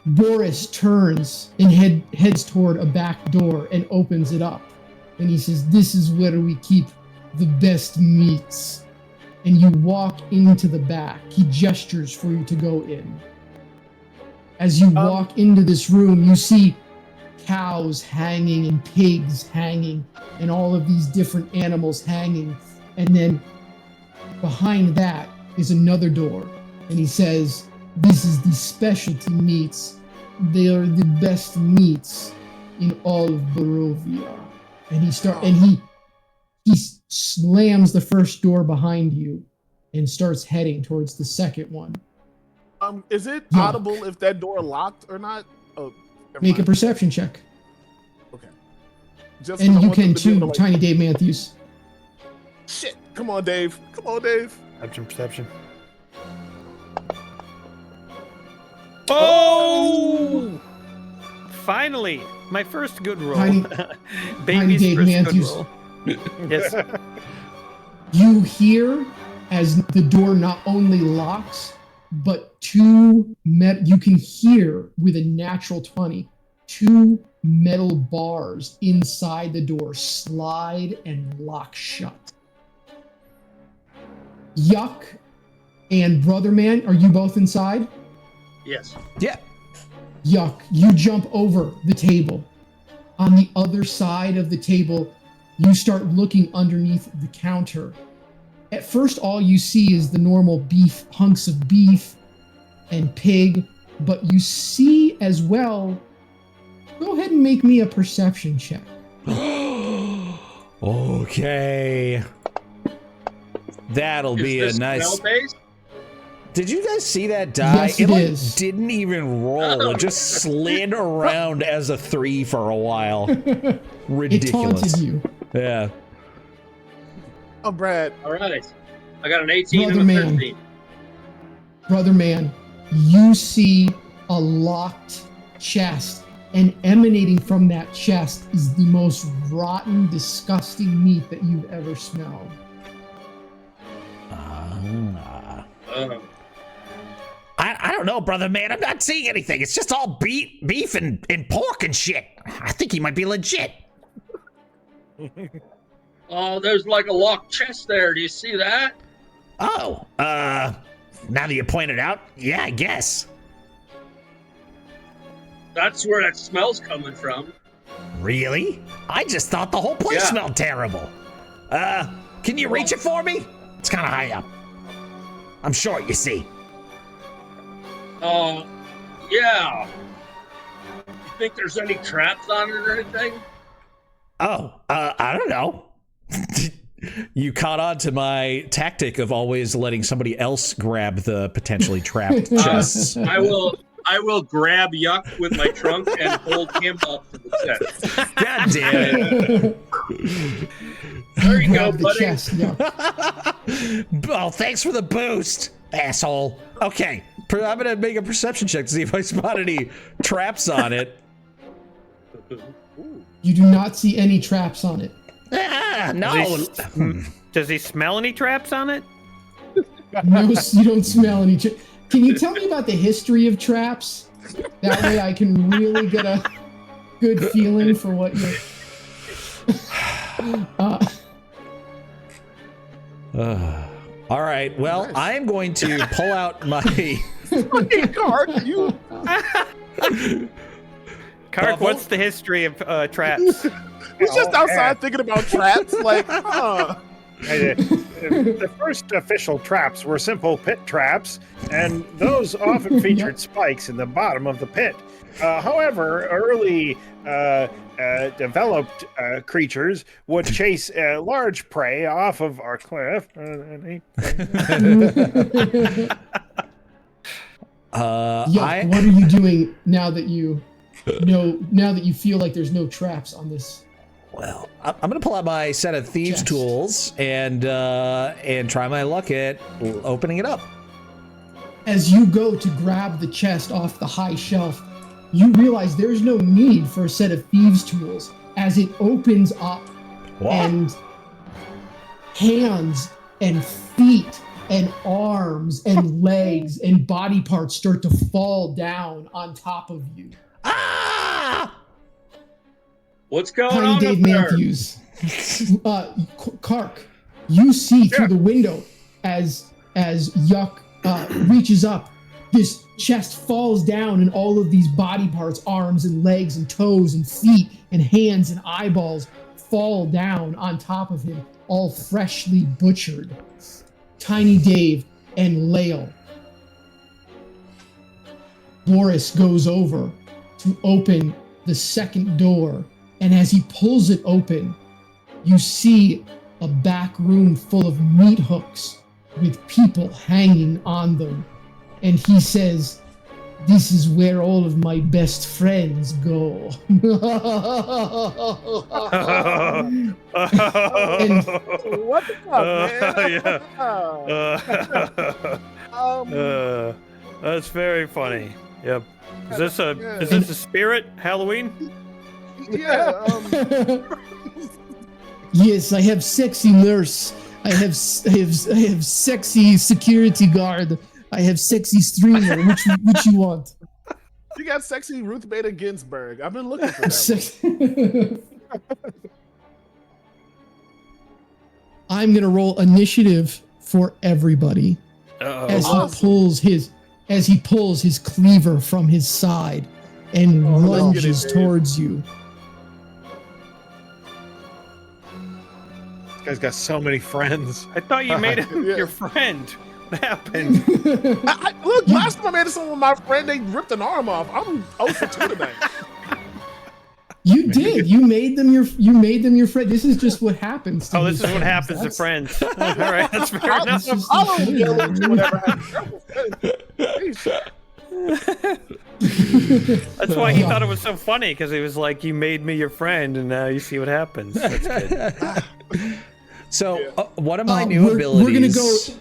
Boris turns and heads toward a back door and opens it up. And he says, "This is where we keep the best meats." And you walk into the back. He gestures for you to go in. As you walk into this room, you see cows hanging and pigs hanging and all of these different animals hanging. And then behind that is another door. And he says, "This is the specialty meats. They are the best meats in all of Barovia." And he slams the first door behind you and starts heading towards the second one. Is it Yeah. audible if that door locked or not? Oh, never Make a mind. perception check. Okay. Just And I you want them can to be able too, to, like, Tiny Dave Matthews. Shit! Come on, Dave. Come on, Dave. Perception. Oh! Finally, my first good roll. Tiny Baby's Dave first Matthews. good roll. Yes. You hear as the door not only locks, but you can hear with a natural 20, 2 metal bars inside the door slide and lock shut. Yuck and Brother Man, are you both inside? Yes. Yeah. Yuck, you jump over the table. On the other side of the table, you start looking underneath the counter. At first, all you see is the normal beef, hunks of beef, and pig, but you see as well. Go ahead and make me a perception check. Okay. That'll be a nice. Did you guys see that die? Yes, it is. Didn't even roll. It just slid around as a 3 for a while. Ridiculous. It taunted you. Yeah. Oh, Brad. All right. I got an 18 Brother and a man. 13. Brother man, you see a locked chest, and emanating from that chest is the most rotten, disgusting meat that you've ever smelled. I don't know, brother man. I'm not seeing anything. It's just all beef and pork and shit. I think he might be legit. Oh, there's like a locked chest there. Do you see that? Oh, now that you point it out, yeah, I guess. That's where that smell's coming from. Really? I just thought the whole place smelled terrible. Can you reach it for me? It's kind of high up. I'm short, you see. Yeah. You think there's any traps on it or anything? Oh, I don't know. You caught on to my tactic of always letting somebody else grab the potentially trapped chests. I will grab Yuck with my trunk and hold him up to the chest. God damn it. There you go, Grab the buddy. chest, yeah. Oh, thanks for the boost, asshole. Okay, I'm gonna make a perception check to see if I spot any traps on it. You do not see any traps on it. No. Does he smell any traps on it? No, you don't smell any. Can you tell me about the history of traps? That way I can really get a good feeling for what you're... All right, well, nice. I'm going to pull out my... Kark, you... Kark, what's the history of traps? He's just outside thinking about traps, like, huh. The first official traps were simple pit traps, and those often featured spikes in the bottom of the pit. However, early developed creatures would chase large prey off of our cliff. What are you doing now that you feel like there's no traps on this? Well, I'm going to pull out my set of thieves' tools and try my luck at opening it up. As you go to grab the chest off the high shelf, you realize there's no need for a set of thieves' tools as it opens up and hands and feet and arms and legs and body parts start to fall down on top of you. Ah! What's going Tiny on Dave up there? Matthews. Kark, you see through the window as Yuck reaches up. This chest falls down and all of these body parts, arms and legs and toes and feet and hands and eyeballs fall down on top of him, all freshly butchered. Tiny Dave and Lael. Boris goes over to open the second door, and as he pulls it open, you see a back room full of meat hooks with people hanging on them. And he says, "This is where all of my best friends go." And what the fuck, man? That's very funny. Yep. Is this a spirit Halloween? Yeah. Yes, I have sexy nurse. I have sexy security guard. I have sexy streamer. Which you want? You got sexy Ruth Bader Ginsburg. I've been looking for that. I'm gonna roll initiative for everybody as he pulls his cleaver from his side and lunges towards you. This guy's got so many friends. I thought you made him your friend. happened? Look, last time I made this one with my friend, they ripped an arm off. I'm 0 for 2 today. You did. You made them your friend. This is just what happens. To This is what happens to friends. All right, that's fair enough. That's why he thought it was so funny, because he was like, "You made me your friend, and now you see what happens." That's good. So one of my new abilities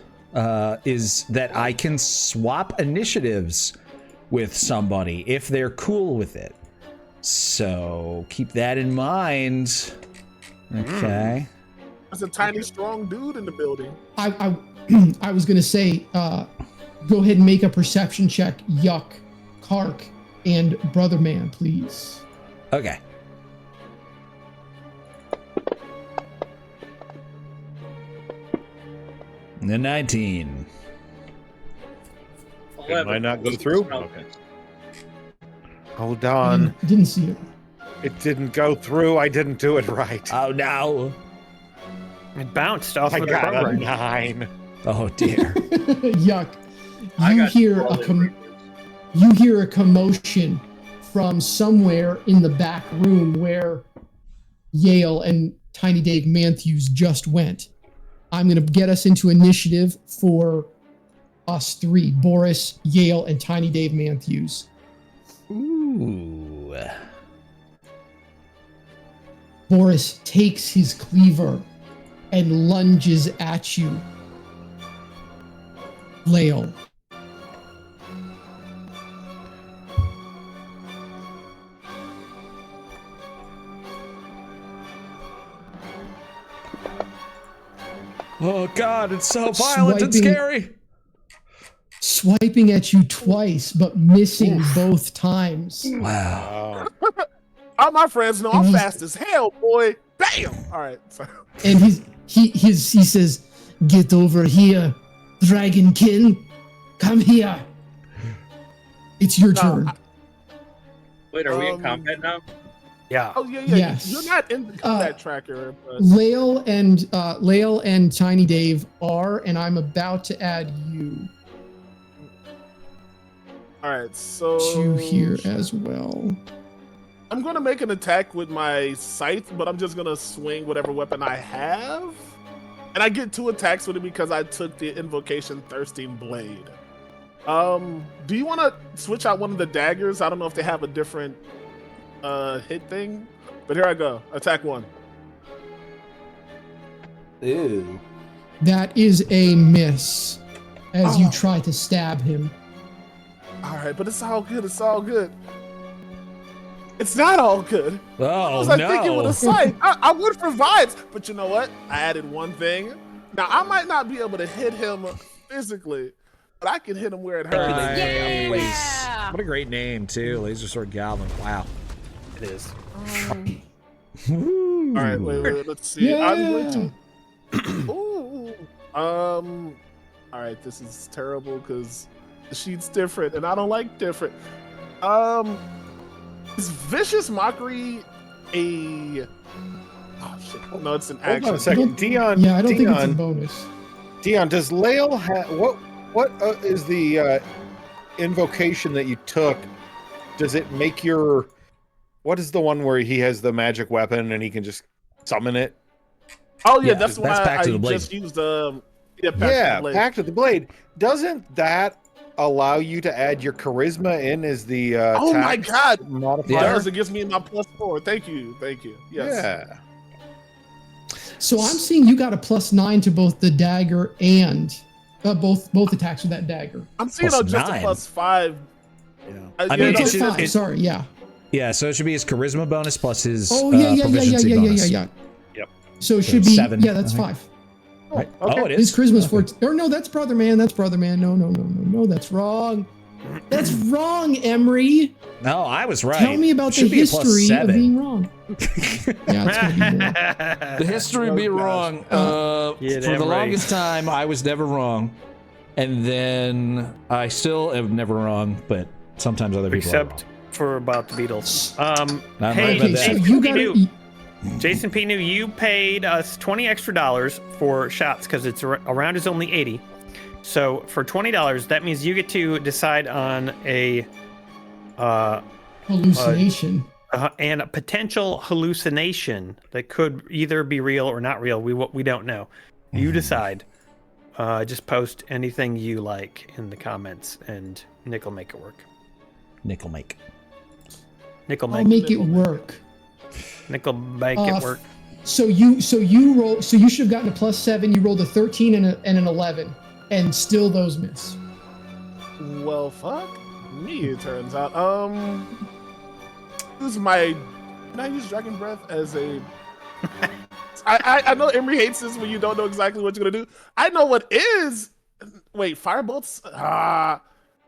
is that I can swap initiatives with somebody if they're cool with it. So keep that in mind. Okay. There's a tiny, strong dude in the building. I was gonna say, go ahead and make a perception check, Yuck, Kark, and Brother Man, please. Okay. The 19. It might not go through. Okay. Hold on. Didn't see it. It didn't go through. I didn't do it right. Oh no! It bounced off I of the got a program. 9. Oh dear. Yuck. You hear a commotion from somewhere in the back room where Yale and Tiny Dave Matthews just went. I'm going to get us into initiative for us three, Boris, Yale, and Tiny Dave Matthews. Ooh. Boris takes his cleaver and lunges at you. Lael. Oh god, it's so violent and scary. Swiping at you twice, but missing both times. Wow. All my friends know I'm fast as hell, boy. Bam! All right. So. And he says, "Get over here, Dragonkin. Come here. It's your turn." Wait, are we in combat now? Yeah. Oh yeah. Yes. You're not in the combat tracker. But... Lael and Tiny Dave are, and I'm about to add you All right. So to here as well. I'm gonna make an attack with my scythe, but I'm just gonna swing whatever weapon I have, and I get 2 attacks with it because I took the invocation Thirsting Blade. Do you want to switch out one of the daggers? I don't know if they have a different hit thing, but here I go. Attack 1. Ew. That is a miss as you try to stab him. All right, but it's all good. It's all good. It's not all good. Oh, I was thinking with a no. scythe, I would for vibes, but you know what? I added one thing. Now I might not be able to hit him physically, but I can hit him where it hurts. Nice. What a great name too, Laser Sword Goblin. Wow. It is. All right, wait. Let's see. Yeah. I'm going to. Ooh. All right, this is terrible because the sheet's different, and I don't like different. Is Vicious Mockery a? Oh shit! No, it's an action. Hold on a second, Dion. Yeah, I don't think it's a Dion, bonus. Dion, does Lael have what is the invocation that you took? Does it make your? What is the one where he has the magic weapon and he can just summon it? Oh yeah, that's why Pact of the I Blade. just used Pact of the Blade. Doesn't that allow you to add your charisma in as the Oh my god! modifier? It does. It gives me my +4. Thank you. Yes. Yeah. So I'm seeing you got a +9 to both the dagger and both attacks with that dagger. I'm seeing Plus just a 9. +5. Yeah. I mean, Plus it 5. should- Sorry, yeah. Yeah, so it should be his charisma bonus plus his Yeah. bonus. Yep. So it So should be 7, that's I think. 5. Right. Okay. Oh, it His is. charisma's Okay. 14. Or no, that's Brother Man. That's Brother Man. No, that's wrong. That's wrong, Emery. No, I was right. Tell me about the Should be a plus history of 7. being wrong. Yeah, it's gonna be more. The history be wrong. For the longest time, I was never wrong, and then I still am never wrong. But sometimes other people are wrong. Except for about the Beatles. Not Hey, about that. So Jason you Pinu. got Jason Pinu, you paid us $20 extra for shots because its a round is only 80. So for $20, that means you get to decide on a hallucination and a potential hallucination that could either be real or not real. We don't know. You decide. Just post anything you like in the comments, and Nick will make it work. Nick will make. Nick will I'll make make it work. Nick will make it work. So you roll. So you should have gotten a +7. You rolled a 13 and an 11, and still those miss. Well, fuck me. It turns out. This is my. Can I use Dragon Breath as a? I know Emery hates this when you don't know exactly what you're gonna do. I know what is. Wait, firebolts?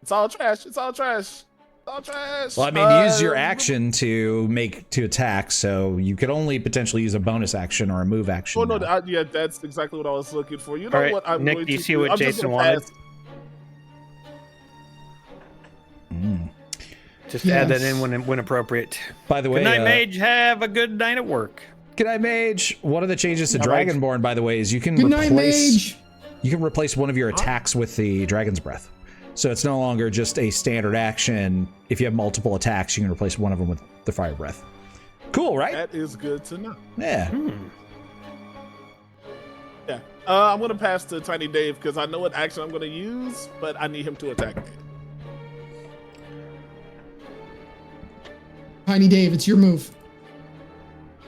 It's all trash. It's all trash. All trash. Well, I mean, use your action to attack, so you could only potentially use a bonus action or a move action. Oh no, yeah, that's exactly what I was looking for. You know right, what? I'm Nick, going do you to see what I'm Jason wanted? Just add that in when appropriate. By the way, good night, Mage. Have a good night at work. Good night, Mage. One of the changes to Dragonborn, by the way, is you can Good night, Mage. You can replace one of your attacks with the Dragon's Breath. So it's no longer just a standard action. If you have multiple attacks, you can replace one of them with the Fire Breath. Cool, right? That is good to know. Yeah. Yeah. I'm gonna pass to Tiny Dave because I know what action I'm gonna use, but I need him to attack me. Tiny Dave, it's your move.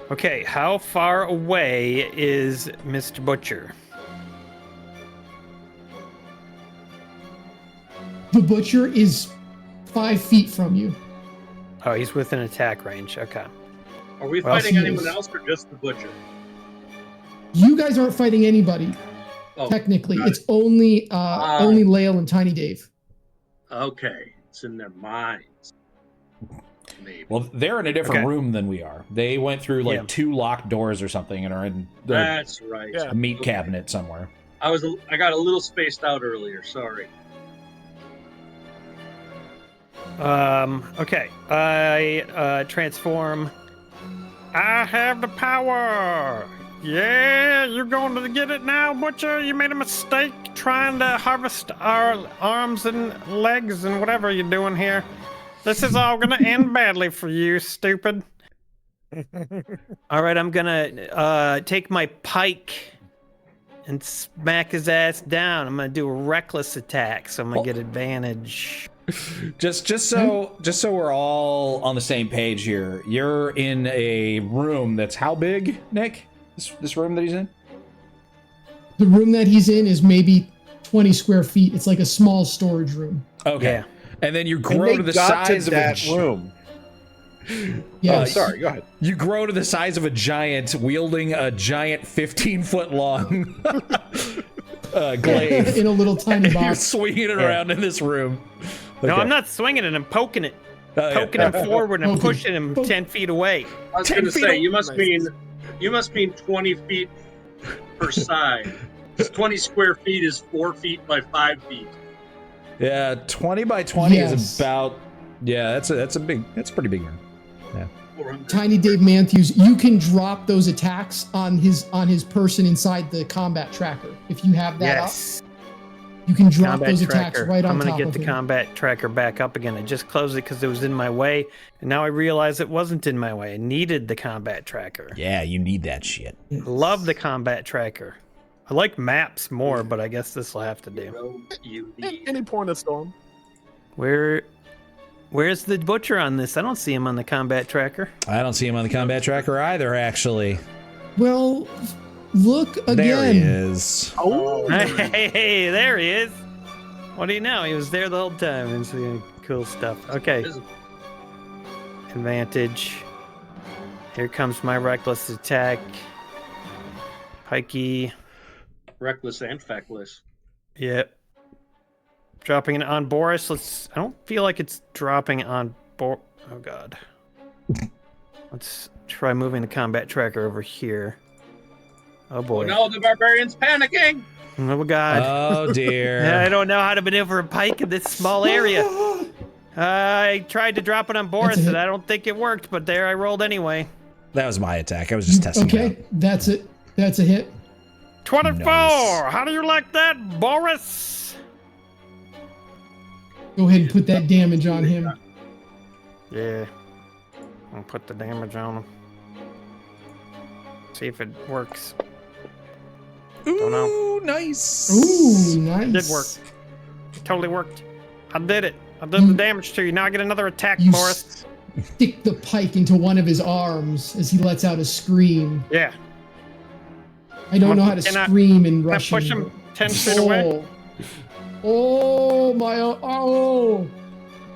Okay, how far away is Mr. Butcher? The Butcher is 5 feet from you. Oh, he's within attack range. Okay. Are we fighting anyone else or just the Butcher? You guys aren't fighting anybody. Technically, it's only Lael and Tiny Dave. Okay, it's in their minds. Maybe. Well, they're in a different room than we are. They went through like 2 locked doors or something and are in That's right. a meat cabinet somewhere. I got a little spaced out earlier. Sorry. Okay. I transform. I have the power. Yeah, you're going to get it now, Butcher. You made a mistake trying to harvest our arms and legs and whatever you're doing here. This is all gonna end badly for you, stupid. All right, I'm gonna take my pike and smack his ass down. I'm gonna do a reckless attack, so I'm gonna get advantage. Just so we're all on the same page here. You're in a room that's how big, Nick? This room that he's in? The room that he's in is maybe 20 square feet. It's like a small storage room. Okay. Yeah. And then you grow to the size of that room. Yes. Sorry, go ahead. You grow to the size of a giant, wielding a giant 15-foot long glaive in a little tiny box. You're swinging it around in this room. Okay. No, I'm not swinging it. I'm poking it. Poking him forward and pushing him 10 feet away. I was going to say you must mean 20 feet per side. 20 square feet is 4 feet by 5 feet. Yeah, 20 by 20 is about. Yeah, that's a pretty big room. Yeah. Tiny Dave Matthews, you can drop those attacks on his person inside the combat tracker. If you have that up, you can drop those attacks right on top of him. I'm gonna get the combat tracker back up again. I just closed it because it was in my way, and now I realize it wasn't in my way. I needed the combat tracker. Yeah, you need that shit. Love the combat tracker. I like maps more, but I guess this will have to do. Any point of storm. Where's the Butcher on this? I don't see him on the combat tracker. I don't see him on the combat tracker either, actually. Well, look again. There he is. Oh, hey, there he is. What do you know? He was there the whole time and seeing cool stuff. Okay. Advantage. Here comes my reckless attack. Pikey. Reckless and feckless. Yep. Dropping it on Boris. I don't feel like it's dropping on Oh god. Let's try moving the combat tracker over here. Oh boy. Oh no, the barbarian's panicking! Oh god. Oh dear. I don't know how to maneuver a pike in this small area. I tried to drop it on Boris and I don't think it worked, but there I rolled anyway. That was my attack. I was just testing it out. That's it. That's a hit. 24! Nice. How do you like that, Boris? Go ahead and put that damage on him. Yeah. I'll put the damage on him. See if it works. Don't know. Ooh, nice. Ooh, nice. It did work. It totally worked. I did it. I did the damage to you. Now I get another attack, Boris. Stick the pike into one of his arms as he lets out a scream. Yeah. I don't know how to scream in Can I Russian. push him 10 feet away? Oh, my. Oh.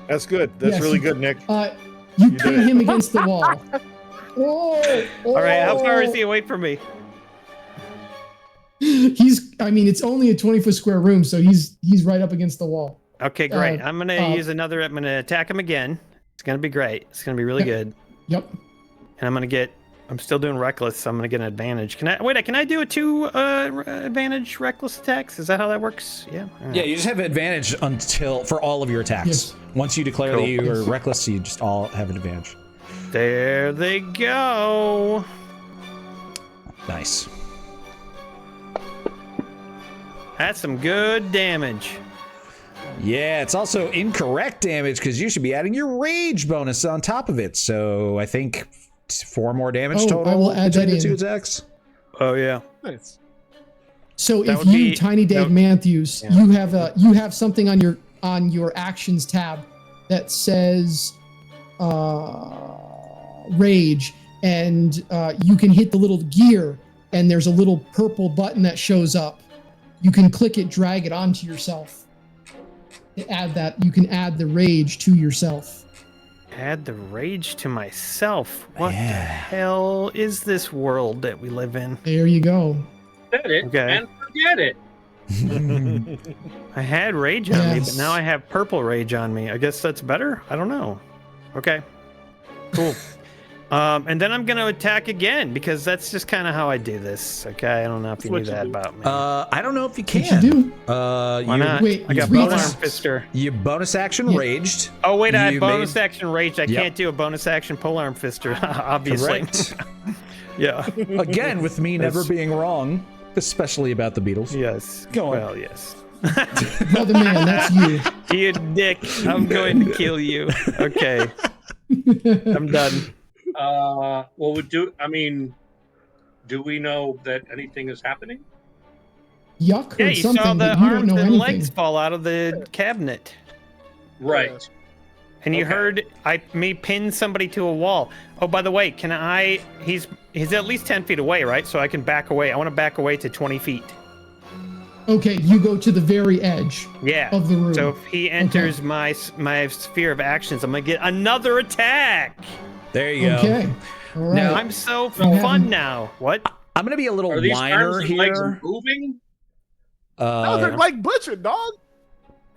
That's good. That's Yes, really good, Nick. You pin him against the wall. Oh. All right, how far is he away from me? It's only a 20-foot square room, so he's right up against the wall. Okay, great. I'm going to attack him again. It's going to be great. It's going to be really good. Yep. And I'm still doing reckless, so I'm going to get an advantage. Can I do a 2 advantage reckless attacks? Is that how that works? Yeah. Right. Yeah, you just have advantage for all of your attacks. Yes. Once you declare that you are reckless, you just all have an advantage. There they go. Nice. That's some good damage. Yeah, it's also incorrect damage because you should be adding your rage bonus on top of it. So I think 4 more damage total. I will add that between in. the 2 attacks. Oh yeah. Nice. So if you, Tiny Dave Matthews, you have something on your actions tab that says rage, and you can hit the little gear, and there's a little purple button that shows up. You can click it, drag it onto yourself. To add that, you can add the rage to yourself. Add the rage to myself. What the hell is this world that we live in? There you go. Set it and forget it. I had rage on me, but now I have purple rage on me. I guess that's better? I don't know. Okay. Cool. And then I'm going to attack again, because that's just kind of how I do this. Okay, I don't know if you knew that about me. I don't know if you can. What you do? Why not? Wait, I got bonus arm fister. You bonus action raged. Oh wait, I have bonus action raged. I can't do a bonus action polearm fister, obviously. Correct. Yeah. Again, with me never being wrong, especially about the Beatles. Yes. Go on. Well, yes. Brother man, that's you. You dick. I'm going to kill you. Okay. I'm done. Do we know that anything is happening? Yuck Yeah, heard you something, saw the but you don't arms know and anything. legs fall out of the cabinet. Right. And you heard me pin somebody to a wall. Oh, by the way, he's at least 10 feet away, right? So I can back away. I want to back away to 20 feet. Okay, you go to the very edge of the room. So if he enters my sphere of actions, I'm going to get another attack. There you go. Okay. All right. Now, I'm so fun now. What? I'm going to be a little Are these whiner arms and legs here. moving? They're like butchered, dog.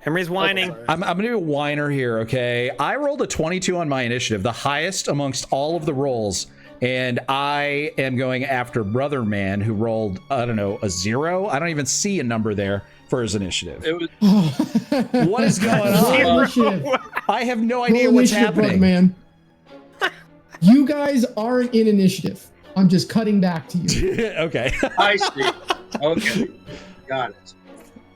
Henry's whining. Okay. I'm going to be a whiner here, okay? I rolled a 22 on my initiative, the highest amongst all of the rolls. And I am going after Brother Man, who rolled, I don't know, a 0. I don't even see a number there for his initiative. It was What is going Roll on? initiative. I have no Roll idea what's initiative, brother happening. man. You guys aren't in initiative. I'm just cutting back to you. Okay. I see. Okay. Got it.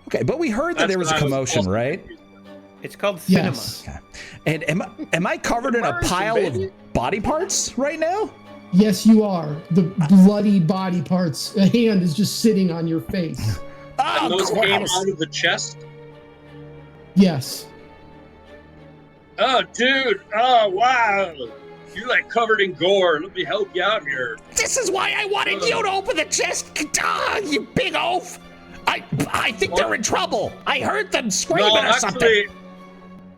Okay, but we heard that That's there was a what I was commotion, also right? confused about. It's called cinema. Yes. Okay. And am I covered in a Immersion, pile baby. of body parts right now? Yes, you are. The bloody body parts. A hand is just sitting on your face. And those came gross. out of the chest? Yes. Oh, dude. Oh, wow. You're like covered in gore. Let me help you out here. This is why I wanted you to open the chest. Ah, you big oaf. I think they're in trouble. I heard them screaming or something.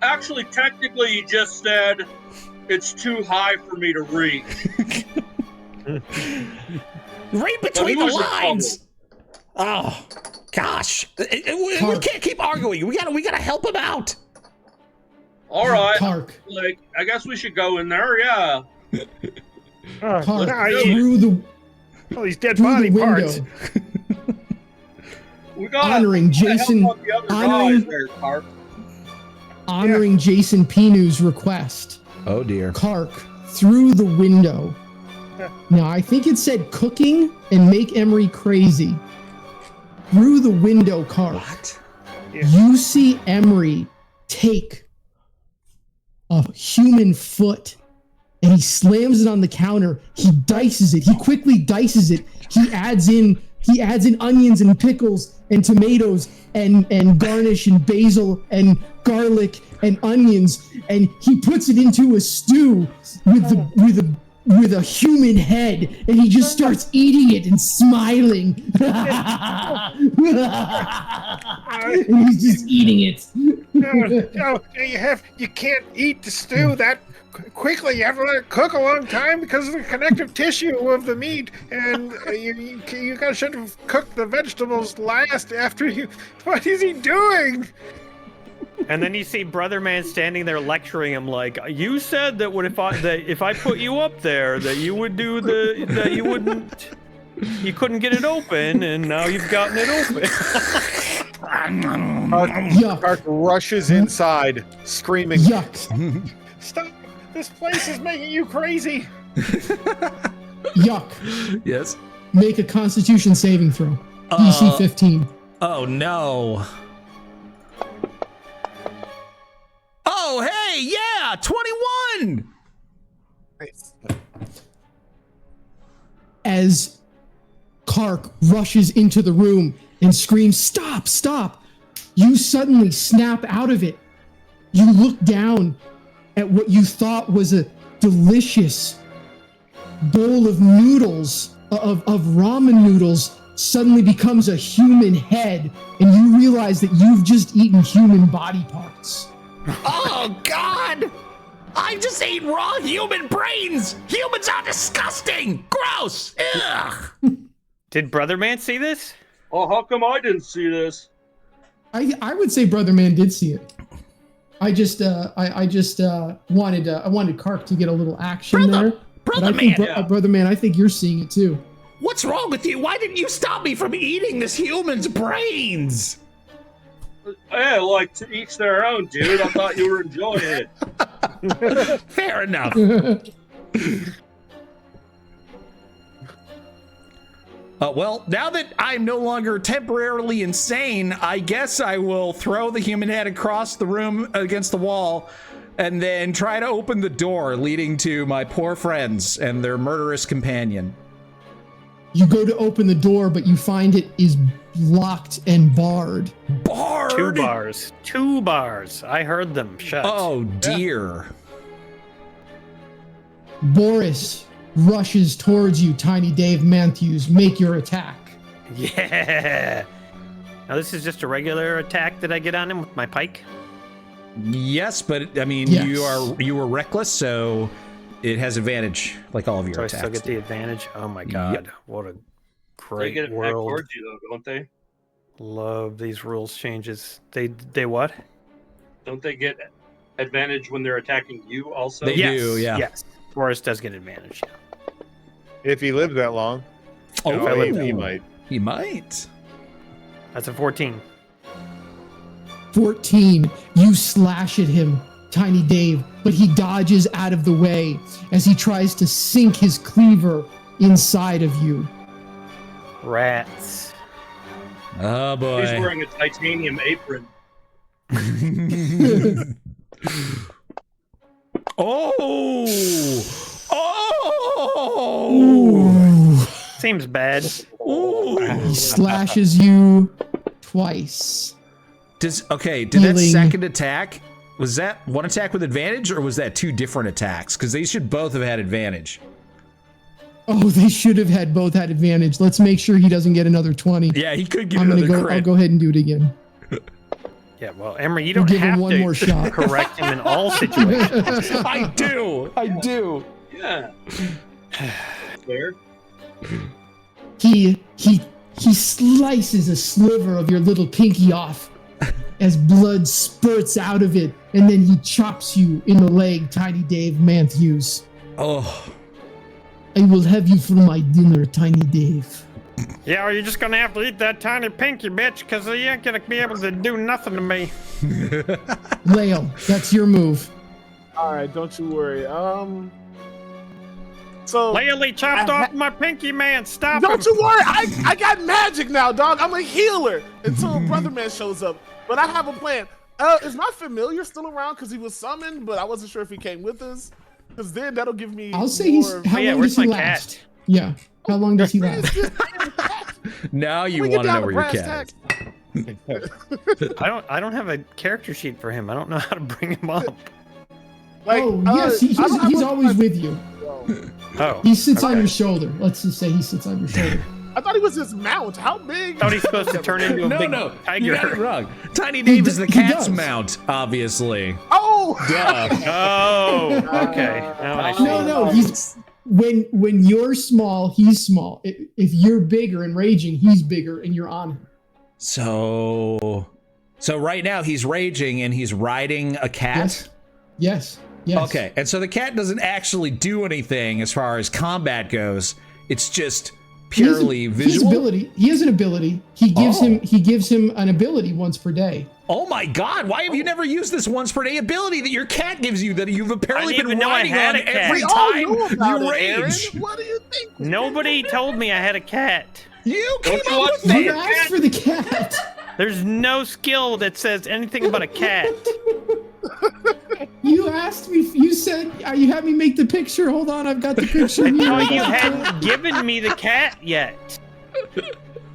Actually, technically, you just said it's too high for me to reach. Read between the who's in lines. Oh, gosh. We can't keep arguing. We gotta help him out. All right. Tark. Like, I guess we should go in there. Yeah. Tark. Through all these dead through body the parts. window. We got Honoring Jason. Honoring Jason Pinu's request. Oh dear. Kark through the window. Now I think it said cooking and make Emery crazy. Through the window, Kark. What? You see Emery take a human foot and he slams it on the counter. He dices it. He quickly dices it. He adds in onions and pickles and tomatoes and garnish and basil and garlic and onions, and he puts it into a stew with a human head, and he just starts eating it and smiling. And he's just eating it. You can't eat the stew that quickly. You have to let it cook a long time because of the connective tissue of the meat, and you guys should have cooked the vegetables last after you. What is he doing? And then you see Brother Man standing there lecturing him like, "You said that if I put you up there that you would do that you couldn't get it open, and now you've gotten it open." Kark rushes inside, screaming, "Yuck! Stop! This place is making you crazy." Yuck! Yes. Make a Constitution saving throw. DC 15. Oh no. Oh, hey, yeah, 21! Nice. As Kark rushes into the room and screams, "Stop, stop!" you suddenly snap out of it. You look down at what you thought was a delicious bowl of noodles, of ramen noodles, suddenly becomes a human head, and you realize that you've just eaten human body parts. Oh, God! I just ate raw human brains! Humans are disgusting! Gross! Ugh! Did Brother Man see this? Oh, how come I didn't see this? I would say Brother Man did see it. I just wanted Kark to get a little action there. Brother Man! Brother Man, I think you're seeing it too. What's wrong with you? Why didn't you stop me from eating this human's brains? Hey, like, to each their own, dude. I thought you were enjoying it. Fair enough. Well, now that I'm no longer temporarily insane, I guess I will throw the human head across the room against the wall and then try to open the door leading to my poor friends and their murderous companion. You go to open the door, but you find it is locked and barred. Barred? 2 bars. 2 bars. I heard them shut. Oh, dear. Boris rushes towards you, Tiny Dave Matthews. Make your attack. Yeah. Now this is just a regular attack that I get on him with my pike? Yes, but I mean, Yes. you were reckless, so it has advantage, like all of your So I attacks. still get the advantage? Oh my god. Yep. What a They great get it back world. towards you, though, don't they? Love these rules changes. They what? Don't they get advantage when they're attacking you also? They do, yeah. Yes. Boris does get advantage. if he lives that long. Oh, If I live that he long. might. He might. That's a 14. 14. You slash at him, Tiny Dave, but he dodges out of the way as he tries to sink his cleaver inside of you. Rats. Oh, boy. He's wearing a titanium apron. Oh! Oh! Ooh. Seems bad. Ooh. He slashes you twice. Did that Healing. second attack, was that one attack with advantage, or was that 2 different attacks? Because they should both have had advantage. Oh, they should have both had advantage. Let's make sure he doesn't get another 20. Yeah, he could get I'm gonna another go. crit. I'll go ahead and do it again. Yeah, well, Emery, you We'll don't give him have one to more shot. correct him in all situations. I do. Yeah. Fair. He slices a sliver of your little pinky off as blood spurts out of it, and then he chops you in the leg, Tiny Dave Matthews. Oh. I will have you for my dinner, Tiny Dave. Yeah, or you're just gonna have to eat that tiny pinky, bitch, because you ain't gonna be able to do nothing to me. Lael, that's your move. All right, don't you worry. So Laylee chopped off my pinky, man. Stop don't him. you worry. I got magic now, dog. I'm a healer until Brother Man shows up. But I have a plan. Is my familiar still around? Because he was summoned, but I wasn't sure if he came with us. Because then that'll give me. I'll say he's. How long does he last? Cat? Yeah. How long does he last? Now you want to know where your cat is. I don't have a character sheet for him. I don't know how to bring him up. Like, yes, he's always with you. Oh. He sits on your shoulder. Let's just say he sits on your shoulder. I thought he was his mount. How big? I thought he's supposed to turn into a big tiger. You got it wrong. Tiny Dave is the cat's mount, obviously. Oh! Duh. Oh, okay. Now I see. No, he's when you're small, he's small. If you're bigger and raging, he's bigger and you're on him. So right now he's raging and he's riding a cat? Yes. Okay, and so the cat doesn't actually do anything as far as combat goes. It's just purely visual. He has an ability. He gives him an ability once per day. Oh my God! Why have you never used this once per day ability that your cat gives you that you've apparently been riding on every time you rage? What do you think? Nobody told me I had a cat. You came up with You asked for the cat. There's no skill that says anything about a cat. You asked me. You said you had me make the picture. Hold on, I've got the picture. No, you hadn't given me the cat yet.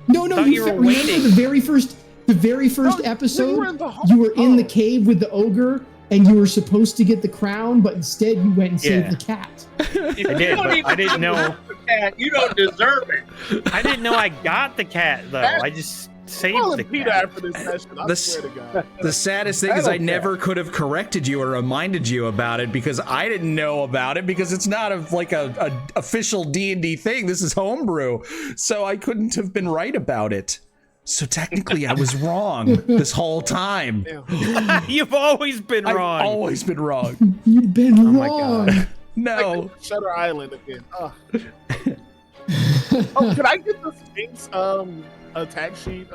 No, you were waiting. The very first episode, you were in the cave with the ogre, and you were supposed to get the crown, but instead you went and saved the cat. I did, but I didn't know. Cat, you don't deserve it. I didn't know I got the cat though. I just saved the cat. After this session, I swear to God. The saddest thing is I never could have corrected you or reminded you about it because I didn't know about it because it's not a official D&D thing. This is homebrew, so I couldn't have been right about it. So technically, I was wrong this whole time. You've always been wrong. I've always been wrong. You've been wrong. My God. No. Like Shutter Island again. Oh, can I get the Sphinx attack sheet,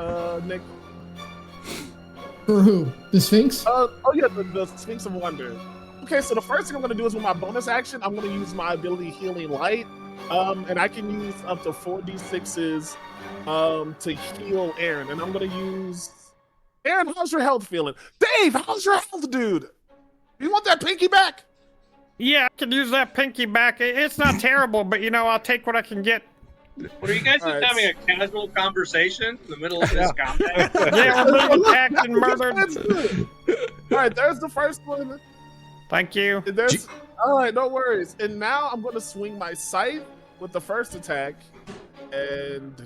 Nick? For who? The Sphinx? The Sphinx of Wonder. Okay, so the first thing I'm going to do is with my bonus action, I'm going to use my ability Healing Light. And I can use up to 4d6s to heal Aaron. And I'm going to use... Aaron, how's your health feeling? Dave, how's your health, dude? You want that pinky back? Yeah, I can use that pinky back. It's not terrible, but I'll take what I can get. What are you guys just having a casual conversation in the middle of this combat? Yeah, we're being attacked and murdered. All right, there's the first one. Thank you. All right, no worries. And now I'm going to swing my scythe with the first attack. And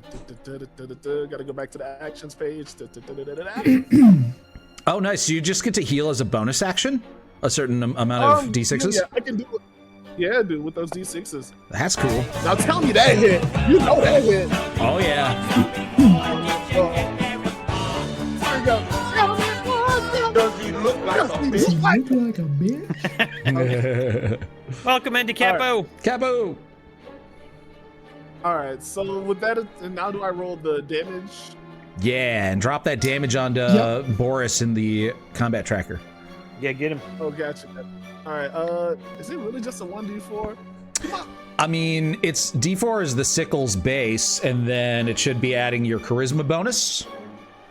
got to go back to the actions page. Oh, nice. So you just get to heal as a bonus action? A certain amount of D6s? Yeah, I can do it. Yeah, dude, with those D6s. That's cool. Now tell me that hit. You know that hit. Oh, yeah. There you go. Does he look like a bitch? Welcome into Capo. Right. Capo. All right, so with that, and now do I roll the damage? Yeah, and drop that damage onto Boris in the combat tracker. Yeah, get him. Oh, gotcha. All right, is it really just a 1d4? I mean, it's D4 is the sickle's base, and then it should be adding your charisma bonus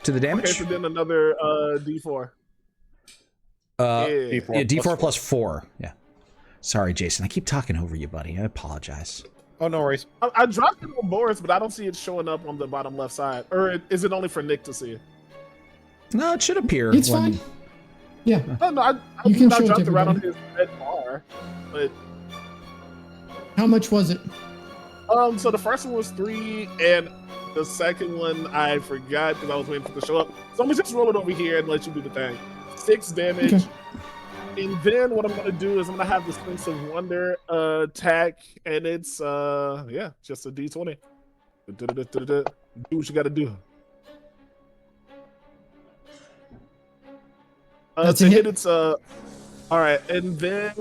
to the damage. Okay, so then another D4. D4 plus 4. Yeah. Sorry, Jason. I keep talking over you, buddy. I apologize. Oh, no worries. I dropped it on Boris, but I don't see it showing up on the bottom left side. Or is it only for Nick to see? No, it should appear. It's fine. Yeah. Oh, no, I dropped it right on his red bar. But how much was it? So the first one was 3, and the second one I forgot because I was waiting for it to show up. So I'm gonna just roll it over here and let you do the thing. 6 damage. Okay. And then what I'm gonna do is I'm gonna have the Sphinx of Wonder attack, and it's just a D20. Do what you gotta do. To hit, it's all right, and then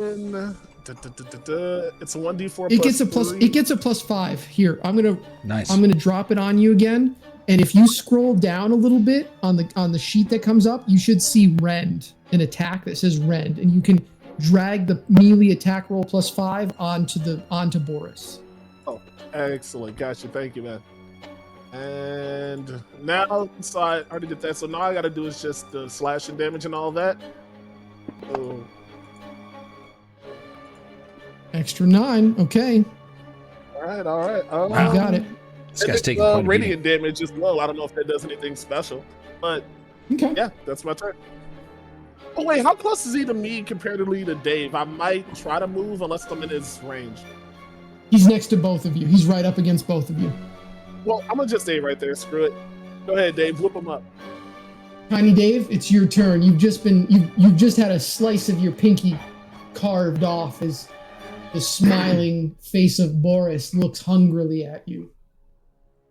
it's a 1d4. It gets a plus. 3. It gets a +5. Here, I'm gonna drop it on you again. And if you scroll down a little bit on the sheet that comes up, you should see Rend, an attack that says Rend, and you can drag the melee attack roll +5 onto Boris. Oh, excellent! Gotcha. Thank you, man. And now, so I already did that. So now I got to do is just the slashing damage and all that. So, Extra 9. Okay. all right. You got it. This guy's taking quite a beating. Radiant damage is low. I don't know if that does anything special, but Okay. yeah, that's my turn. Oh wait, how close is he to me comparatively to Dave? I might try to move unless I'm in his range. He's next to both of you. He's right up against both of you. Well, I'm gonna just stay right there. Screw it. Go ahead, Dave. Whip him up. Tiny Dave, it's your turn. You've just had a slice of your pinky carved off as the smiling face of Boris looks hungrily at you.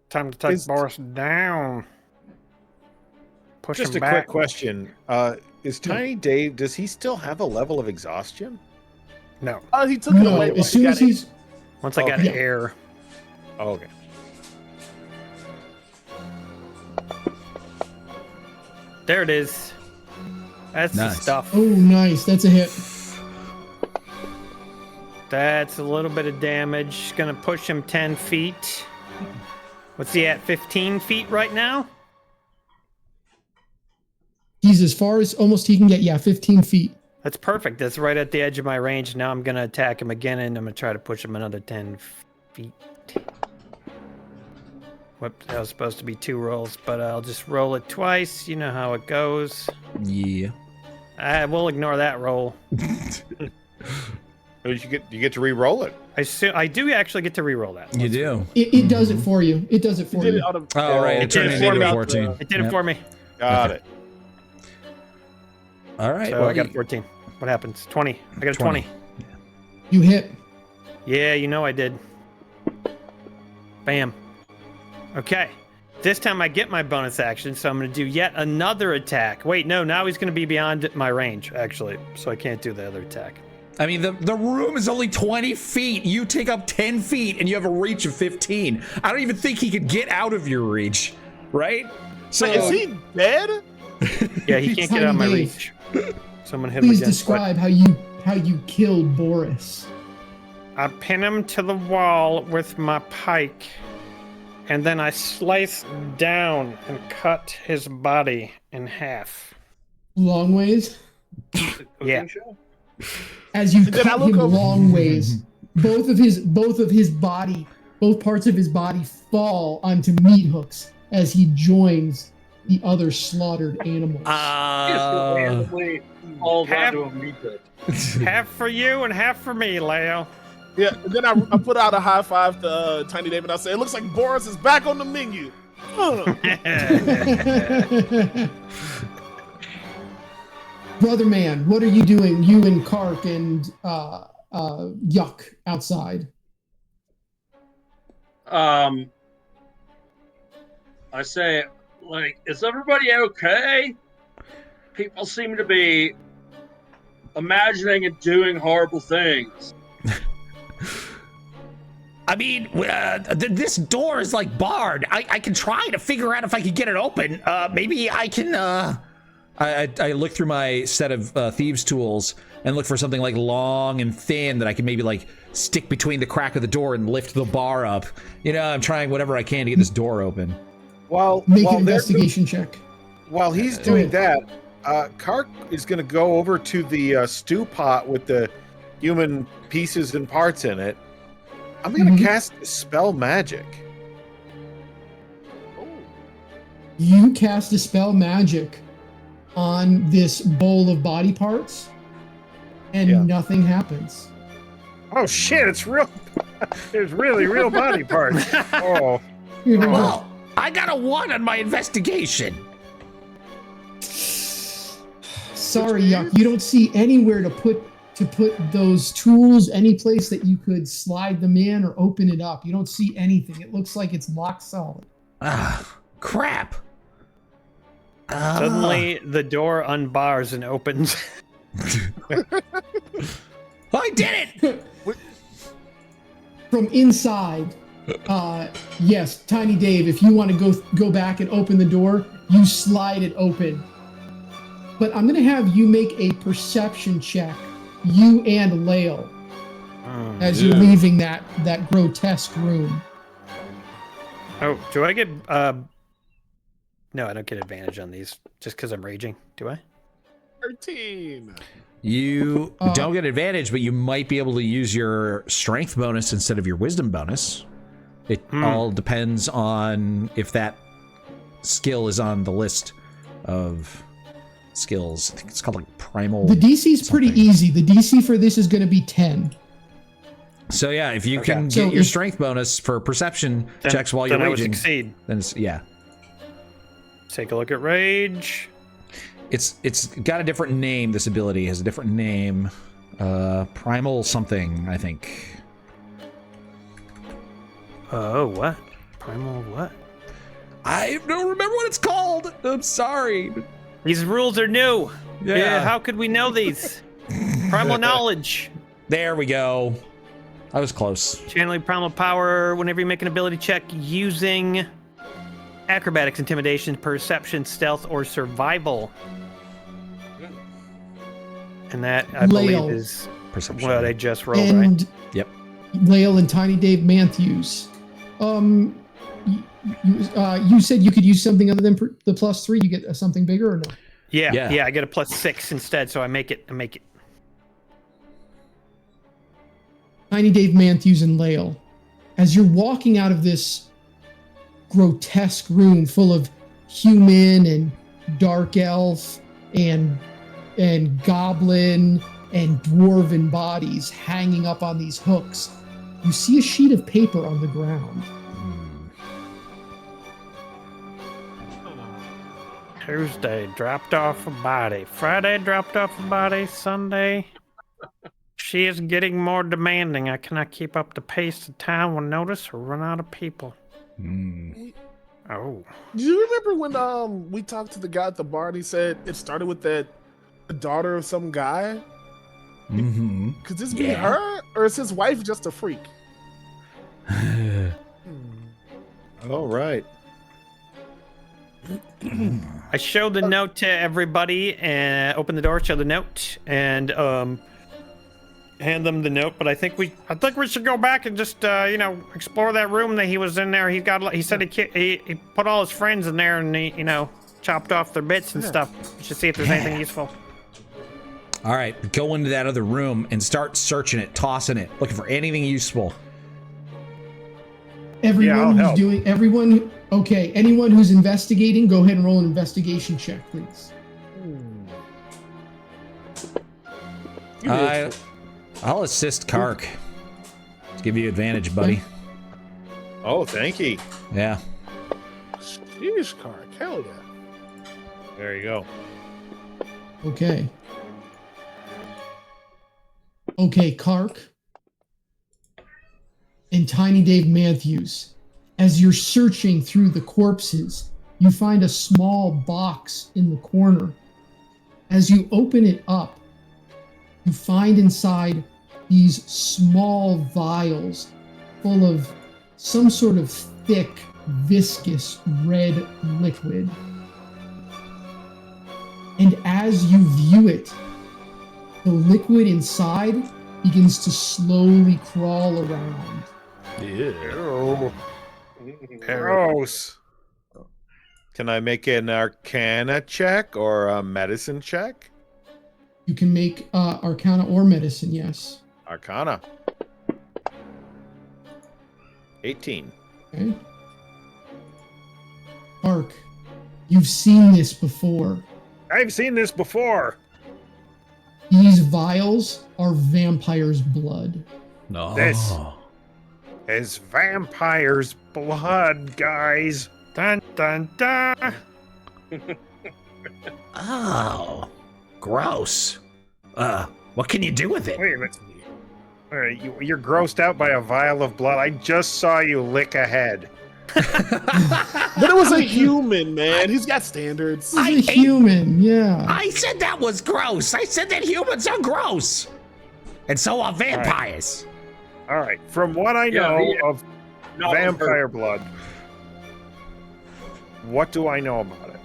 Time to take Boris down. Push Just him a back. quick question. Is Tiny Dave, does he still have a level of exhaustion? No. He took it away. As soon as he's Once I got air. Oh, okay. There it is. That's the stuff. Oh, nice. That's a hit. That's a little bit of damage. Gonna push him 10 feet. What's he at? 15 feet right now? He's as far as almost he can get. Yeah, 15 feet. That's perfect. That's right at the edge of my range. Now I'm gonna attack him again, and I'm gonna try to push him another 10 feet. Whoops, that was supposed to be 2 rolls, but I'll just roll it twice. You know how it goes. Yeah. We'll ignore that roll. You get to re-roll it. I do actually get to re-roll that. You do. It does it for you. It does it for you. Oh, right. It turned into negative 14. It did it for me. Got it. All right. So well, I got 14. What happens? 20. I got a 20. You hit. Yeah, you know I did. Bam. Okay. This time I get my bonus action, so I'm going to do yet another attack. Wait, no, now he's going to be beyond my range, actually, so I can't do the other attack. I mean, the room is only 20 feet. You take up 10 feet, and you have a reach of 15. I don't even think he could get out of your reach, right? So is he dead? Yeah, he can't get out of my reach. So I'm gonna hit him Please again. describe how you killed Boris. I pin him to the wall with my pike, and then I slice down and cut his body in half. Long ways. Yeah. As you Then I cut look him over- long ways, both parts of his body fall onto meat hooks as he joins the other slaughtered animals. Randomly falls half- onto a meat hook. Half for you and half for me, Leo. Yeah. And then I put out a high five to Tiny Dave and I say, "It looks like Boris is back on the menu." Brother man, what are you doing? You and Kark and Yuck outside. I say, like, is everybody okay? People seem to be imagining and doing horrible things. I mean, this door is like barred. I can try to figure out if I can get it open. Maybe I can. I look through my set of thieves' tools and look for something like long and thin that I can maybe like stick between the crack of the door and lift the bar up. You know, I'm trying whatever I can to get this door open. Make an investigation check. While he's doing that, Kark is going to go over to the stew pot with the human pieces and parts in it. I'm going to cast Spell Magic. You cast a spell magic on this bowl of body parts, and nothing happens. Oh shit! It's real. There's really real body parts. Oh. Well, I got a 1 on my investigation. Sorry, Yuck. You don't see anywhere to put those tools, any place that you could slide them in or open it up. You don't see anything. It looks like it's locked solid. Ah, crap. Suddenly, the door unbars and opens. I did it! From inside, yes, Tiny Dave, if you want to go back and open the door, you slide it open. But I'm going to have you make a perception check, you and Lael, as you're leaving that grotesque room. Oh, do I get... No, I don't get advantage on these just because I'm raging. Do I? 13. You don't get advantage, but you might be able to use your strength bonus instead of your wisdom bonus. It all depends on if that skill is on the list of skills. I think it's called like primal. The DC's pretty easy. The DC for this is going to be 10. So yeah, if you can get your strength bonus for perception checks while you're raging, succeed. Then it's Take a look at rage. It's got a different name. This ability has a different name. Primal something, I think. Oh, what? Primal what? I don't remember what it's called. I'm sorry. These rules are new. Yeah. How could we know these? Primal knowledge. There we go. I was close. Channeling primal power whenever you make an ability check using acrobatics, intimidation, perception, stealth, or survival. And that, I believe, is perception. what I just rolled, And right? Yep. Lael and Tiny Dave Matthews. You said you could use something other than the +3. You get something bigger or no? Yeah. I get a +6 instead, so I make it. Tiny Dave Matthews and Lael, as you're walking out of this grotesque room full of human and dark elf and goblin and dwarven bodies hanging up on these hooks, you see a sheet of paper on the ground. Tuesday dropped off a body. Friday dropped off a body. Sunday, she is getting more demanding. I cannot keep up the pace. The town will notice or run out of people. Oh. Do you remember when we talked to the guy at the bar and he said it started with the daughter of some guy? Could this be her? Or is his wife just a freak? All right. I showed the note to everybody and opened the door, showed the note, and hand them the note. But I think we should go back and just explore that room that he was in there. He said he put all his friends in there and he chopped off their bits and stuff. We should see if there's anything useful. All right, go into that other room and start searching it, tossing it, looking for anything useful. Anyone who's investigating, go ahead and roll an investigation check, please. I'll assist Kark. To give you advantage, buddy. Oh, thank you. Yeah. Sheesh, Kark. Hell yeah. There you go. Okay, Kark and Tiny Dave Matthews. As you're searching through the corpses, you find a small box in the corner. As you open it up, you find inside these small vials full of some sort of thick, viscous red liquid. And as you view it, the liquid inside begins to slowly crawl around. Ew. Gross. Can I make an Arcana check or a medicine check? You can make Arcana or Medicine, yes. Arcana. 18. Okay. Ark, you've seen this before. I've seen this before. These vials are vampire's blood. No. This is vampire's blood, guys. Dun dun dun. Oh, gross. What can you do with it? Wait a minute. All right, you're grossed out by a vial of blood. I just saw you lick a head. But it was a human, man. He's got standards. He's a human, yeah. I said that was gross. I said that humans are gross. And so are vampires. All right. From what I know of vampire blood, what do I know about it?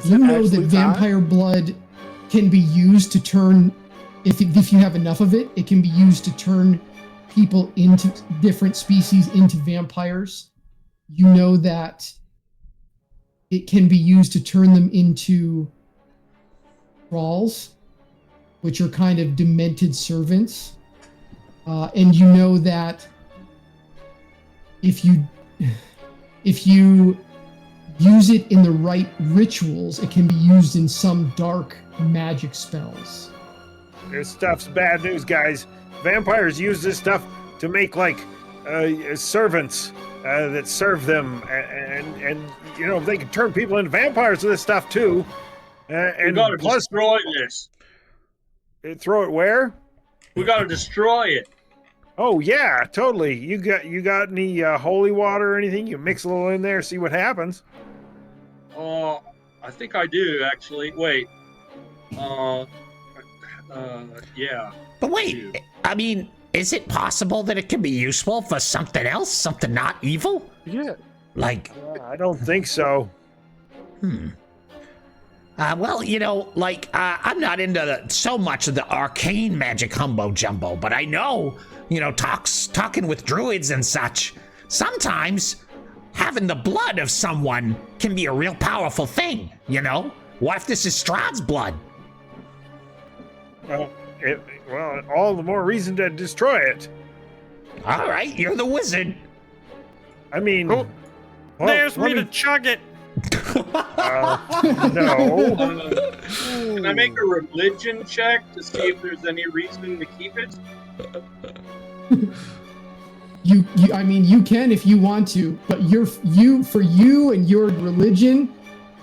You know that vampire blood can be used to turn, if you have enough of it, it can be used to turn people into different species into vampires. You know that it can be used to turn them into thralls, which are kind of demented servants. And you know that if you use it in the right rituals, it can be used in some dark magic spells. This stuff's bad news, guys. Vampires use this stuff to make like servants that serve them, and you know they can turn people into vampires with this stuff too. And we gotta plus, destroy this. Throw it where? We gotta destroy it. Oh yeah, totally. You got any holy water or anything? You mix a little in there, see what happens. I think I do actually. Wait. Yeah. But wait, I mean, is it possible that it could be useful for something else? Something not evil? Yeah. Like... I don't think so. Well, you know, like, I'm not into so much of the arcane magic humbo-jumbo, but I know, you know, talking with druids and such, sometimes having the blood of someone can be a real powerful thing, you know? What if this is Strahd's blood? Well, all the more reason to destroy it. All right, you're the wizard. I mean... Oh, there's me to chug it. No. Can I make a religion check to see if there's any reason to keep it? I mean, you can if you want to, but for you and your religion,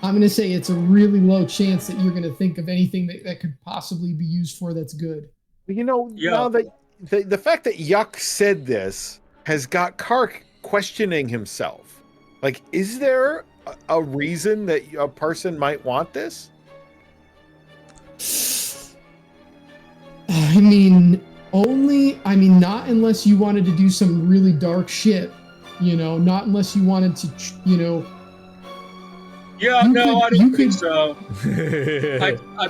I'm going to say it's a really low chance that you're going to think of anything that could possibly be used for that's good. You know, now that the fact that Yuck said this has got Kark questioning himself. Like, is there a reason that a person might want this? I mean, not unless you wanted to do some really dark shit, you know, not unless you wanted to, you know. Yeah, I don't think so. I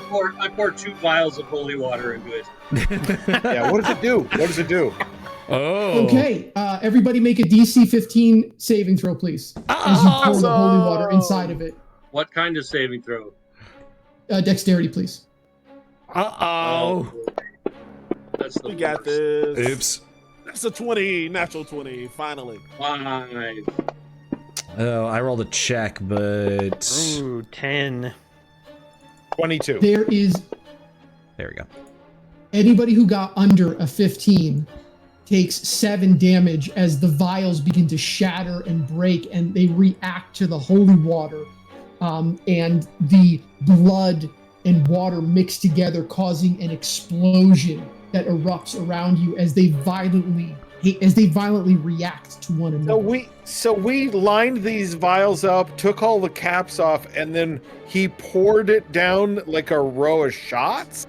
poured 2 vials of holy water into it. Yeah, what does it do? What does it do? Oh. Okay, everybody make a DC 15 saving throw, please. As you pour the holy water inside of it. What kind of saving throw? Dexterity, please. Uh-oh. That's the We got this. Oops. That's a 20, natural 20, finally. 5. Oh, I rolled a check, but... Ooh, 10. 22. There we go. Anybody who got under a 15 takes 7 damage as the vials begin to shatter and break, and they react to the holy water. And the blood and water mix together, causing an explosion that erupts around you as they violently react to one another. So we lined these vials up, took all the caps off, and then he poured it down like a row of shots?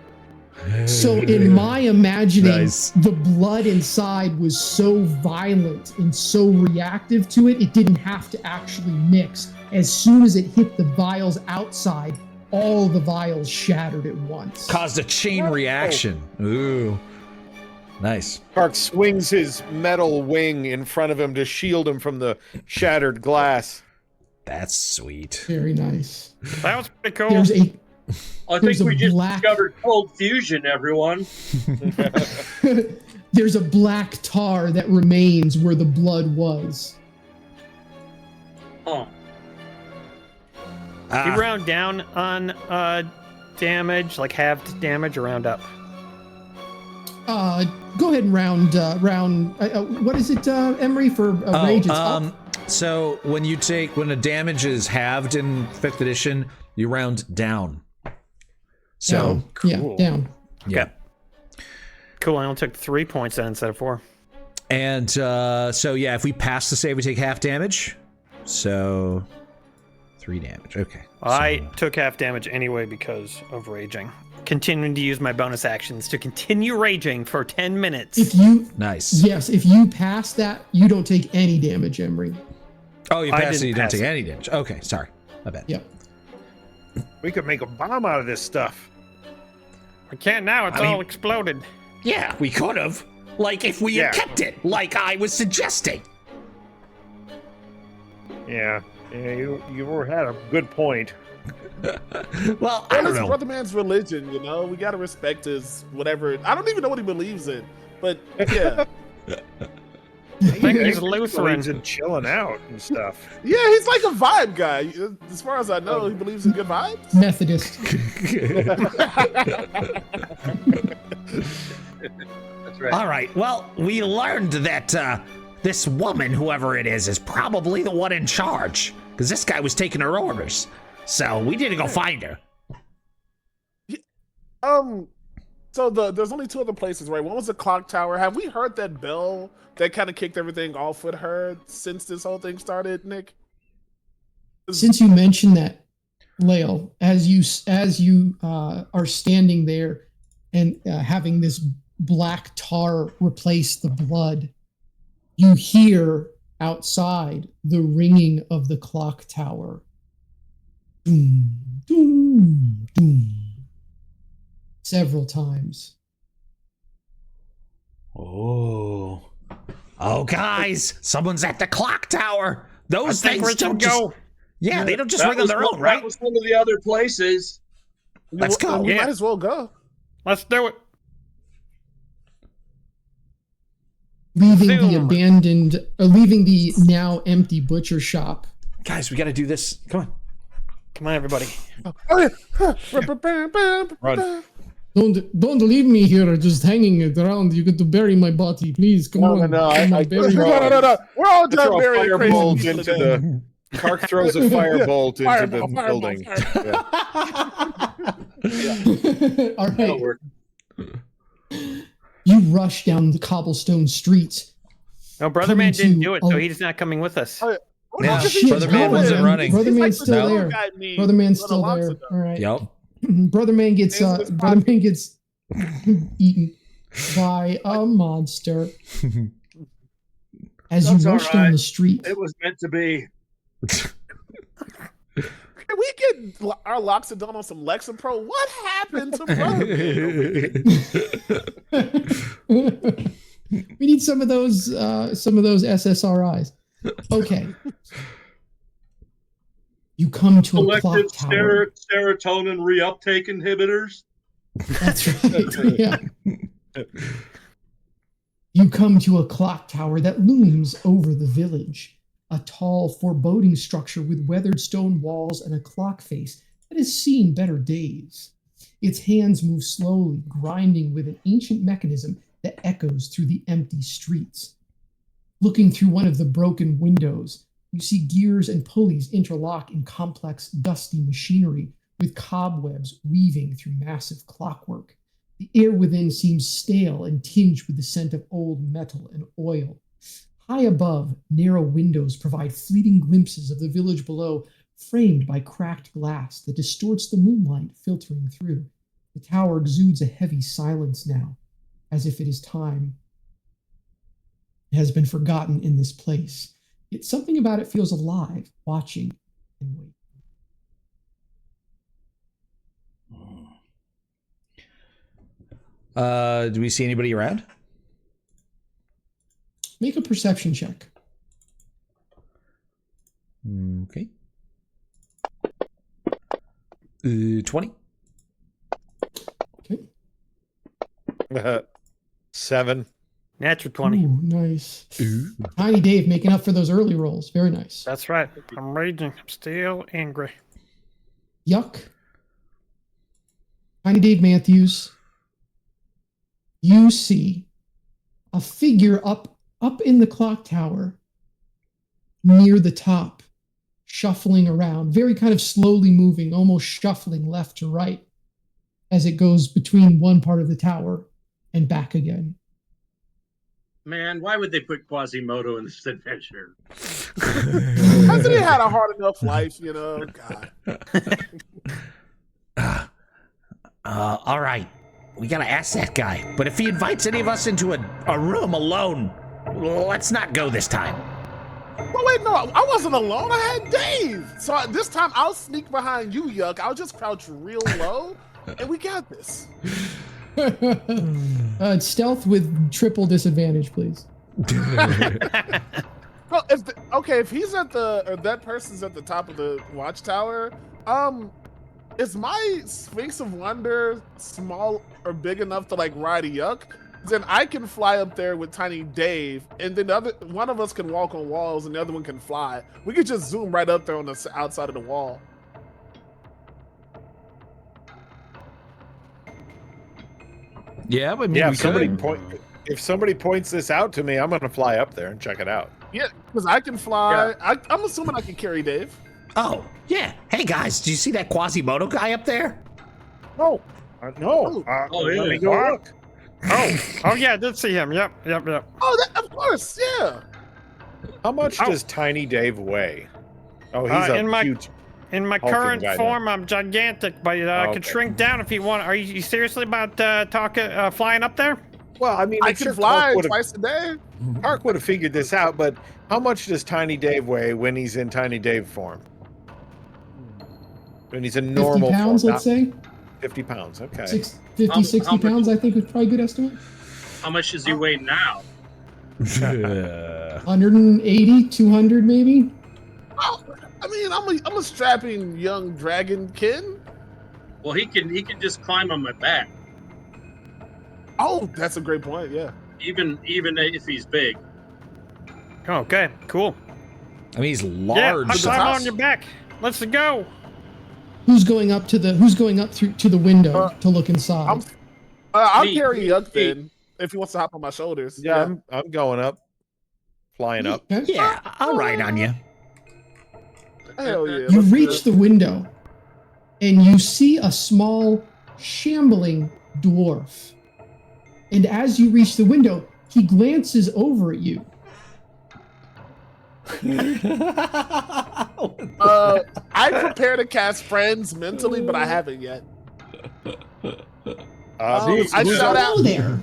So in my imagining, Nice. the blood inside was so violent and so reactive to it, it didn't have to actually mix. As soon as it hit the vials outside, all the vials shattered at once. Caused a chain reaction. Ooh. Nice. Kark swings his metal wing in front of him to shield him from the shattered glass. That's sweet. Very nice. That was pretty cool. I think we just discovered cold fusion, everyone. There's a black tar that remains where the blood was. Huh. You round down on damage, like halved damage, or round up? Go ahead and round. What is it, Emery, for rage? It's up. So when a damage is halved in 5th edition, you round down. So down. cool. Yeah, down. Yeah. Cool. I only took 3 points then instead of 4. And so yeah, if we pass the save, we take half damage. So 3 damage. Okay. I took half damage anyway because of raging. Continuing to use my bonus actions to continue raging for 10 minutes. Nice. Yes, if you pass that, you don't take any damage, Emery. Oh, you pass it, you don't take any damage. Okay, sorry. My bad. Yep. We could make a bomb out of this stuff. We can't now. It's all exploded. Yeah, we could have. Like if we had kept it, like I was suggesting. Yeah, you had a good point. Well, I don't it's know. brother man's religion, you know. We gotta respect his whatever. I don't even know what he believes in, but yeah. I think he's Lutheran Lutheran. and chilling out and stuff. Yeah, he's like a vibe guy. As far as I know, he believes in good vibes. Methodist. That's right. All right. Well, we learned that this woman, whoever it is probably the one in charge, because this guy was taking her orders. So we need to go find her. So there's only 2 other places, right? One was the clock tower. Have we heard that bell that kind of kicked everything off with her since this whole thing started, Nick? Since you mentioned that, Lael, as you are standing there and having this black tar replace the blood, you hear outside the ringing of the clock tower. Doom, doom, doom. Several times. Oh, guys, someone's at the clock tower. Those I think things we should don't just go. Yeah, they don't just That ring on was their one- own, right? That was one of the other places. Let's go. We might as well go. Let's do it. Leaving the Zoom. abandoned, leaving the now empty butcher shop. Guys, we got to do this. Come on. Come on, everybody. Run. Don't leave me here just hanging around. You got to bury my body, please. Come on. No. Come on, bury my body. No. We're all I done throw a burying crazy firebolt people into today. the. Kark throws a firebolt into the Fireball, building. fireball. All That'll right. work. You rush down the cobblestone streets. No, Brother Coming Man didn't to- do it, so he's not coming with us. Oh, Yeah, shit, Brother Man no, wasn't man. running. Brother He's Man's like still the there. guy me Brother Man's little still lots there. ago. All right. Yep. Brother Man gets Hands in his Brother pocket. Man gets eaten by a monster. As you That's all rush down right. the street. It was meant to be. Can we get our Loxodon on some Lexapro? What happened to Brother Man? We need some of those SSRIs. Okay. You come to a clock Selective tower. serotonin reuptake inhibitors. That's right. Yeah. You come to a clock tower that looms over the village. A tall, foreboding structure with weathered stone walls and a clock face that has seen better days. Its hands move slowly, grinding with an ancient mechanism that echoes through the empty streets. Looking through one of the broken windows, you see gears and pulleys interlock in complex, dusty machinery with cobwebs weaving through massive clockwork. The air within seems stale and tinged with the scent of old metal and oil. High above, narrow windows provide fleeting glimpses of the village below, framed by cracked glass that distorts the moonlight filtering through. The tower exudes a heavy silence now, as if it is time. It has been forgotten in this place. Yet something about it feels alive, watching and waiting. Do we see anybody around? Make a perception check. Okay. 20. Okay. 7. Natural 20. Ooh, nice. Tiny Dave making up for those early rolls. Very nice. That's right. I'm raging. I'm still angry. Yuck. Tiny Dave Matthews. You see a figure up in the clock tower near the top, shuffling around, very kind of slowly moving, almost shuffling left to right as it goes between one part of the tower and back again. Man, why would they put Quasimodo in this adventure? Hasn't he had a hard enough life, you know? God. All right. We gotta ask that guy. But if he invites any of us into a room alone, let's not go this time. Well, wait, no, I wasn't alone. I had Dave. So this time I'll sneak behind you, Yuck. I'll just crouch real low, and we got this. Stealth with triple disadvantage, please. Well, if he's at or that person's at the top of the watchtower, is my Sphinx of Wonder small or big enough to like ride a yuck? Then I can fly up there with Tiny Dave, and then one of us can walk on walls, and the other one can fly. We could just zoom right up there on the outside of the wall. Yeah, but yeah. If somebody points this out to me, I'm gonna fly up there and check it out. Yeah, because I can fly. Yeah. I'm assuming I can carry Dave. Oh, yeah. Hey, guys, do you see that Quasimodo guy up there? No. No. Let me go look. Oh, yeah, I did see him. Yep. Oh, of course, yeah. How much does Tiny Dave weigh? Oh, he's huge. In my current form, I'm gigantic, but I could shrink down if you want. Are you seriously about flying up there? Well, I mean, I can fly twice a day. Park would have figured this out, but how much does Tiny Dave weigh when he's in Tiny Dave form? When he's in normal 50 pounds, form, let's say. 50 pounds, okay. 60 pounds, I think, is probably a good estimate. How much does he weigh now? 180, 200 maybe? Oh, I mean, I'm a strapping young dragonkin. Well, he can just climb on my back. Oh, that's a great point. Yeah. Even if he's big. Okay, cool. I mean, he's large. Yeah, I'll climb on your back. Let's go. Who's going up to the window to look inside? I'll carry Yuck then if he wants to hop on my shoulders. Yeah, I'm going up, flying up. Yeah, I'll ride on you. Hell yeah! You reach the window, and you see a small, shambling dwarf. And as you reach the window, he glances over at you. I prepare to cast friends mentally, but I haven't yet. I shout out there.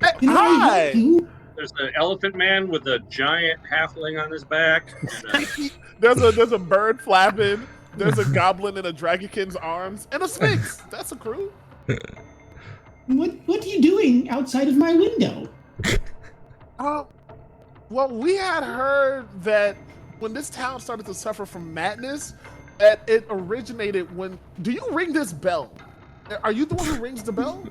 Hi. There's an elephant man with a giant halfling on his back. There's a bird flapping. There's a goblin in a dragonkin's arms and a sphinx. That's a crew. What are you doing outside of my window? Well, we had heard that when this town started to suffer from madness, that it originated when... Do you ring this bell? Are you the one who rings the bell?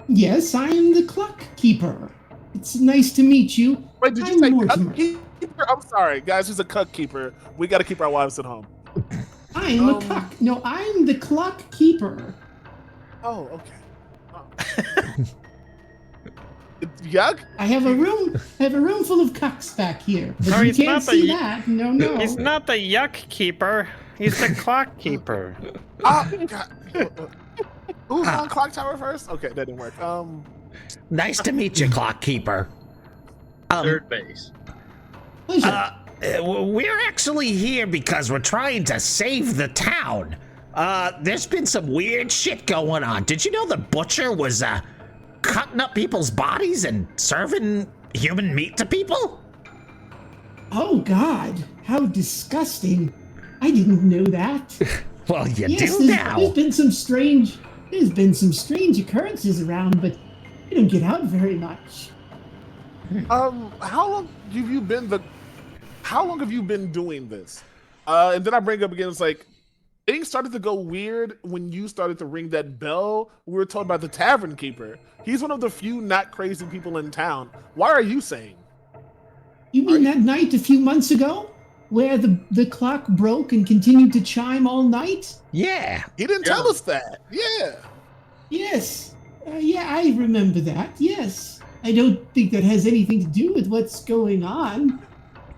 Yes, I am the clock keeper. It's nice to meet you. Wait, did you say cuck keeper? I'm sorry, guys. Who's a cuck keeper? We got to keep our wives at home. I'm a cuck. No, I'm the clock keeper. Oh, okay. Yuck! I have a room full of cucks back here. But you can't see that. No. He's not the yuck keeper. He's the clock keeper. Who's on clock tower first? Okay, that didn't work. Nice to meet you, clock keeper. Third base. We're actually here because we're trying to save the town. There's been some weird shit going on. Did you know the butcher was cutting up people's bodies and serving human meat to people? Oh God, how disgusting. I didn't know that. Well, you do now. There's been some strange occurrences around, but they don't get out very much. How long have you been doing this? And then I bring up again, it's like, things started to go weird when you started to ring that bell. We were told by the tavern keeper. He's one of the few not crazy people in town. Why are you saying? You mean that night a few months ago? Where the clock broke and continued to chime all night? Yeah. He didn't tell us that. Yeah. Yes. Yeah, I remember that. Yes. I don't think that has anything to do with what's going on.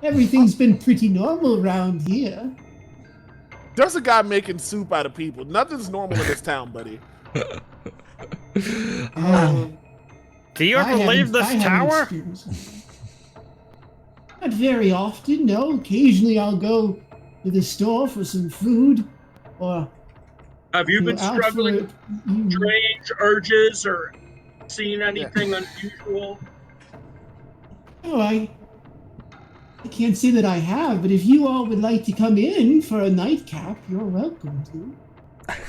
Everything's been pretty normal around here. There's a guy making soup out of people. Nothing's normal in this town, buddy. Do you ever leave this tower? Not very often, no. Occasionally I'll go to the store for some food. Or have you been struggling with strange urges or seen anything unusual? Oh, I can't say that I have, but if you all would like to come in for a nightcap, you're welcome to.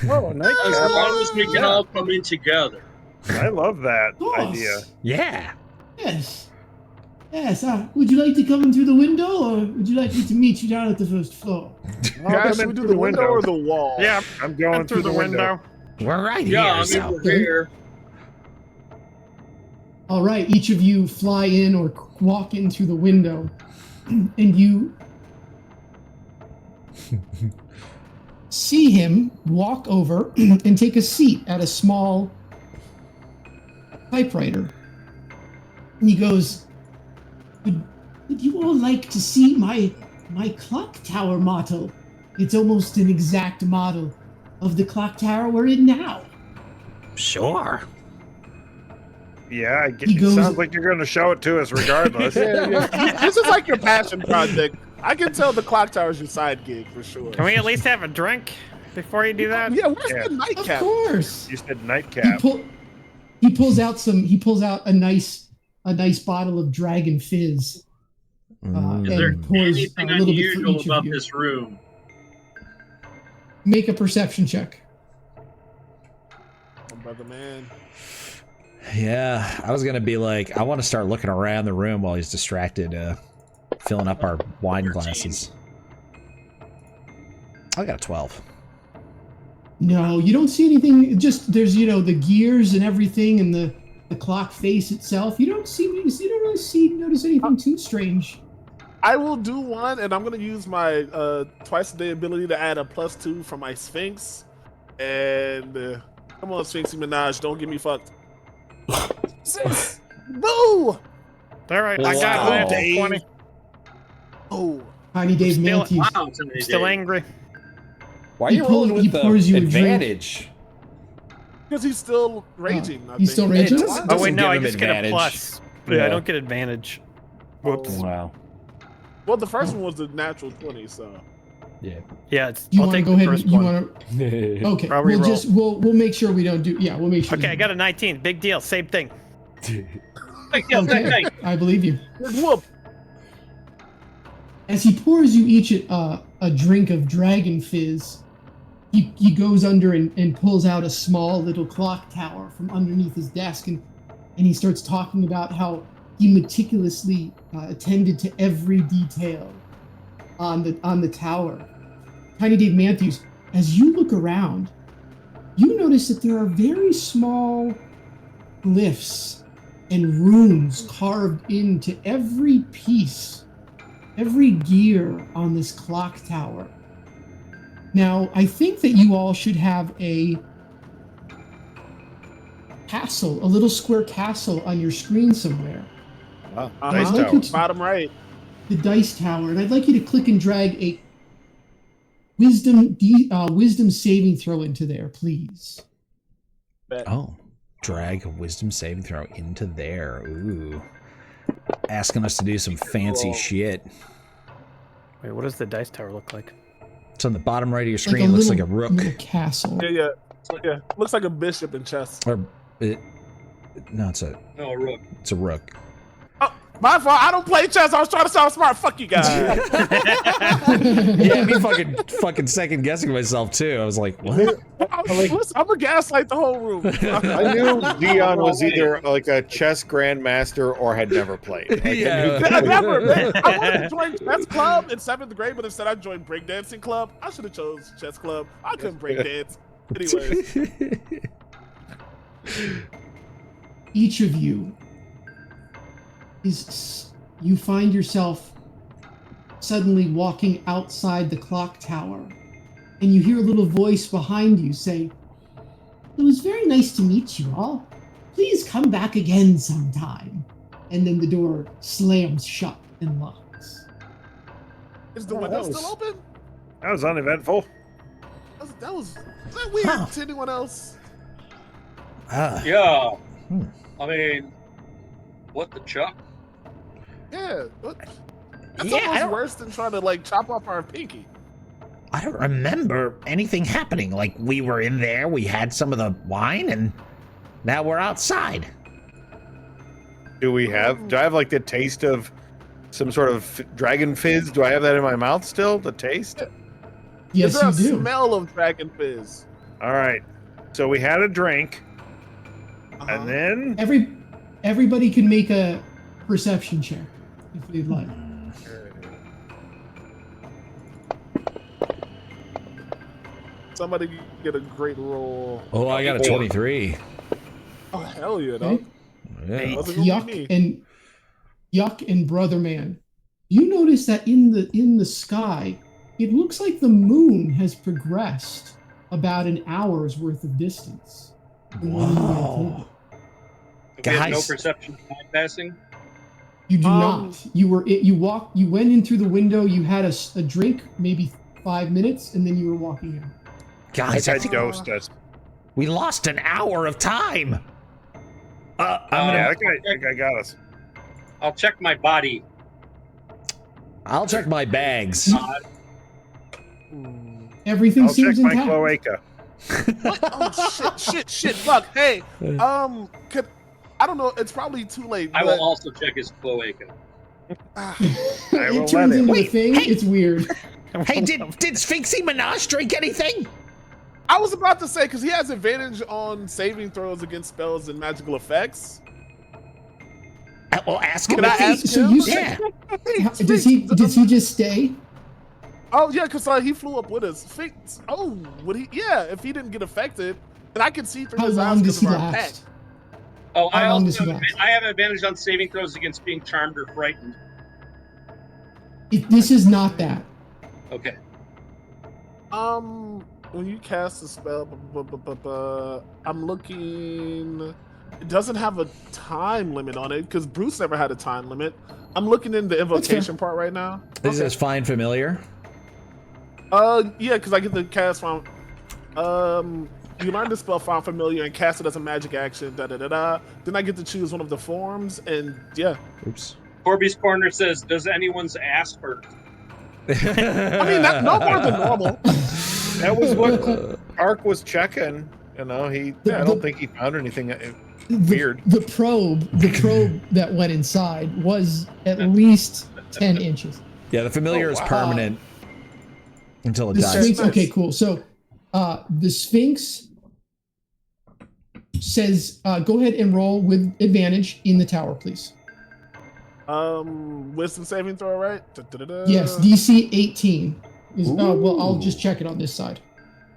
Oh, a nightcap. As long as we can all come in together. I love that Of course. idea. Yeah. Yes. Yes. Would you like to come in through the window, or would you like me to meet you down at the first floor? Guys, should we do the window or the wall? Yeah, I'm going through the window. We're right Yeah, here. I mean, we're here. All right, each of you fly in or walk in through the window, and you see him walk over and take a seat at a small typewriter. And he goes, would you all like to see my clock tower model? It's almost an exact model of the clock tower we're in now. Sure. Yeah, it sounds like you're going to show it to us regardless. This is like your passion project. I can tell the clock tower's your side gig for sure. Can we at least have a drink before you do that? Yeah, where's the nightcap? Of course. You said nightcap. He pulls out a nice bottle of Dragon Fizz. Is there and pours anything a little bit for unusual each of about you. this room? Make a perception check. Oh, brother, man. Yeah, I was gonna be like, I want to start looking around the room while he's distracted, filling up our wine glasses. I got a 12. No, you don't see anything. Just there's the gears and everything, and the clock face itself. You don't really notice anything too strange. I will do one, and I'm gonna use my twice a day ability to add a +2 for my Sphinx. And come on, Sphinxy Minaj, don't get me fucked. 6. Boo! All right, I got it. 20. Oh, Tiny Dave Matthews. Wow, Still angry. Why are you rolling with the advantage? Because he's still raging. I He's still think. raging? Oh wait, no, I give him just get a advantage. plus. Yeah, I don't get advantage. Whoops. Wow. Well, the first one was the natural 20, so. Yeah. Yeah, it's. You I'll want to take go the ahead? first You one. want to? Okay, I'll we'll reroll. we'll make sure we don't do. Yeah, we'll make sure. Okay, I got a 19. Big deal. Same thing. Okay, I believe you. Whoop. As he pours you each a drink of Dragon Fizz, he goes under and pulls out a small little clock tower from underneath his desk, and he starts talking about how he meticulously attended to every detail on the tower. Tiny Dave Matthews, as you look around, you notice that there are very small glyphs and runes carved into every piece, every gear on this clock tower. Now, I think that you all should have a castle, a little square castle on your screen somewhere. Dice I'd like tower. you to- Bottom right. The dice tower, and I'd like you to click and drag a wisdom saving throw into there, please. Oh, drag a wisdom saving throw into there. Ooh. Asking us to do some fancy shit. Wait, what does the dice tower look like? It's on the bottom right of your Like screen. It looks like a rook. little castle. Yeah. Looks like a bishop in chess. Or no, it's a rook. It's a rook. My fault. I don't play chess. I was trying to sound smart. Fuck you guys. Yeah, me fucking second guessing myself too. I was like, what? I'm a gaslight the whole room. I knew Dion was either like a chess grandmaster or had never played. Like, Yeah. I never. I wanted to join chess club in 7th grade, but instead I joined breakdancing club. I should have chose chess club. I couldn't breakdance. Anyways, Each of you you find yourself suddenly walking outside the clock tower, and you hear a little voice behind you say, "It was very nice to meet you all. Please come back again sometime." And then the door slams shut and locks. is the window still open? That was uneventful. That was weird to anyone else? Yeah. I mean, what the chuck? Yeah. That's almost worse than trying to chop off our pinky. I don't remember anything happening. Like, we were in there, we had some of the wine, and now we're outside. do I have the taste of some sort of dragon fizz? Do I have that in my mouth still? The taste? Yes, Is there you a do. smell of dragon fizz? All right. So we had a drink. And then everybody can make a perception check if they'd like. Somebody get a great roll. Oh, I got a 23. Oh hell yeah, dog. Yeah. Yuck and Brother Man. You notice that in the sky, it looks like the moon has progressed about an hour's worth of distance. Wow. We have no Guys. perception of time passing. You do not. You went in through the window, you had a drink, maybe 5 minutes, and then you were walking out. Guys, I think dosed us. We lost an hour of time. That guy got us. I'll check my body. I'll check my bags. Everything I'll seems check my intact. cloaca. What? Oh shit! Fuck! Hey, I don't know. It's probably too late. I will also check his cloaca. It turns into a thing. It's weird. Hey, did Sphinxy Minaj drink anything? I was about to say because he has advantage on saving throws against spells and magical effects. Well, ask him. Can I ask So him? you said, does he just stay? Oh yeah, because he flew up with us. Oh, would he? Yeah, if he didn't get affected, then I could see through How his eyes long does because he of our last? pact. Oh, How long does he last? I have advantage on saving throws against being charmed or frightened. This is not that. Okay. When you cast a spell, I'm looking. It doesn't have a time limit on it because Bruce never had a time limit. I'm looking in the invocation part right now. This is Find Familiar. Yeah, because I get the cast from. You learn the spell Find Familiar and cast it as a magic action. Then I get to choose one of the forms, and yeah. Oops. Corby's Corner says, "Does anyone's ass hurt?" I mean, no more than normal. That was what Ark was checking. You know, I don't think he found anything weird. The probe that went inside was at least 10 inches. Yeah, the familiar is permanent until it The dies. Sphinx. Okay, cool. So, the Sphinx says, "Go ahead and roll with advantage in the tower, please." Wisdom saving throw, right? Yes, DC 18. Well, I'll just check it on this side.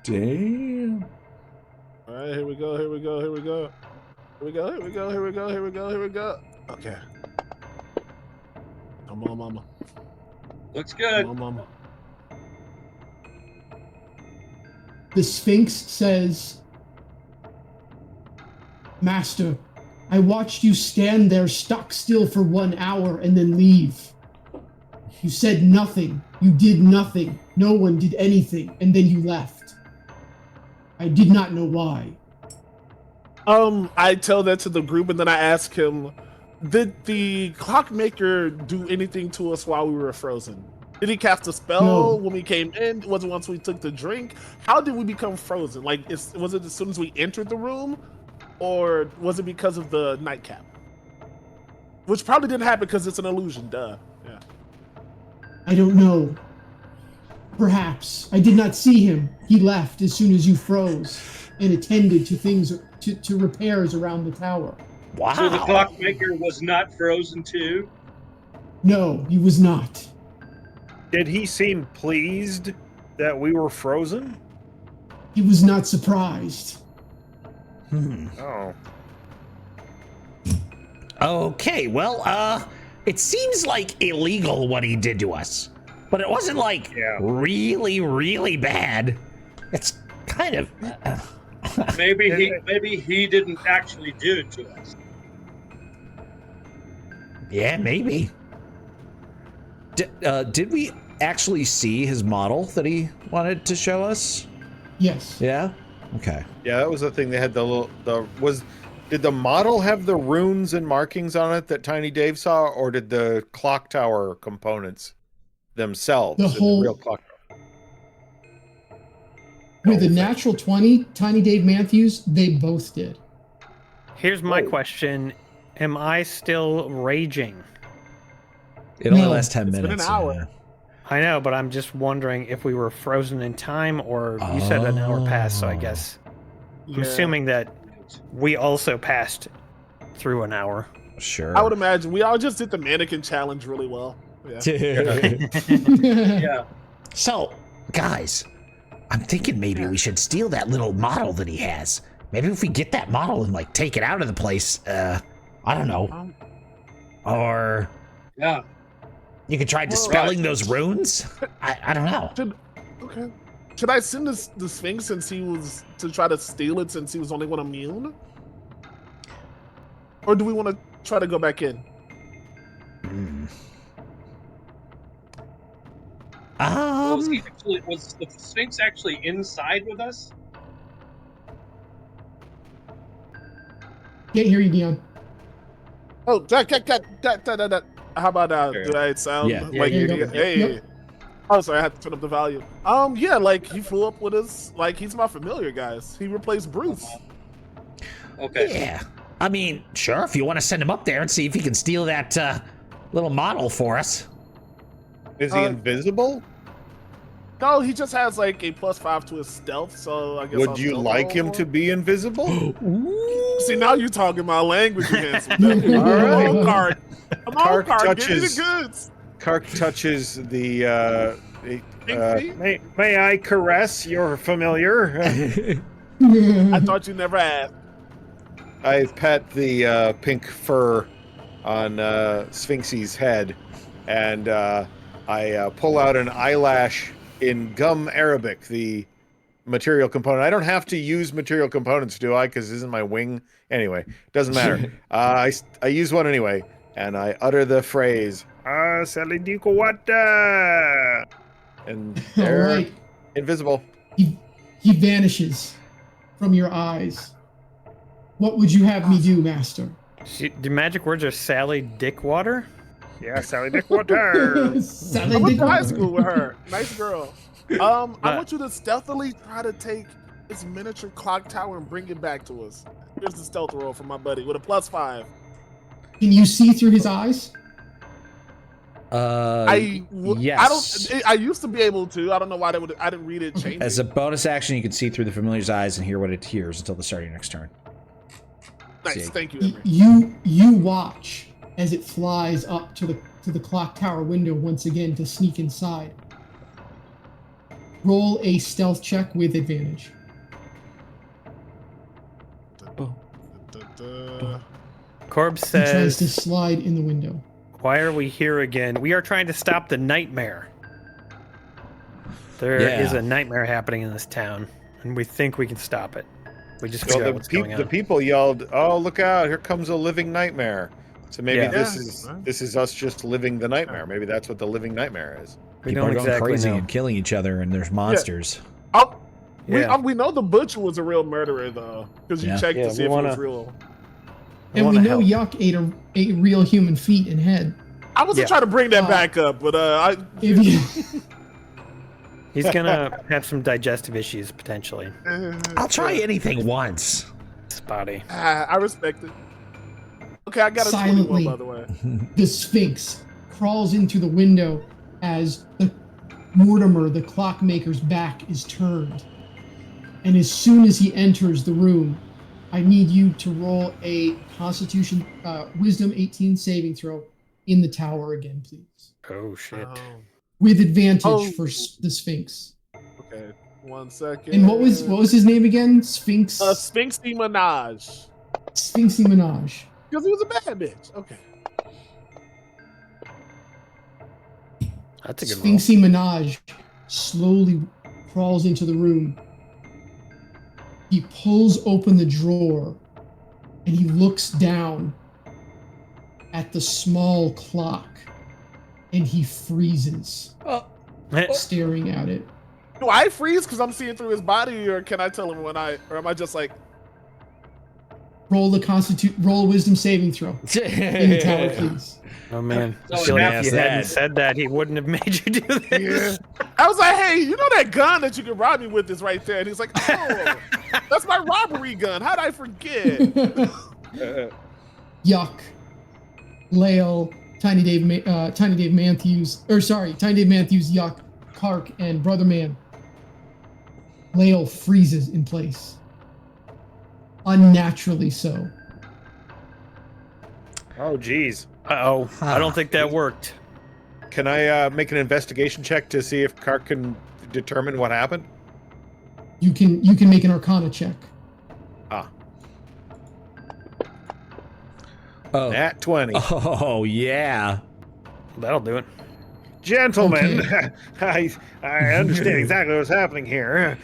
Damn. All right, here we go. Okay. Come on, mama. Looks good. Come on, mama. The Sphinx says, "Master, I watched you stand there stock still for 1 hour and then leave. You said nothing. You did nothing. No one did anything, and then you left. I did not know why." I tell that to the group, and then I ask him, "Did the clockmaker do anything to us while we were frozen? Did he cast a spell No. when we came in? Was it once we took the drink? How did we become frozen? Like, was it as soon as we entered the room, or was it because of the nightcap? Which probably didn't happen because it's an illusion. Duh. Yeah. I don't know. Perhaps. I did not see him. He left as soon as you froze and attended to things, to repairs around the tower. Wow. So the clockmaker was not frozen too? No, he was not. Did he seem pleased that we were frozen? He was not surprised. Oh. Okay, well, it seems like illegal what he did to us. But it wasn't like really, really bad. It's kind of... Maybe he didn't actually do it to us. Yeah, maybe. Did we actually see his model that he wanted to show us? Yes. Yeah? Okay. Yeah, that was the thing. They had did the model have the runes and markings on it that Tiny Dave saw, or did the clock tower components themselves The whole- real clock tower? With a natural 20, Tiny Dave Matthews, they both did. Here's my question. Am I still raging? It only No. lasts 10 It's been minutes. an hour. I know, but I'm just wondering if we were frozen in time, or you said an hour passed, so I guess I'm assuming that out. We also passed through an hour. Sure. I would imagine we all just did the mannequin challenge really well. Yeah. Yeah. So, guys, I'm thinking maybe we should steal that little model that he has. Maybe if we get that model and like take it out of the place, I don't know. Or Yeah. you could try dispelling those runes. I don't know. Okay. Should I send the Sphinx since he was to try to steal it since he was only one immune? Or do we want to try to go back in? Was the Sphinx actually inside with us? Can't hear you, Dion. Oh, how about now? Do I sound like Yeah, idiot? Hey. Yep. Oh, sorry, I had to turn up the volume. Yeah, like he flew up with us. Like he's my familiar, guys. He replaced Bruce. Okay. Yeah. I mean, sure, if you want to send him up there and see if he can steal that little model for us. Is he invisible? No, he just has like a +5 to his stealth, so I guess. Would you like him to be invisible? See, now you're talking my language again. All right, Kark. Come on, Kark, give me the goods. Kark touches the. May I caress your familiar? I thought you never asked. I pet the pink fur on Sphinxy's head, and I pull out an eyelash in gum Arabic, the material component. I don't have to use material components, do I? Because isn't my wing? Anyway, doesn't matter. I use one anyway, and I utter the phrase, Salidiko Wata! And they're right. invisible. He vanishes from your eyes. What would you have me do, Master? The magic words are Sally Dickwater? Yeah, Sally Dickwater. I went to high school with her. Nice girl. I want you to stealthily try to take this miniature clock tower and bring it back to us. Here's the stealth roll from my buddy with a +5. Can you see through his eyes? Yes. I used to be able to. I don't know why they would. I didn't read it. Change As a bonus action, you can see through the familiar's eyes and hear what it hears until the start of your next turn. Nice, thank you. You watch as it flies up to the clock tower window once again to sneak inside. Roll a stealth check with advantage. Corb He tries says, to slide in the window. "Why are we here again? We are trying to stop the nightmare. There is a nightmare happening in this town, and we think we can stop it. We just figure out what's going on." The people yelled, "Oh, look out! Here comes a living nightmare!" So maybe this is us just living the nightmare. Maybe that's what the living nightmare is. People are going crazy and killing each other, and there's monsters. We know the butcher was a real murderer though, because you checked to see if it was real. And we know Yuck ate a real human feet and head. I wasn't trying to bring that back up, but He's gonna have some digestive issues potentially. I'll try anything once. Spotty. I respect it. Okay, I got a 21, by the way. The Sphinx crawls into the window as Mortimer, the clockmaker's back is turned. And as soon as he enters the room, I need you to roll a Constitution Wisdom 18 saving throw in the tower again, please. Oh shit! With advantage for the Sphinx. Okay, 1 second. And what was his name again? Sphinx. Sphinxy Minaj. Sphinxy Minaj. Because he was a bad bitch. Okay. That's a good Sphinxy Minaj slowly crawls into the room. He pulls open the drawer and he looks down at the small clock and he freezes, staring at it. Do I freeze because I'm seeing through his body, or can I tell him or am I just like? Roll a wisdom saving throw in the tower, please. Oh man, I feel like if you hadn't said that, he wouldn't have made you do this. I was like, hey, you know that gun that you can rob me with is right there, and he's like, oh, that's my robbery gun. How'd I forget? Yuck. Lael, Tiny Dave Matthews, Yuck, Kark, and Brother Man. Lael freezes in place. unnaturally so. Oh, geez. Uh-oh. I don't think that worked. Can I make an investigation check to see if Kark can determine what happened? You can make an Arcana check. Ah. Oh. Nat 20. Oh, yeah. That'll do it. Gentlemen, Okay. I understand exactly what's happening here.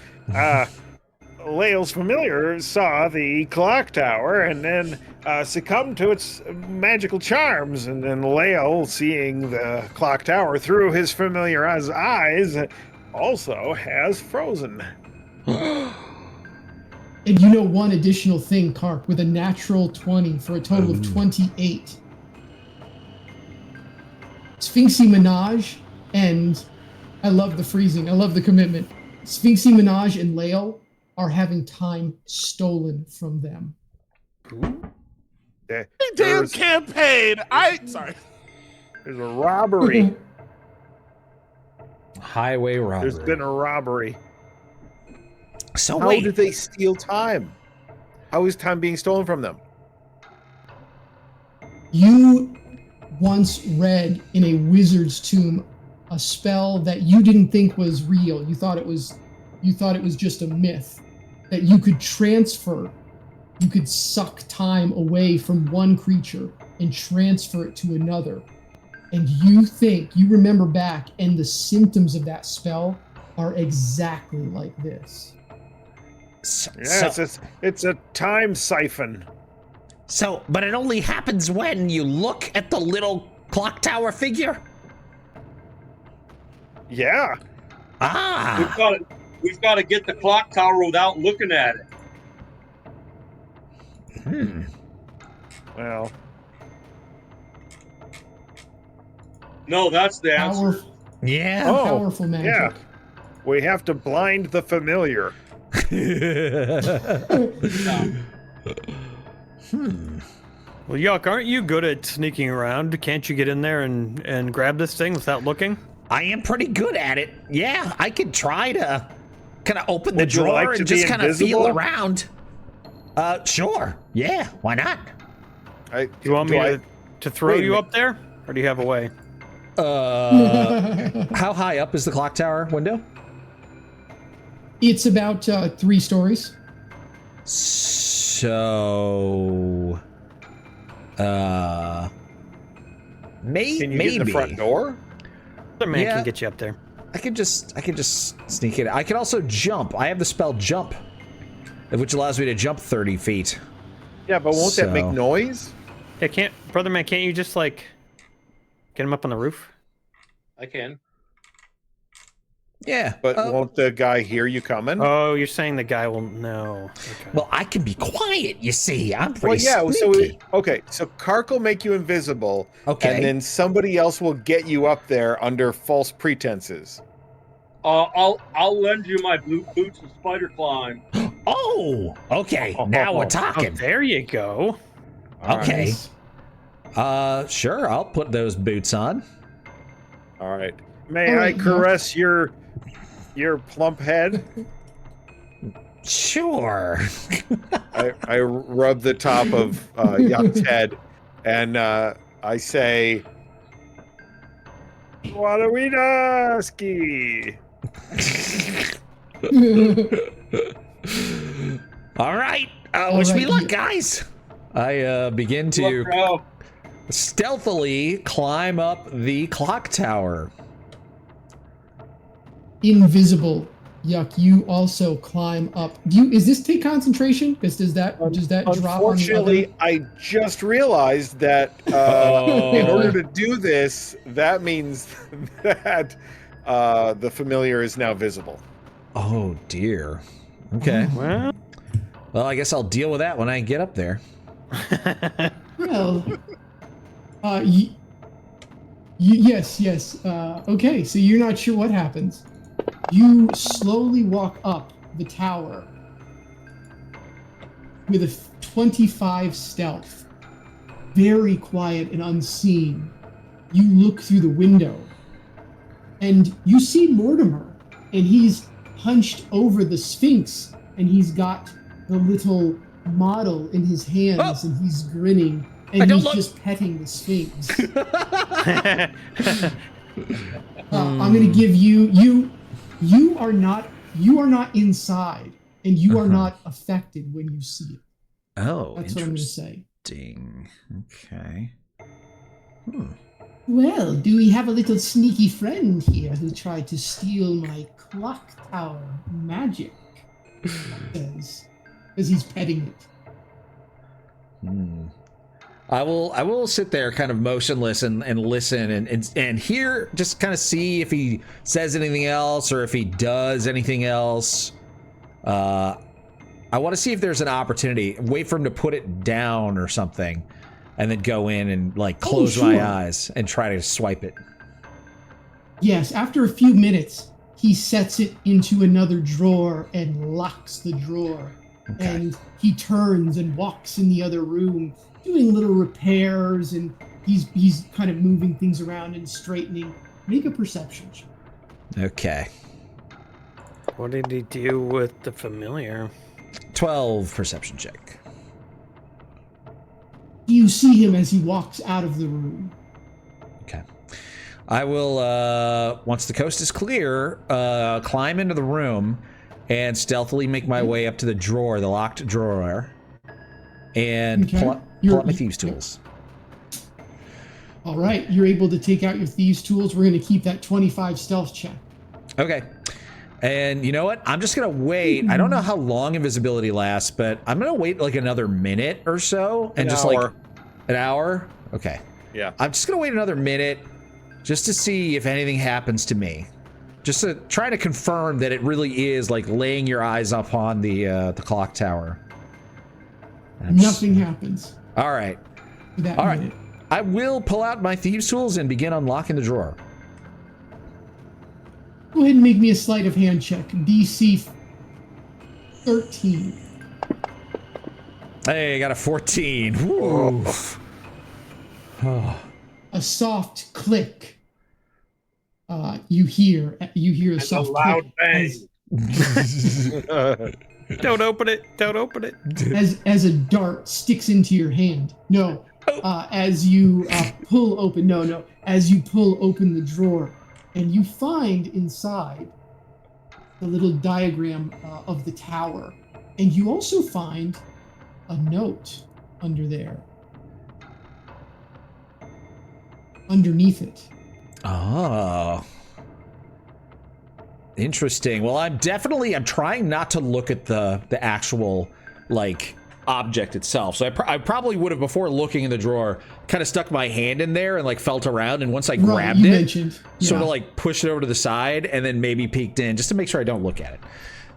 Lael's familiar saw the clock tower and then succumbed to its magical charms. And then Lael, seeing the clock tower through his familiar's eyes, also has frozen. And you know one additional thing, Kark, with a natural 20 for a total of 28. Sphinxy Minaj and I love the freezing. I love the commitment. Sphinxy Minaj and Lael are having time stolen from them. Damn campaign! Sorry. There's a robbery. Highway robbery. There's been a robbery. So How wait, did they steal time? How is time being stolen from them? You once read in a wizard's tomb a spell that you didn't think was real. You thought it was just a myth. That you could transfer, you could suck time away from one creature and transfer it to another. And you remember back, and the symptoms of that spell are exactly like this. It's a time siphon. But it only happens when you look at the little clock tower figure? Yeah. Ah. We've got to get the clock tower without looking at it. Well. No, that's the answer. Yeah. Powerful magic. Yeah. We have to blind the familiar. Well, Yuck, aren't you good at sneaking around? Can't you get in there and grab this thing without looking? I am pretty good at it. Yeah, I could try to kind of open the Would you drawer like to and just be kind of feel invisible? around. Sure. Yeah, why not? Do you want me to throw Wait, you up there? Or do you have a way? How high up is the clock tower window? It's about 3 stories. So, maybe. Can you get in the front door? Other man can get you up there. I could just sneak it. I can also jump. I have the spell jump, which allows me to jump 30 feet. Yeah, but won't that make noise? Yeah, Brother Man, can't you just like get him up on the roof? I can. Yeah. But won't the guy hear you coming? Oh, you're saying the guy will know. Okay. Well, I can be quiet, you see. I'm pretty sneaky. So Kark will make you invisible. Okay. And then somebody else will get you up there under false pretenses. I'll lend you my blue boots and spider climb. Oh, okay. Now we're talking. Oh, there you go. Okay. Sure. I'll put those boots on. All right. May I caress your plump head? Sure. I rub the top of Yuck's head, and I say, Wadawidaski. All right. Wish me luck, guys. I begin to stealthily climb up the clock tower. Invisible. Yuck, you also climb up. Is this take concentration? Because does that drop on the other? Unfortunately, I just realized that in order to do this, that means that the familiar is now visible. Oh dear. Okay. Well, I guess I'll deal with that when I get up there. Well, yes. Okay, so you're not sure what happens. You slowly walk up the tower with a 25 stealth, very quiet and unseen. You look through the window, and you see Mortimer, and he's hunched over the Sphinx, and he's got the little model in his hands, and he's grinning, and he's just petting the Sphinx. I'm going to give you are not inside, and you are not affected when you see it. Oh, that's what I'm going to say. Okay. Well, do we have a little sneaky friend here who tried to steal my clock tower magic? Says, as he's petting it. I will sit there kind of motionless and listen and hear, just kind of see if he says anything else or if he does anything else. I want to see if there's an opportunity. Wait for him to put it down or something, and then go in and like close my eyes and try to swipe it. Yes, after a few minutes, he sets it into another drawer and locks the drawer. Okay. And he turns and walks in the other room, doing little repairs, and he's kind of moving things around and straightening. Make a perception check. Okay. What did he do with the familiar? 12 perception check. You see him as he walks out of the room. Okay. I will, once the coast is clear, climb into the room and stealthily make my way up to the drawer, the locked drawer, and pull out my thieves' tools. All right, you're able to take out your thieves' tools. We're going to keep that 25 stealth check. Okay. And you know what? I'm just going to wait. I don't know how long invisibility lasts, but I'm going to wait like another minute or so. And just like an hour. Okay. Yeah. I'm just going to wait another minute just to see if anything happens to me. Just to try to confirm that it really is like laying your eyes upon the clock tower. Nothing happens. All right. All right. I will pull out my thieves' tools and begin unlocking the drawer. Go ahead and make me a sleight of hand check. DC 13. Hey, I got a 14. Woo. A soft click. You hear a soft loud bang. Don't open it. Don't open it. As a dart sticks into your hand. No. As you pull open. No. As you pull open the drawer, and you find inside the little diagram of the tower, and you also find a note under there. Underneath it. Oh. Interesting. Well, I'm trying not to look at the actual, like, object itself. So I probably would have, before looking in the drawer, kind of stuck my hand in there and, like, felt around. And once I grabbed it, sort of, like, pushed it over to the side and then maybe peeked in just to make sure I don't look at it.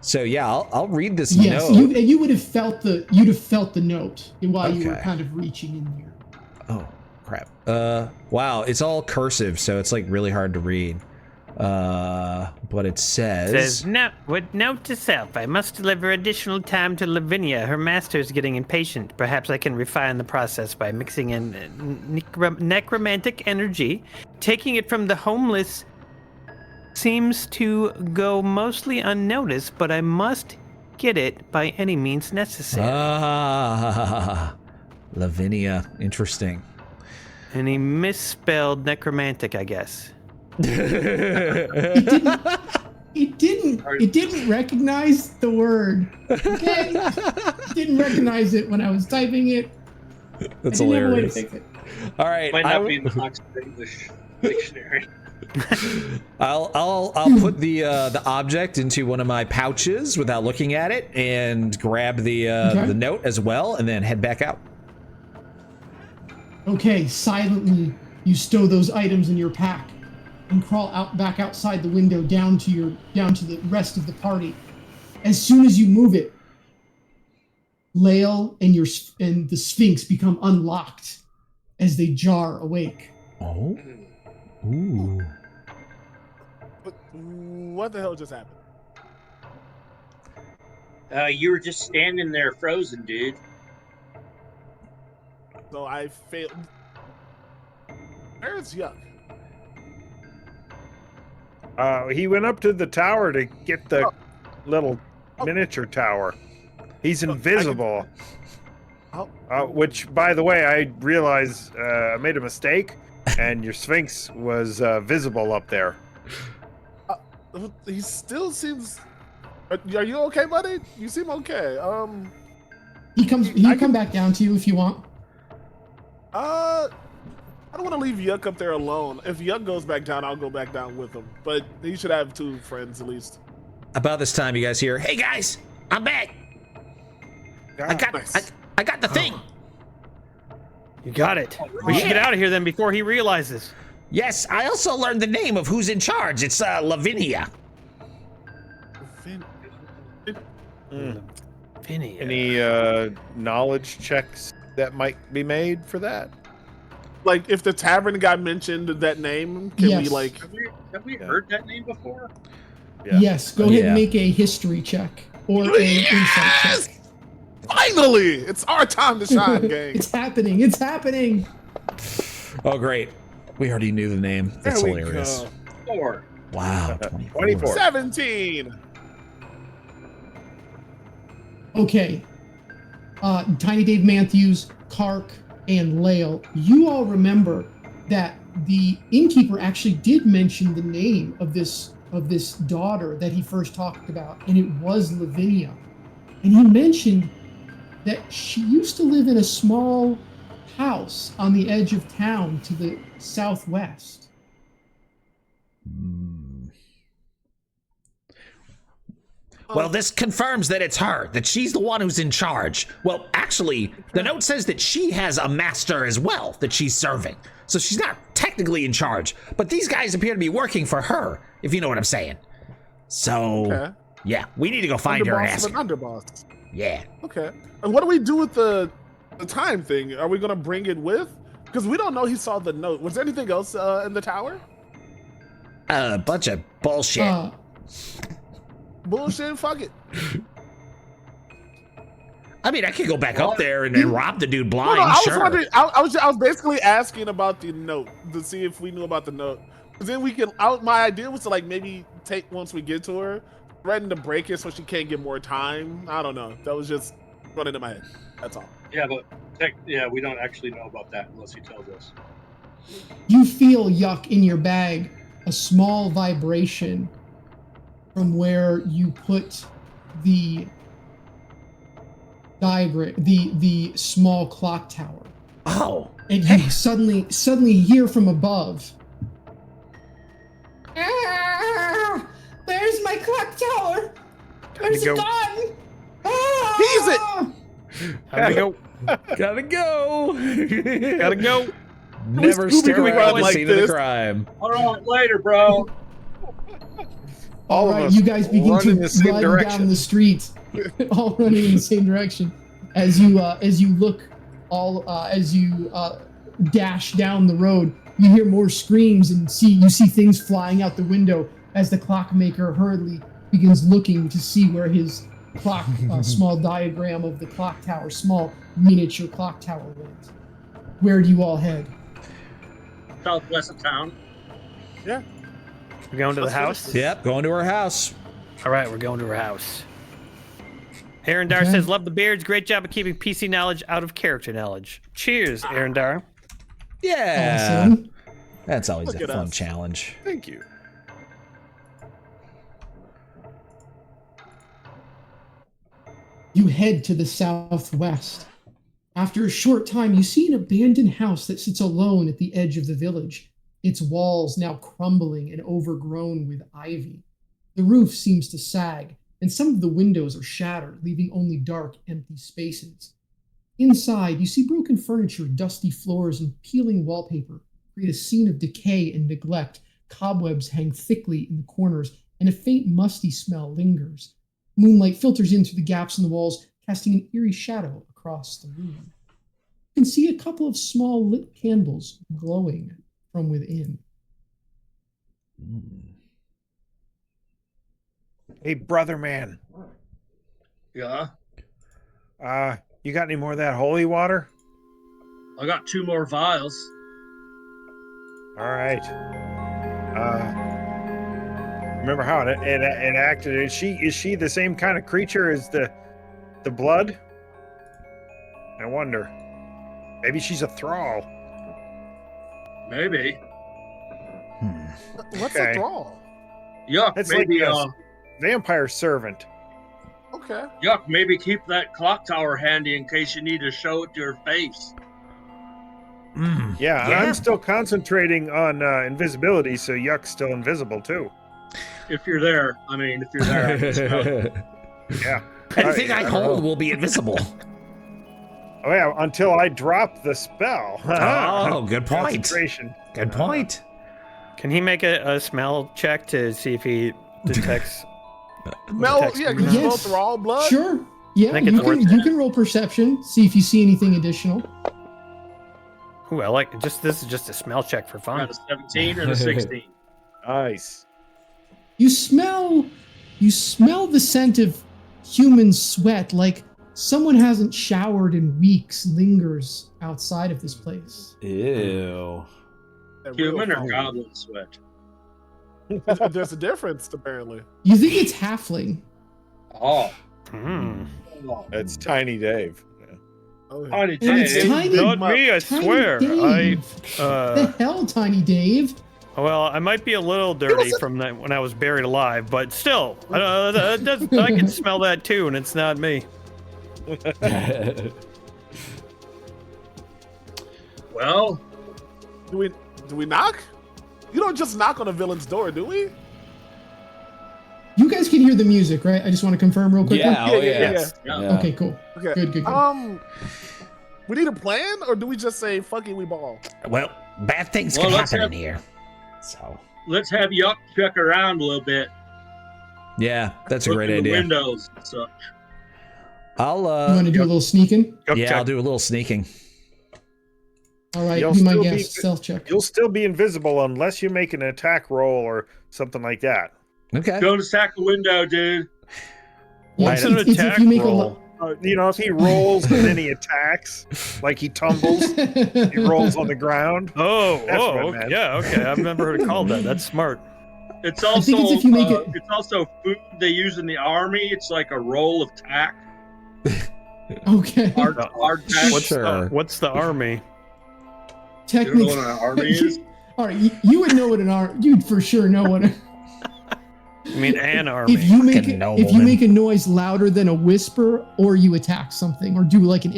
So, yeah, I'll read this note. Yes, you would have felt the note while you were kind of reaching in there. Oh, crap. Wow, it's all cursive, so it's, like, really hard to read. But it says... Note to self, I must deliver additional time to Lavinia. Her master is getting impatient. Perhaps I can refine the process by mixing in necromantic energy. Taking it from the homeless seems to go mostly unnoticed, but I must get it by any means necessary. Lavinia. Interesting. And he misspelled necromantic, I guess. It didn't recognize the word. Okay? It didn't recognize it when I was typing it. That's hilarious. All right, Might not be in the Oxford English dictionary. I'll put the object into one of my pouches without looking at it and grab the note as well, and then head back out. Okay, silently you stow those items in your pack and crawl back outside the window down to the rest of the party. As soon as you move it, Lael and the Sphinx become unlocked as they jar awake. Oh. Ooh. What the hell just happened? You were just standing there frozen, dude. So I failed. Where's Yuck? He went up to the tower to get the little miniature tower. He's invisible. Which, by the way, I realized I made a mistake, and your Sphinx was visible up there. He still seems. Are you okay, buddy? You seem okay. He'll come back down to you if you want. I don't want to leave Yuck up there alone. If Yuck goes back down, I'll go back down with him. But he should have 2 friends at least. About this time, you guys hear, "Hey guys, I'm back. I got the thing." You got it. We should get out of here then before he realizes. Yes, I also learned the name of who's in charge. It's Lavinia. Lavinia. Any knowledge checks that might be made for that? Like, if the tavern guy mentioned that name, can we like? Have we heard that name before? Yeah. Yes, go ahead and make a history check or an insight check. Finally, it's our time to shine, gang. It's happening. It's happening. Oh, great. We already knew the name. That's There we hilarious. go. 4. Wow. 24. 17. Okay. Tiny Dave Matthews, Kark, and Lael, you all remember that the innkeeper actually did mention the name of this daughter that he first talked about, and it was Lavinia. And he mentioned that she used to live in a small house on the edge of town to the southwest. Well, this confirms that it's her, that she's the one who's in charge. Well, actually, the note says that she has a master as well that she's serving. So she's not technically in charge, but these guys appear to be working for her, if you know what I'm saying. So, yeah, we need to go find her and ask her. Underboss. Yeah. Okay. And what do we do with the time thing? Are we gonna bring it with? Because we don't know he saw the note. Was there anything else in the tower? A bunch of bullshit. Bullshit. Fuck it. I mean, I could go back up there and then rob the dude blind. No, I was sure. wondering. I was basically asking about the note to see if we knew about the note. Because then we can. My idea was to like maybe take once we get to her, threaten to break it so she can't get more time. I don't know. That was just running in my head. That's all. Yeah, but we don't actually know about that unless he tells us. You feel, Yuck, in your bag, a small vibration from where you put the diagram, the small clock tower. Oh. And you suddenly hear from above. Ah, where's my clock tower? Where's it gone? Ah! Gotta go. Gotta go. Gotta go. Never stare at the scene of the crime. All right, later, bro. All right, you guys begin to run down the street, all running in the same direction. As you dash down the road, you hear more screams and you see things flying out the window as the clockmaker hurriedly begins looking to see where his clock, small diagram of the clock tower, small miniature clock tower went. Where do you all head? Southwest of town. Yeah. We're going to the house? Yep, going to her house. All right, we're going to her house. Arendar says, love the beards. Great job of keeping PC knowledge out of character knowledge. Cheers, Arendar. Yeah. Awesome. That's always Look a at fun us. challenge. Thank you. You head to the southwest. After a short time, you see an abandoned house that sits alone at the edge of the village, its walls now crumbling and overgrown with ivy. The roof seems to sag, and some of the windows are shattered, leaving only dark, empty spaces. Inside, you see broken furniture, dusty floors, and peeling wallpaper create a scene of decay and neglect. Cobwebs hang thickly in the corners, and a faint, musty smell lingers. Moonlight filters in through the gaps in the walls, casting an eerie shadow across the room. You can see a couple of small lit candles glowing from within. Hey, brother man. Yeah. You got any more of that holy water? I got 2 more vials. All right. Remember how it acted? Is she the same kind of creature as the The blood? I wonder. Maybe she's a thrall. Maybe. What's Okay. a thrall? Yuck, It's maybe like a vampire servant. Okay. Yuck, maybe keep that clock tower handy in case you need to show it to her face. Yeah, and I'm still concentrating on invisibility, so Yuck's still invisible too. If you're there. I mean, if you're there. Yeah. Anything I hold will be invisible. Oh yeah, until I drop the spell. Oh, good point. Concentration. Good point. Can he make a smell check to see if he detects? Mel, yeah, can you Yes. roll thrall blood? Sure. Yeah, think it's you worth can roll perception, see if you see anything additional. Ooh, I like this is just a smell check for fun. Got a 17 and a 16. Nice. You smell the scent of human sweat, like someone hasn't showered in weeks lingers outside of this place. Ew. Human or goblin sweat? There's a difference, apparently. You think it's halfling. Oh. It's Tiny Dave. Oh, yeah. Tiny And it's Dave. Tiny, Not me, I Tiny swear. Dave. The hell, Tiny Dave? Well, I might be a little dirty from that when I was buried alive, but still, I can smell that too, and it's not me. Well, Do we knock? You don't just knock on a villain's door, do we? You guys can hear the music, right? I just want to confirm real quickly. Yeah, oh yeah. yeah. Okay, cool. Okay. Good. We need a plan, or do we just say "fuck it, we ball"? Well, bad things Well, can let's happen have- in here. So let's have Yuck check around a little bit. Yeah, that's a Look great in the idea. windows and such. You want to do a little sneaking? I'll do a little sneaking. All right, You'll be my still guest. Stealth check. You'll still be invisible unless you make an attack roll or something like that. Okay. Don't attack the window, dude. Yeah, What's an it's if attack you make roll? If he rolls and then he attacks, like he tumbles, he rolls on the ground. Oh, That's what I meant. yeah, okay. I've never heard it called that. That's smart. It's I also think it's if you make it. it's also food they use in the army. It's like a roll of tack. Okay. Hard tack. What's the army? You don't know Technically, what an army is? all right, you would know what an army. You'd for sure know what. I mean, an army. If you make Fucking if you make a noise louder than a whisper, or you attack something, or do like an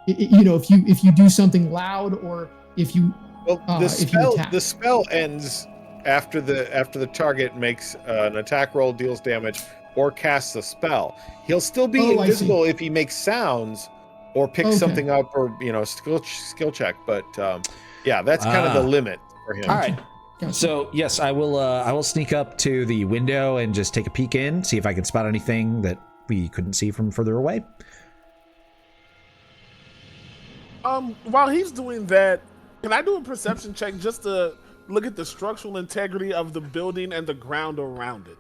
if you do something loud, or if you Well, if you attack. the spell ends after the target makes an attack roll, deals damage, or casts a spell. He'll still be Oh, I invisible if he makes sounds or picks Okay. something up, or skill check. But yeah, that's kind of the limit for him. All right. Gotcha. So yes, I will sneak up to the window and just take a peek in, see if I can spot anything that we couldn't see from further away. While he's doing that, can I do a perception check just to look at the structural integrity of the building and the ground around it?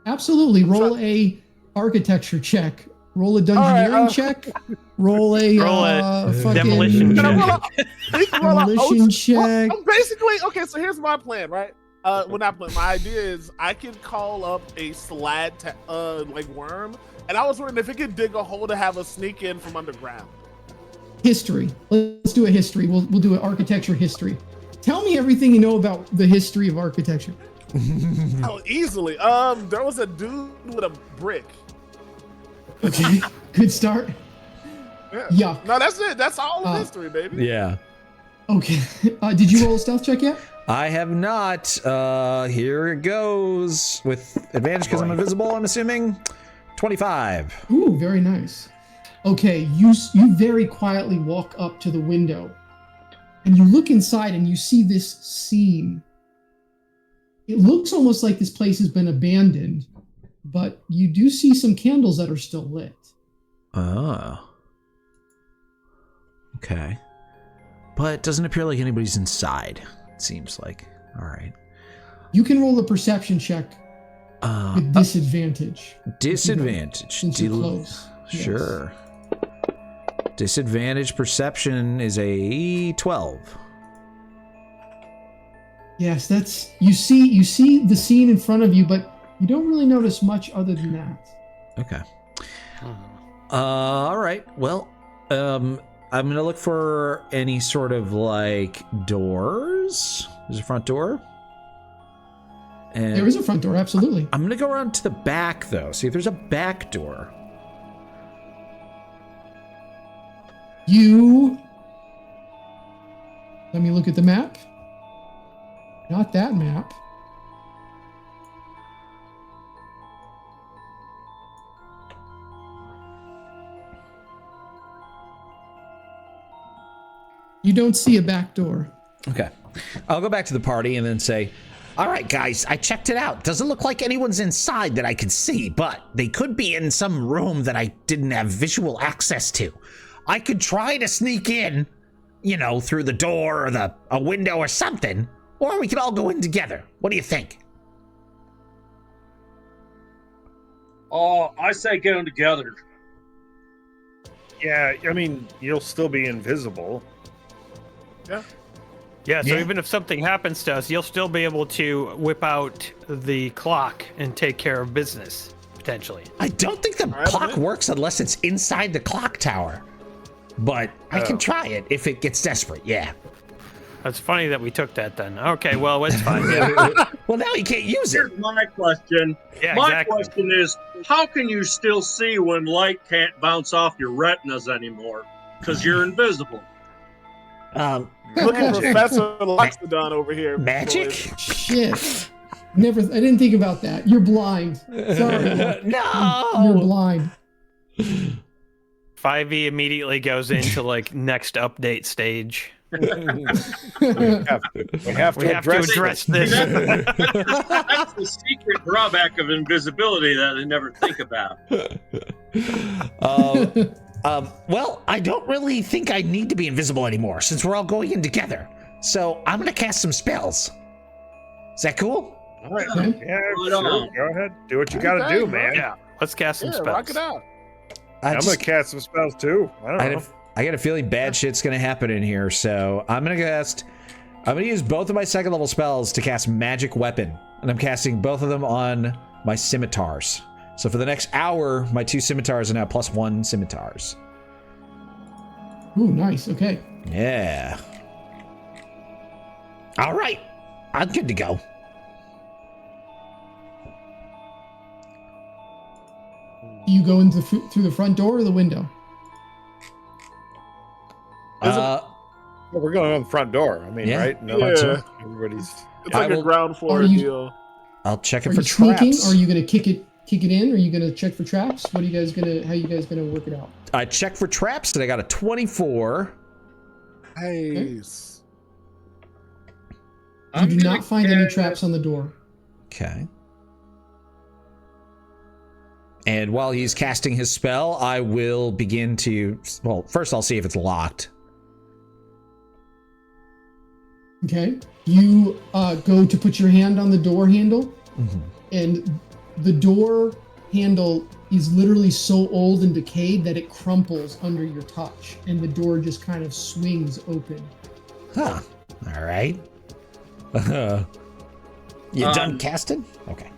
Absolutely. Roll a architecture check. Roll a dungeoneering check. Roll a fucking demolition Can I roll check. demolition check. Basically, okay, so here's my plan, right? Well, not plan. My idea is I could call up a slad, like worm, and I was wondering if it could dig a hole to have a sneak in from underground. History. Let's do a history. We'll do an architecture history. Tell me everything you know about the history of architecture. Oh, easily. There was a dude with a brick. Okay, good start. Yeah. Yuck. No, that's it. That's all history, baby. Yeah. Okay. Did you roll a stealth check yet? I have not. Here it goes with advantage because I'm invisible. I'm assuming 25. Ooh, very nice. Okay, you very quietly walk up to the window, and you look inside, and you see this scene. It looks almost like this place has been abandoned, but you do see some candles that are still lit. Oh. Okay. But it doesn't appear like anybody's inside. It seems like. All right. You can roll a perception check with disadvantage. Disadvantage. Since you're close. Yes. Sure. Disadvantage perception is a 12. Yes, that's you see the scene in front of you, but you don't really notice much other than that. Okay. All right. Well, I'm gonna look for any sort of like doors. There's a front door. And There is a front door, absolutely. I'm gonna go around to the back though. See if there's a back door. Let me look at the map. Not that map. You don't see a back door. Okay. I'll go back to the party and then say, all right, guys, I checked it out. Doesn't look like anyone's inside that I could see, but they could be in some room that I didn't have visual access to. I could try to sneak in, you know, through the door or a window or something, or we could all go in together. What do you think? Oh, I say get them together. Yeah, I mean, you'll still be invisible. Yeah, so even if something happens to us, you'll still be able to whip out the clock and take care of business, potentially. I don't think the clock works unless it's inside the clock tower. But I can try it if it gets desperate, yeah. That's funny that we took that then. Okay, well, it's fine. Well, now you can't use it. Here's my question. Yeah, my question is, how can you still see when light can't bounce off your retinas anymore? Because you're invisible. Look at Professor Loxodon over here. Magic? Boys. Shit. I didn't think about that. You're blind. Sorry. No! You're blind. 5e immediately goes into like next update stage. We have to address this. That's the secret drawback of invisibility that they never think about. Well, I don't really think I need to be invisible anymore since we're all going in together. So I'm going to cast some spells. Is that cool? All right. Yeah, sure. Go ahead. Do what you got to do, man. Yeah, let's cast some spells. Rock it out. I'm going to cast some spells too. I don't know. I got a feeling bad shit's gonna happen in here, so I'm gonna use both of my second level spells to cast Magic Weapon, and I'm casting both of them on my scimitars. So for the next hour, my 2 scimitars are now +1 scimitars. Ooh, nice. Okay. Yeah. All right. I'm good to go. You go into through the front door or the window? We're going on the front door. I mean, Yeah. right? No, Yeah. everybody's. It's like a ground floor Are you- deal. I'll check it Are for you sneaking? traps. Or are you gonna kick it in? Or are you gonna check for traps? How you guys gonna work it out? I checked for traps and I got a 24. Nice. You do not find any traps on the door. Okay. And while he's casting his spell, I will begin to... Well, first I'll see if it's locked. Okay. You go to put your hand on the door handle, and the door handle is literally so old and decayed that it crumples under your touch, and the door just kind of swings open. Huh. All right. You done casting? Okay.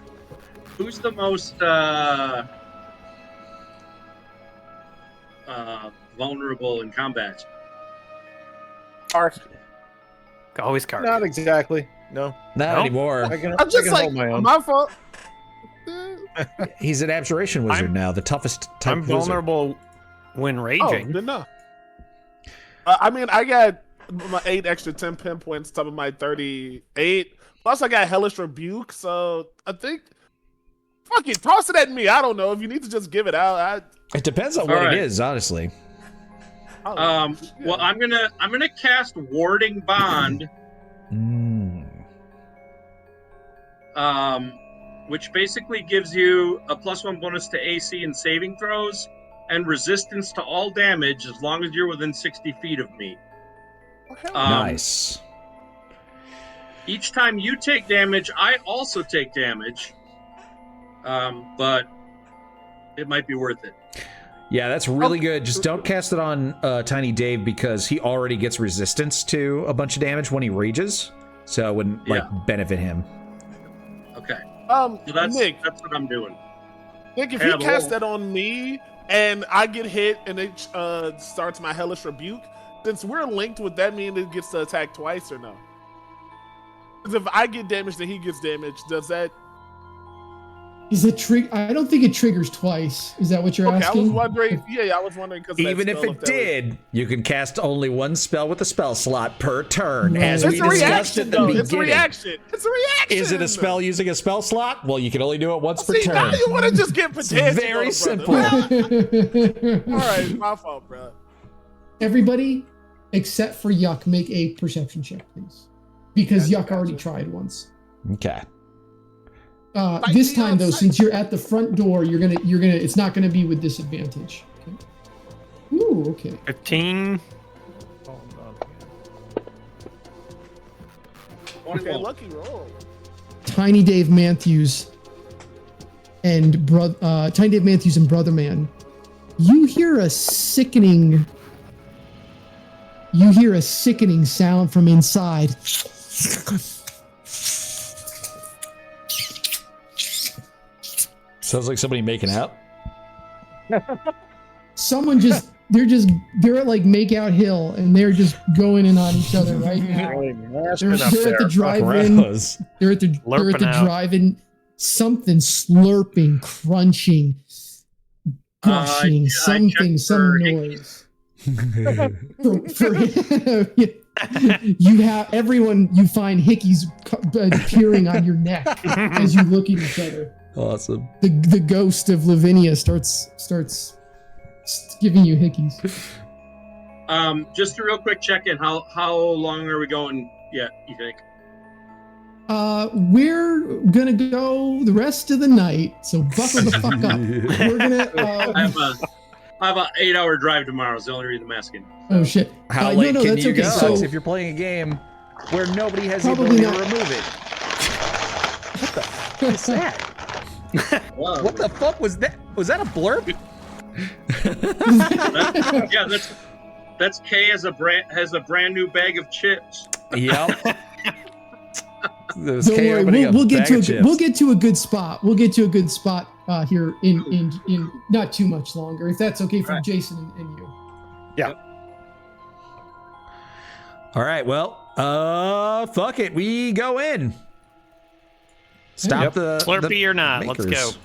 Who's the most vulnerable in combat? Ark. Always card. Not exactly. No. Not anymore. I'm just like, hold my own. my fault. He's an abjuration wizard now, the toughest type I'm wizard. vulnerable when Oh, raging. didn't know. I mean, I got my 8 extra 10 pin points top of my 38. Plus, I got Hellish Rebuke, so I think... Fuck it, toss it at me. I don't know. If you need to just give it out, It depends on what it is, honestly. Well, I'm gonna cast Warding Bond. Which basically gives you a +1 bonus to AC and saving throws, and resistance to all damage as long as you're within 60 feet of me. Nice. Each time you take damage, I also take damage. But it might be worth it. Yeah, that's really good. Just don't cast it on Tiny Dave because he already gets resistance to a bunch of damage when he rages, so it wouldn't benefit him. Okay. So that's what I'm doing. Nick, if he casts that on me and I get hit and it starts my hellish rebuke, since we're linked, would that mean it gets to attack twice or no? Because if I get damaged and he gets damaged, does that... Is it I don't think it triggers twice. Is that what you're asking? I was wondering. Yeah, I was wondering because even if it did, you can cast only one spell with a spell slot per turn, as we discussed at the beginning. It's a reaction. It's a reaction. Is it a spell using a spell slot? Well, you can only do it once per turn. Now you want to just get potential. Very simple. All right, my fault, bro. Everybody, except for Yuck, make a perception check, please, because Yuck already tried once. Okay. This time though, since you're at the front door, you're gonna it's not gonna be with disadvantage. Okay. Ooh, okay. 15. Okay, lucky roll. Tiny Dave Matthews and Brother Man, you hear a sickening sound from inside. Sounds like somebody making out. Someone they're at like Make Out Hill and they're just going in on each other right now. They're at the drive-in. They're at the drive-in. Something slurping, crunching, gushing, some noise. You find hickeys appearing on your neck as you look at each other. Awesome. The ghost of Lavinia starts giving you hickeys. Just a real quick check-in. How long are we going yet, you think? We're gonna go the rest of the night, so buckle the fuck up. We're gonna. I have an 8-hour drive tomorrow. Is the only reason I'm asking. Oh shit! How late can you go? So, if you're playing a game where nobody has the ability to remove it. What the fuck is that? What the fuck was that? Was that a blurb? That's Kay has a brand new bag of chips. Yep. Don't worry, we'll get to a good spot. We'll get to a good spot here in not too much longer, if that's okay for Jason and you. Yeah. All right. Well, fuck it. We go in. Stop the Slurpee or not. makers. Let's go.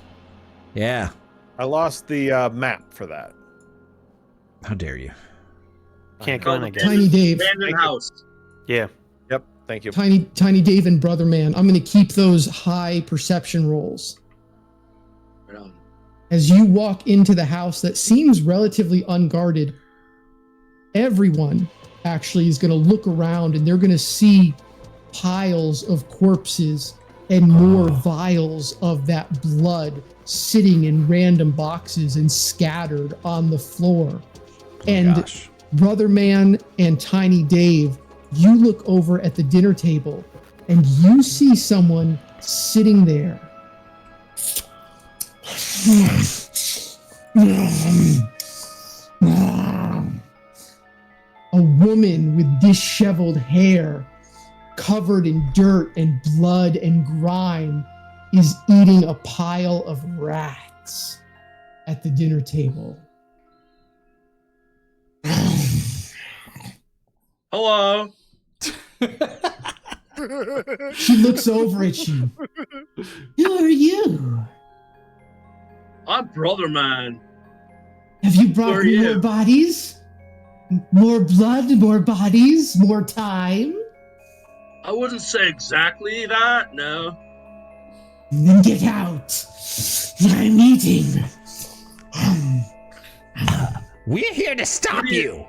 Yeah. I lost the map for that. How dare you? Can't go in again. Tiny Dave. Abandoned house. Yeah. Yep. Thank you. Tiny Dave and Brother Man. I'm going to keep those high perception rolls. Right on. As you walk into the house that seems relatively unguarded, everyone actually is going to look around and they're going to see piles of corpses and more vials of that blood sitting in random boxes and scattered on the floor. Brother Man and Tiny Dave, you look over at the dinner table and you see someone sitting there. A woman with disheveled hair, covered in dirt and blood and grime, is eating a pile of rats at the dinner table. Hello. She looks over at you. Who are you? I'm Brother Man. Have you brought me more bodies? More blood, more bodies, more time? I wouldn't say exactly that, no. Then get out. I'm eating. We're here to stop you.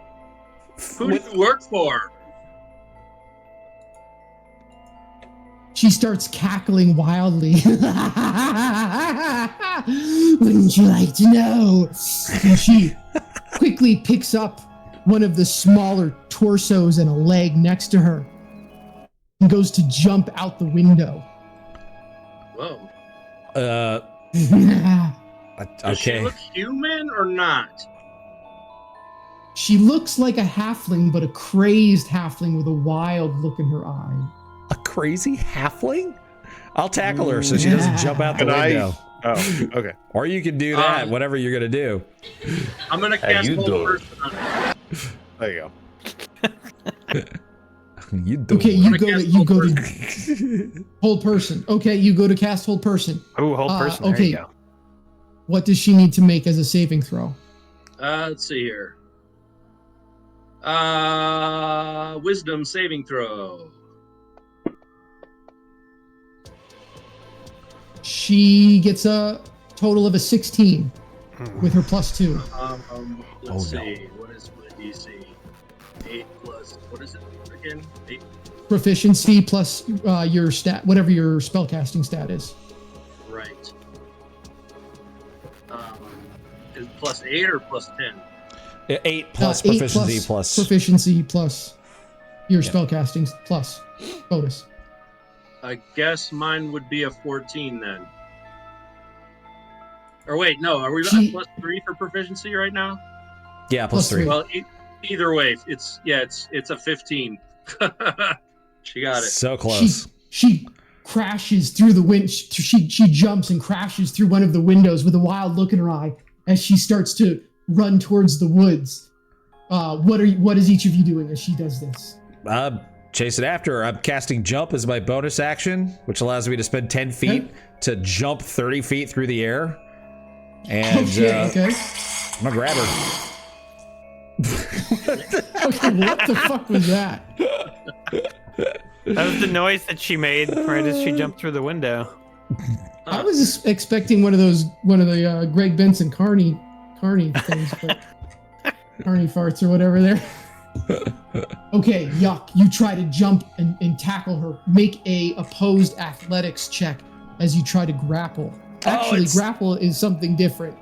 Who do you work for? She starts cackling wildly. Wouldn't you like to know? And she quickly picks up one of the smaller torsos and a leg next to her and goes to jump out the window. Whoa. Okay. Does she look human or not? She looks like a halfling, but a crazed halfling with a wild look in her eye. A crazy halfling? I'll tackle her so she doesn't jump out the window. Oh, okay. Or you can do that, whatever you're gonna do. I'm gonna cast hold person on it. There you go. You do Okay, it. you go to hold person. Okay, you go to cast hold person. Oh, hold person. Okay. There you go. What does she need to make as a saving throw? Let's see here. Wisdom saving throw. She gets a total of a 16 with her +2. Let's see. What is my DC? 8 plus. What is it again? 8. Proficiency plus your stat, whatever your spellcasting stat is. Right. Is it plus 8 or plus 10? 8 plus 8 proficiency plus proficiency plus your spellcasting plus bonus. I guess mine would be a 14 then. Or wait, no, are we at plus 3 for proficiency right now? Yeah, plus 3. Well, either way, it's a 15. She got it. So close. She crashes through the wind. She jumps and crashes through one of the windows with a wild look in her eye as she starts to run towards the woods. What is each of you doing as she does this? Chase it after her. I'm casting jump as my bonus action, which allows me to spend 10 feet to jump 30 feet through the air. And I'm gonna grab her. Okay, what the fuck was that? That was the noise that she made right as she jumped through the window. I was just expecting one of the Greg Benson Carney things, but Carney farts or whatever there. Okay, Yuck, you try to jump and tackle her. Make a opposed athletics check as you try to grapple. Actually, grapple is something different.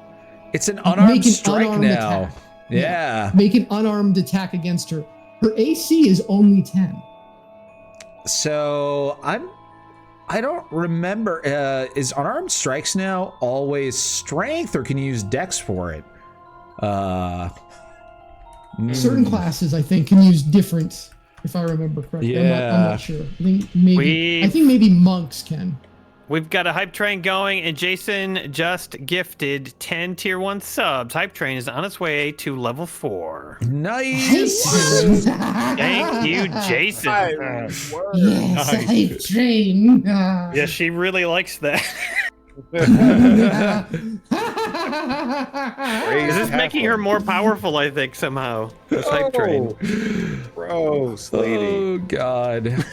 It's an unarmed strike now. Attack. Yeah. Make an unarmed attack against her. Her AC is only 10. So I don't remember. Is unarmed strikes now always strength, or can you use dex for it? Certain classes, I think, can use different. If I remember correctly, Yeah. I'm not sure. I think maybe monks can. We've got a hype train going, and Jason just gifted 10 tier 1 subs. Hype train is on its way to level 4. Nice. Thank you, Jason. Yes, hype train. Yeah, she really likes that. This is making her more powerful, I think, somehow. This hype train. Gross, lady. Oh, God.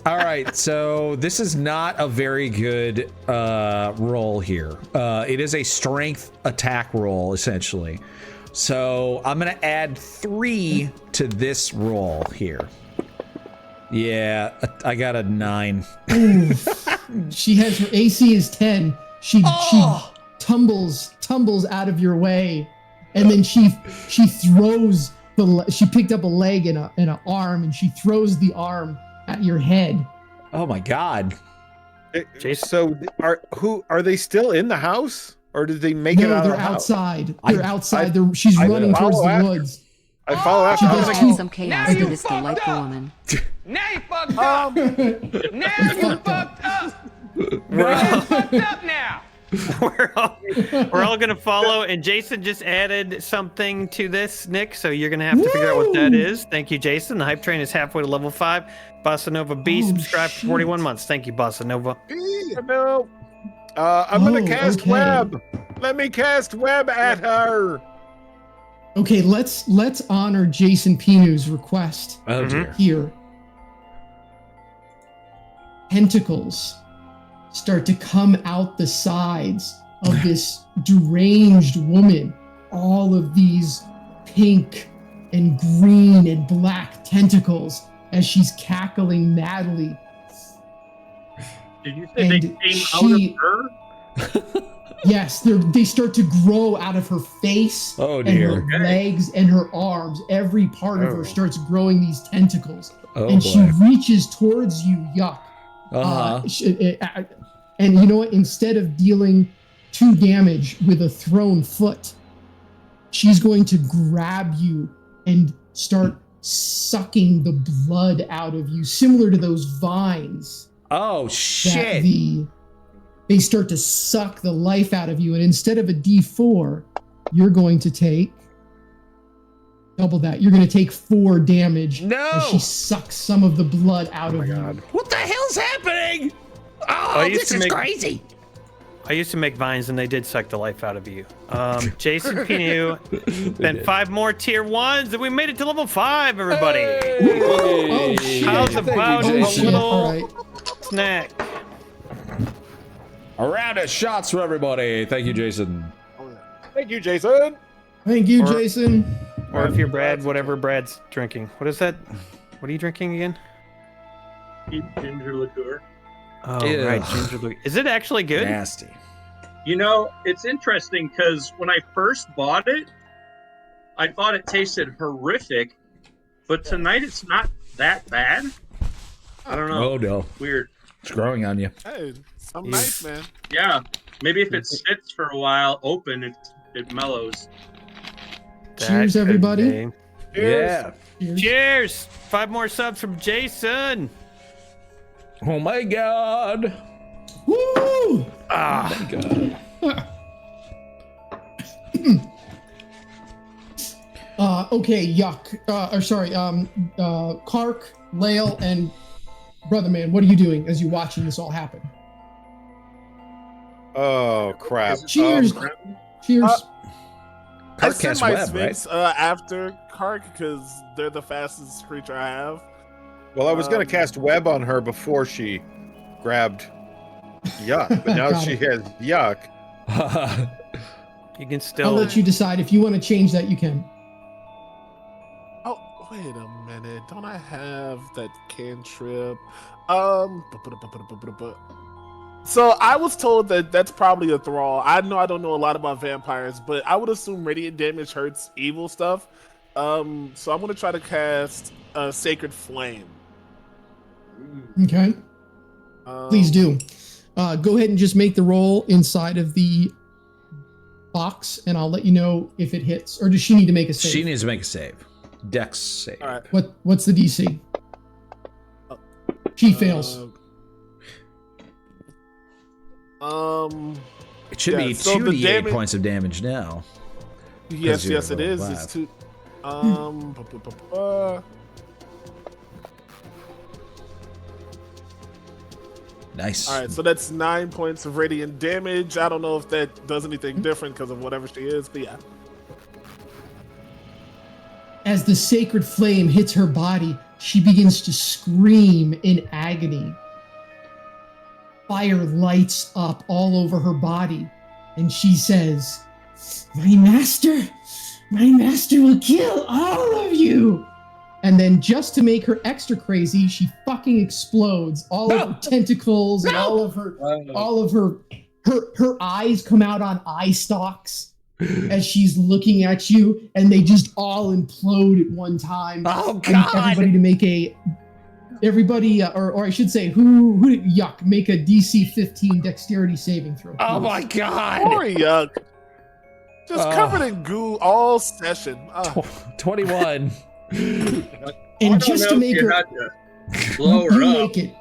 All right, so this is not a very good roll here. It is a strength attack roll, essentially. So I'm going to add 3 to this roll here. Yeah, I got a 9. She has her AC is 10. She tumbles out of your way, and then she throws she picked up a leg and an arm, and she throws the arm at your head. Oh my God! So are they still in the house, or did they make it out of the house? Outside. They're outside. She's running towards the woods. I follow after. Some chaos to this delightful woman. Now you fucked up. Now you fucked up. Now. We're all gonna follow, and Jason just added something to this, Nick. So you're gonna have to figure out what that is. Thank you, Jason. The hype train is halfway to level 5. Bossa Nova B subscribed for 41 months. Thank you, Bossa Nova. No. I'm gonna cast web. Let me cast web at her. Okay, let's honor Jason Pinu's request. Oh dear. Here. Tentacles start to come out the sides of this deranged woman. All of these pink and green and black tentacles as she's cackling madly. Did you say they came out of her? Yes, they start to grow out of her face and her legs and her arms. Every part of her starts growing these tentacles. She reaches towards you, Yuck. And you know what? Instead of dealing 2 damage with a thrown foot, she's going to grab you and start sucking the blood out of you, similar to those vines. Oh shit! they start to suck the life out of you. And instead of a D4, you're going to take double that. You're going to take 4 damage as she sucks some of the blood out of you. What the hell's happening? Oh, this is crazy. I used to make vines and they did suck the life out of you. Jason Pinu, then 5 more tier 1s and we made it to level 5, everybody. Oh, shit. How's about a little snack? A round of shots for everybody. Thank you, Jason. Thank you, Jason. Thank you, Jason. Or if you're Brad, whatever Brad's drinking. What is that? What are you drinking again? Ginger liqueur. Oh, Ew. right, ginger liqueur. Is it actually good? Nasty. You know, it's interesting because when I first bought it, I thought it tasted horrific, but tonight it's not that bad. I don't know. Oh, no. Weird. It's growing on you. Hey, some nice, man. Yeah. Maybe if it sits for a while open, it mellows. Cheers, everybody. Yeah. Cheers. 5 more subs from Jason. Oh, my God. Woo! Oh, my God. Okay, Yuck. Kark, Lael, and Brother Man, what are you doing as you're watching this all happen? Oh, crap. Cheers. Cheers. I sent my Sphinx after Kark because they're the fastest creature I have. Well, I was going to cast Web on her before she grabbed Yuck, but now she has Yuck. You can still. I'll let you decide. If you want to change that, you can. Oh, wait a minute. Don't I have that cantrip? So I was told that that's probably a thrall. I know I don't know a lot about vampires, but I would assume radiant damage hurts evil stuff. So I'm going to try to cast Sacred Flame. Okay. Please do. Go ahead and just make the roll inside of the box, and I'll let you know if it hits. Or does she need to make a save? She needs to make a save. Dex save. All right. What's the DC? She fails. It should be 2d8 points of damage now. Yes, it is. It's 2. Nice. All right, so that's 9 points of radiant damage. I don't know if that does anything different because of whatever she is, but yeah. As the sacred flame hits her body, she begins to scream in agony. Fire lights up all over her body, and she says, my master will kill all of you. And then just to make her extra crazy, she fucking explodes. All of her tentacles and all of her eyes come out on eye stalks as she's looking at you, and they just all implode at one time. Oh, I need God. everybody to make or I should say, who did Yuck make a DC 15 dexterity saving throw? Oh, please. my God. Poor Yuck. Just covered in goo all session. 21. And just to make her blow her up. make it.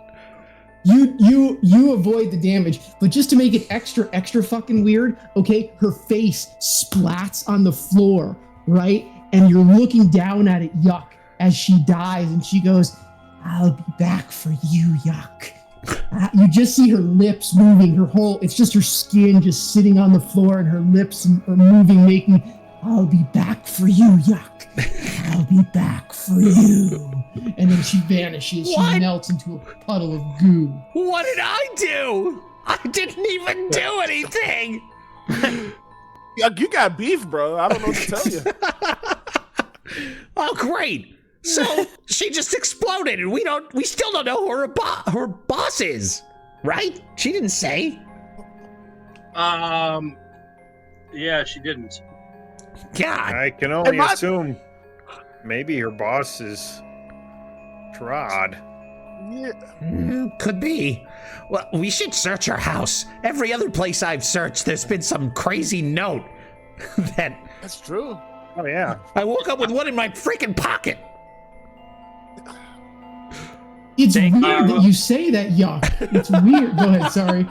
You avoid the damage, but just to make it extra fucking weird, okay, her face splats on the floor, right? And you're looking down at it, Yuck, as she dies, and she goes, I'll be back for you, Yuck. You just see her lips moving, it's just her skin just sitting on the floor, and her lips are moving, making, I'll be back for you, Yuck. I'll be back for you. And then she vanishes. She melts into a puddle of goo. What did I do? I didn't even do anything. Yuck, you got beef, bro. I don't know what to tell you. Oh, great. So she just exploded, and we still don't know who her boss is, right? She didn't say. Yeah, she didn't. God. I can only assume maybe her boss is Strahd. Yeah. Could be. Well, we should search her house. Every other place I've searched, there's been some crazy note That's true. Oh, yeah. I woke up with one in my freaking pocket. It's weird that you say that, Yuck. It's weird. Go ahead, sorry.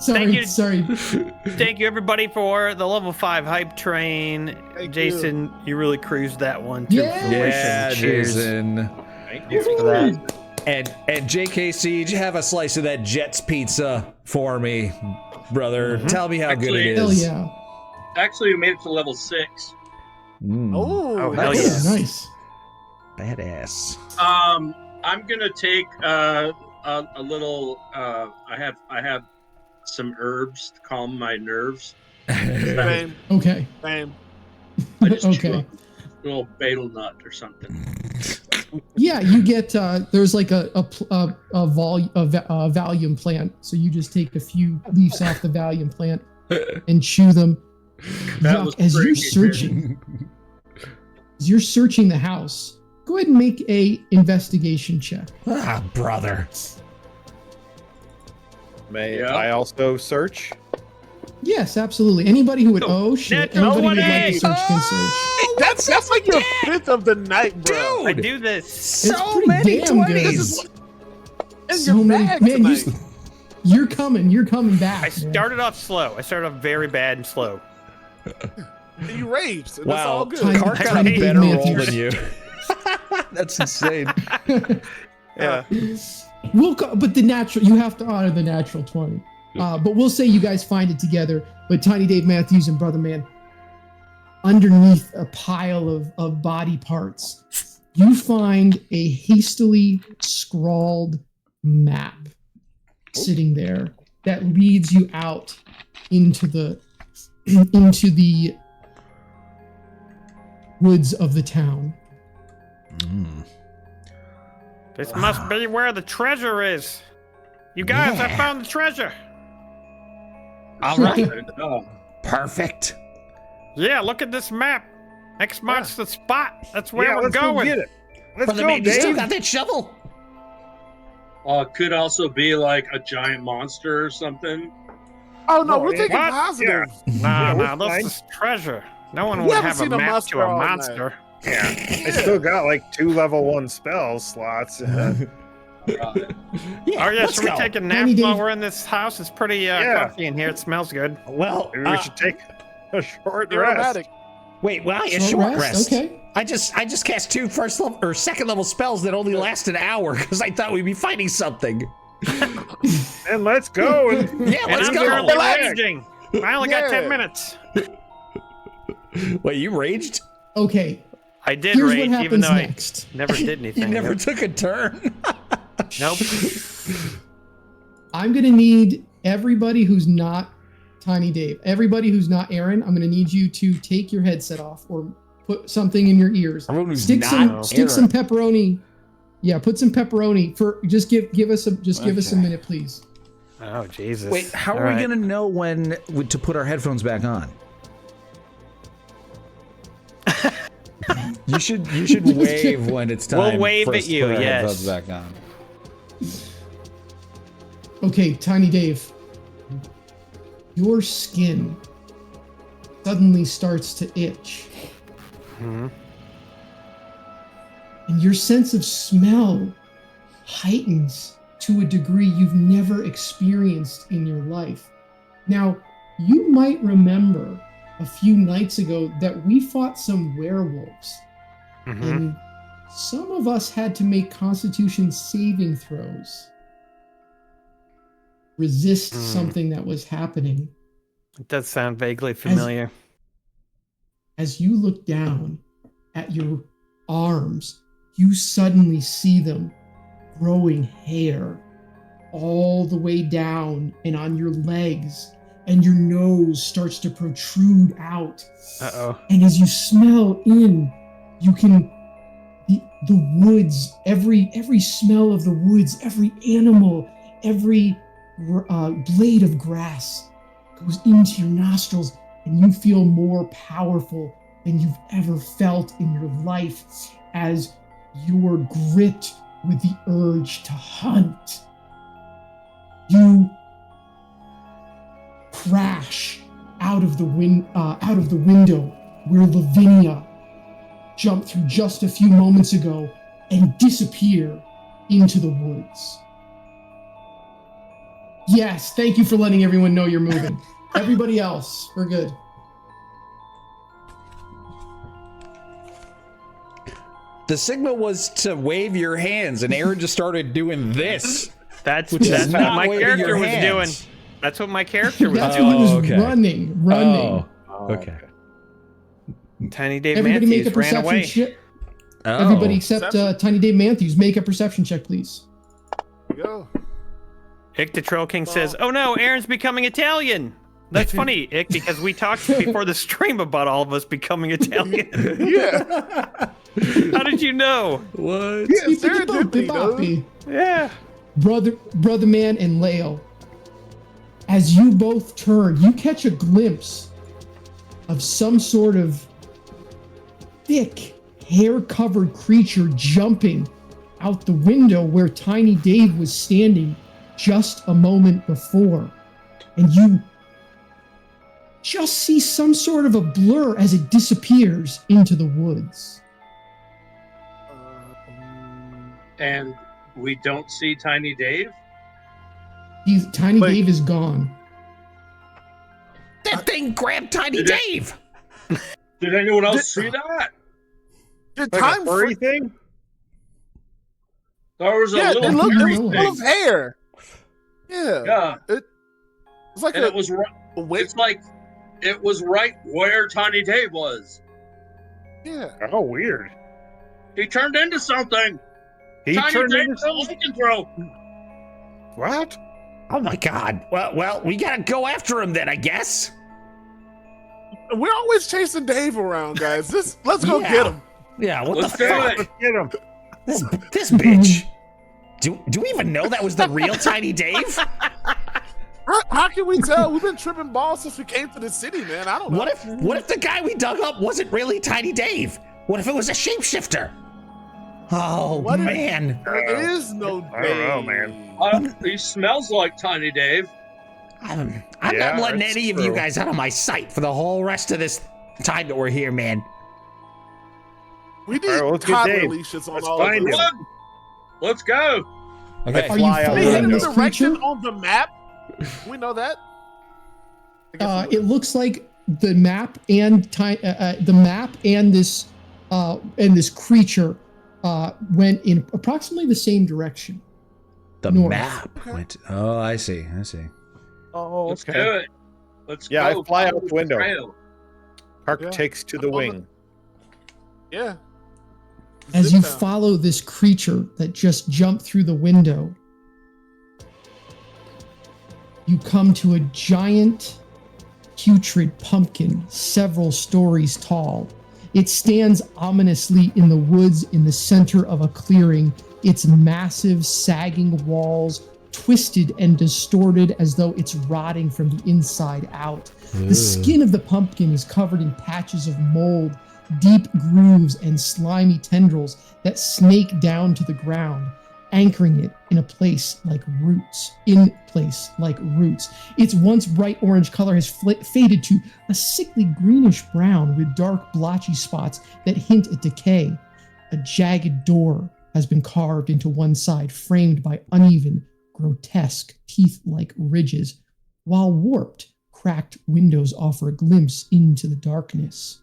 Sorry. Thank you, everybody, for the level 5 hype train. Jason, you really cruised that one. Yeah, Cheers. Jason. Thank you for that. And JK Siege, have a slice of that Jets pizza for me, brother. Tell me how good it is. Hell yeah. Actually, we made it to level 6. Oh, hell Nice. yeah. Nice. Badass. I'm gonna take a little. I have some herbs to calm my nerves. Same. Okay. Same. I just chew Okay. on a little betel nut or something. Yeah, you get there's like a Valium plant, so you just take a few leaves off the Valium plant and chew them. That was As pretty you're searching the house, go ahead and make a investigation check. Ah, brother. May I also search? Yes, absolutely. Anybody who would anybody who would like to search can search. That's like your 5th of the night, bro. I do this. It's So pretty many damn good. 20s. So many, man. You're coming back. I started off slow. I started off very bad and slow. You raged. And Wow. That's all good. Kark got a Tiny better Dave roll Matthews. than you. That's insane. Yeah. But the natural, you have to honor the natural 20. But we'll say you guys find it together. But Tiny Dave Matthews and Brother Man, underneath a pile of body parts, you find a hastily scrawled map sitting there that leads you out into the woods of the town. This must be where the treasure is. You guys, I found the treasure. All right. Perfect. Yeah, look at this map. X marks the spot. That's where we're let's go going. get it. Let's Brother go, Man, you still Dave. got that shovel? It could also be like a giant monster or something. Oh no, we're taking What? positive. Nah, we're this is treasure. No one We would haven't have a seen a map monster to a all night. monster. Yeah. I still got like 2 level 1 spell slots. Oh yeah, should we take a nap Tiny while Dave- we're in this house? It's pretty comfy in here. It smells good. Well, Maybe we should take a short You're rest. erratic. wait, well, a Short short rest? rest. Okay. I just cast 2 first level or second level spells that only last an hour because I thought we'd be fighting something. And let's go. Yeah, And let's I'm go. currently raging. I only got Yeah. 10 minutes. Wait, you raged? Okay. I did Here's rage, what even happens though next. I never did anything. You never took a turn. Nope. I'm gonna need everybody who's not Tiny Dave, everybody who's not Aaron. I'm gonna need you to take your headset off or put something in your ears. Everyone who's Stick not some pepperoni. Yeah, put some pepperoni for. Just give us a minute, please. Oh Jesus. Wait, how All are right. we gonna know when to put our headphones back on? You should wave when it's time. We'll wave for us at to you, put our yes. headphones back on. Okay, Tiny Dave. Your skin suddenly starts to itch. Mhm. And your sense of smell heightens to a degree you've never experienced in your life. Now, you might remember a few nights ago that we fought some werewolves, and some of us had to make Constitution saving throws. Resist something that was happening. It does sound vaguely familiar. As you look down at your arms, you suddenly see them growing hair all the way down and on your legs, and your nose starts to protrude out. Uh-oh. And as you smell in, you can the woods, every smell of the woods, every animal, every blade of grass goes into your nostrils, and you feel more powerful than you've ever felt in your life as you're gripped with the urge to hunt. You crash out of the window where Lavinia jumped through just a few moments ago and disappear into the woods. Yes, thank you for letting everyone know you're moving. Everybody else, we're good. The signal was to wave your hands, and Aaron just started doing this. That's what my character was doing. That's what my character was That's doing. what he was running. Oh, okay. Tiny Dave Everybody Matthews make a ran away. perception check. Everybody except Tiny Dave Matthews, make a perception check, please. Go. Ick the Troll King says, "Oh no, Aaron's becoming Italian." That's funny, Ick, because we talked before the stream about all of us becoming Italian. Yeah. How did you know? What? Yeah, serendipity, Yeah. Brother Man and Leo, as you both turn, you catch a glimpse of some sort of thick, hair-covered creature jumping out the window where Tiny Dave was standing just a moment before. And you just see some sort of a blur as it disappears into the woods. And we don't see Tiny Dave? Tiny Dave is gone. That thing grabbed Tiny Dave! Did anyone else see that? Did Like time a furry thing? There was a Yeah, little it looked furry full thing. of hair. Yeah. Yeah. It's like And it was it's like it was right where Tiny Dave was. Yeah. Oh, weird. He turned into something. He Tiny turned Dave into the lycanthrope. What? Oh my god. Well, we gotta go after him then, I guess. We're always chasing Dave around, guys. Let's go get him. Yeah, what Let's the do fuck? it. Let's get him. This bitch. Do we even know that was the real Tiny Dave? How can we tell? We've been tripping balls since we came to the city, man. I don't know. What if the guy we dug up wasn't really Tiny Dave? What if it was a shapeshifter? Oh man. There is no Dave. I don't know, man. He smells like Tiny Dave. I'm not letting any of you guys out of my sight for the whole rest of this time that we're here, man. We need let's get toddler Dave. leashes on Let's all of find us. him. Let's go. Okay. Are you Is following there this direction creature? on the map? We know that. It looks like the map and this creature went in approximately the same direction. The north. map went. Oh, I see. Oh, Let's do it. Let's Yeah, go. I fly Follow out the window. trail. Park takes to the wing. Yeah. As Zip you down. follow this creature that just jumped through the window, you come to a giant, putrid pumpkin several stories tall. It stands ominously in the woods in the center of a clearing, its massive, sagging walls twisted and distorted as though it's rotting from the inside out. The skin of the pumpkin is covered in patches of mold, deep grooves, and slimy tendrils that snake down to the ground, anchoring it in place like roots. Its once bright orange color has faded to a sickly greenish brown with dark blotchy spots that hint at decay. A jagged door has been carved into one side, framed by uneven, grotesque, teeth-like ridges, while warped, cracked windows offer a glimpse into the darkness.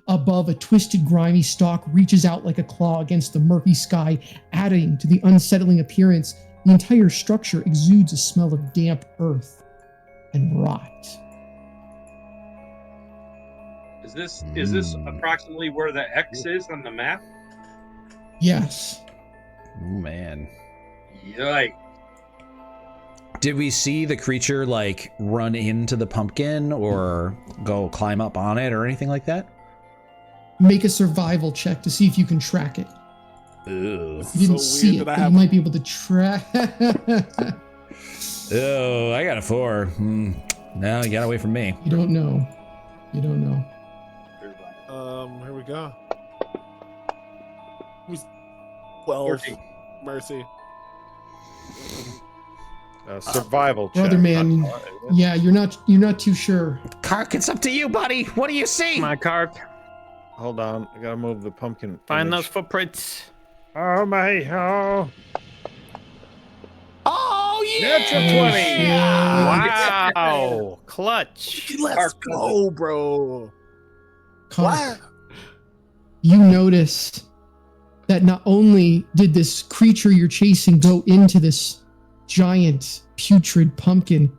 Above, a twisted, grimy stalk reaches out like a claw against the murky sky, adding to the unsettling appearance. The entire structure exudes a smell of damp earth and rot. Is this approximately where the X is on the map? Yes. Oh man. Yikes. Did we see the creature like run into the pumpkin or go climb up on it or anything like that? Make a survival check to see if you can track it. Ugh. You didn't see it, but you might be able to track. Oh, I got a 4. No, you got away from me. You don't know. Here we go. 12. Mercy. Survival check. Brother man, yeah, you're not too sure. Kark, it's up to you, buddy. What do you see? My Kark. Hold on, I gotta move the pumpkin. Find image. those footprints. Oh my! Oh. Oh, Natural 20. Wow. Clutch. Let's go, bro. Kark, you notice that not only did this creature you're chasing go into this giant putrid pumpkin,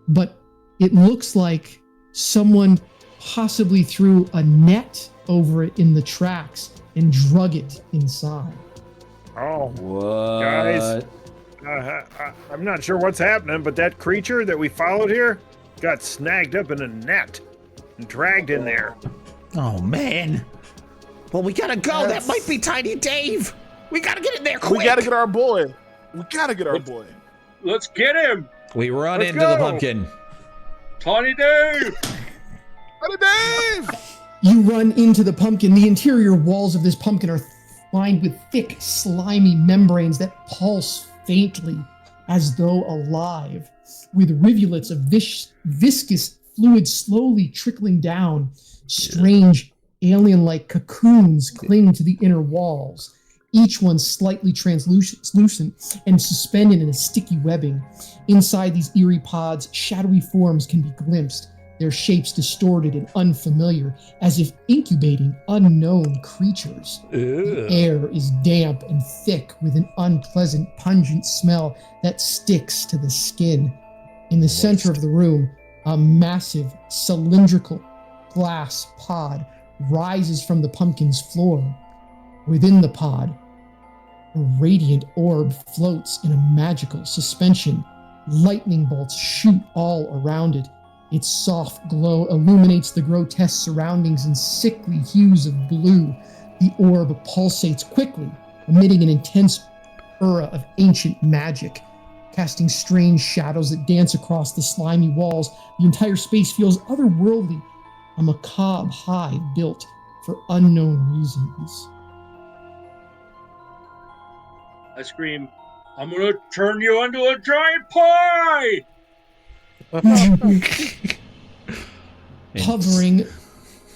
but it looks like someone possibly threw a net over it in the tracks and drug it inside. Oh, What? guys. I'm not sure what's happening, but that creature that we followed here got snagged up in a net and dragged in there. Oh, man. Well, we gotta go. That might be Tiny Dave. We gotta get in there quick. We gotta get our boy. Let's get him! We run Let's into go. the pumpkin. Tawny Dave! Tiny Dave! You run into the pumpkin. The interior walls of this pumpkin are lined with thick, slimy membranes that pulse faintly as though alive, with rivulets of viscous fluid slowly trickling down. Strange, alien-like cocoons cling to the inner walls, each one slightly translucent and suspended in a sticky webbing. Inside these eerie pods, shadowy forms can be glimpsed, their shapes distorted and unfamiliar, as if incubating unknown creatures. The air is damp and thick with an unpleasant, pungent smell that sticks to the skin. In the center of the room, a massive, cylindrical glass pod rises from the pumpkin's floor. Within the pod, a radiant orb floats in a magical suspension. Lightning bolts shoot all around it. Its soft glow illuminates the grotesque surroundings in sickly hues of blue. The orb pulsates quickly, emitting an intense aura of ancient magic, casting strange shadows that dance across the slimy walls. The entire space feels otherworldly, a macabre hive built for unknown reasons. I scream, I'm gonna turn you into a giant pie! Hovering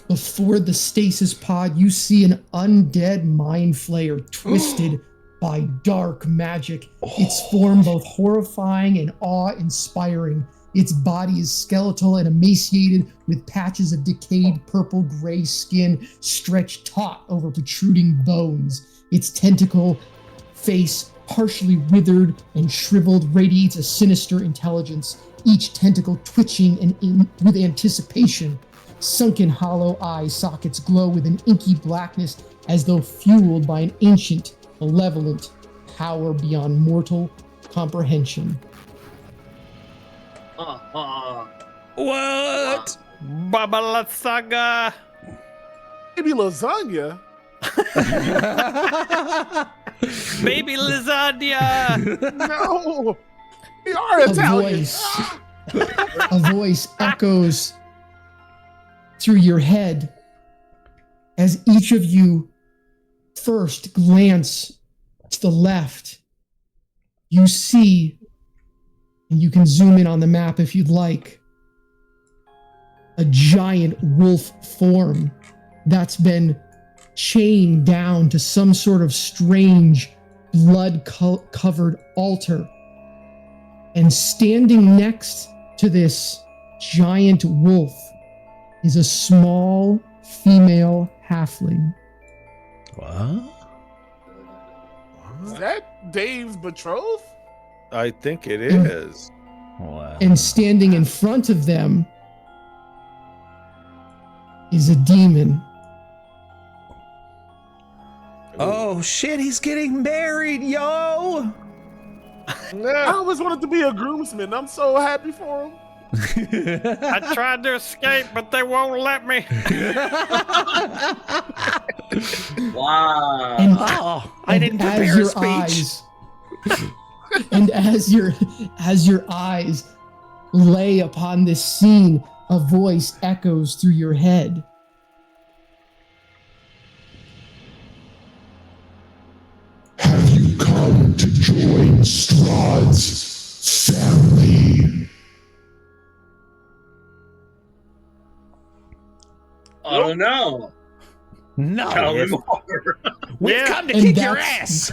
before the stasis pod, you see an undead mind flayer twisted by dark magic. Its form both horrifying and awe-inspiring. Its body is skeletal and emaciated, with patches of decayed purple-gray skin stretched taut over protruding bones. Its tentacle face, partially withered and shriveled, radiates a sinister intelligence, each tentacle twitching with anticipation. Sunken hollow eye sockets glow with an inky blackness as though fueled by an ancient, malevolent power beyond mortal comprehension. What? Baba Saga. Maybe lasagna. Baby lasagna. No, we are Italian. A voice echoes through your head as each of you first glance to the left. You see, and you can zoom in on the map if you'd like, a giant wolf form that's been chained down to some sort of strange blood-covered altar. And standing next to this giant wolf is a small female halfling. What? Is that Dave's betrothed? I think it is. Wow. And standing in front of them is a demon. Oh shit, he's getting married, yo! I always wanted to be a groomsman. I'm so happy for him. I tried to escape, but they won't let me. Wow. And, I didn't prepare a speech. And as your eyes lay upon this scene, a voice echoes through your head. Have you come to join Strahd's family? I don't know. No. Tell me more. We've come to kick your ass.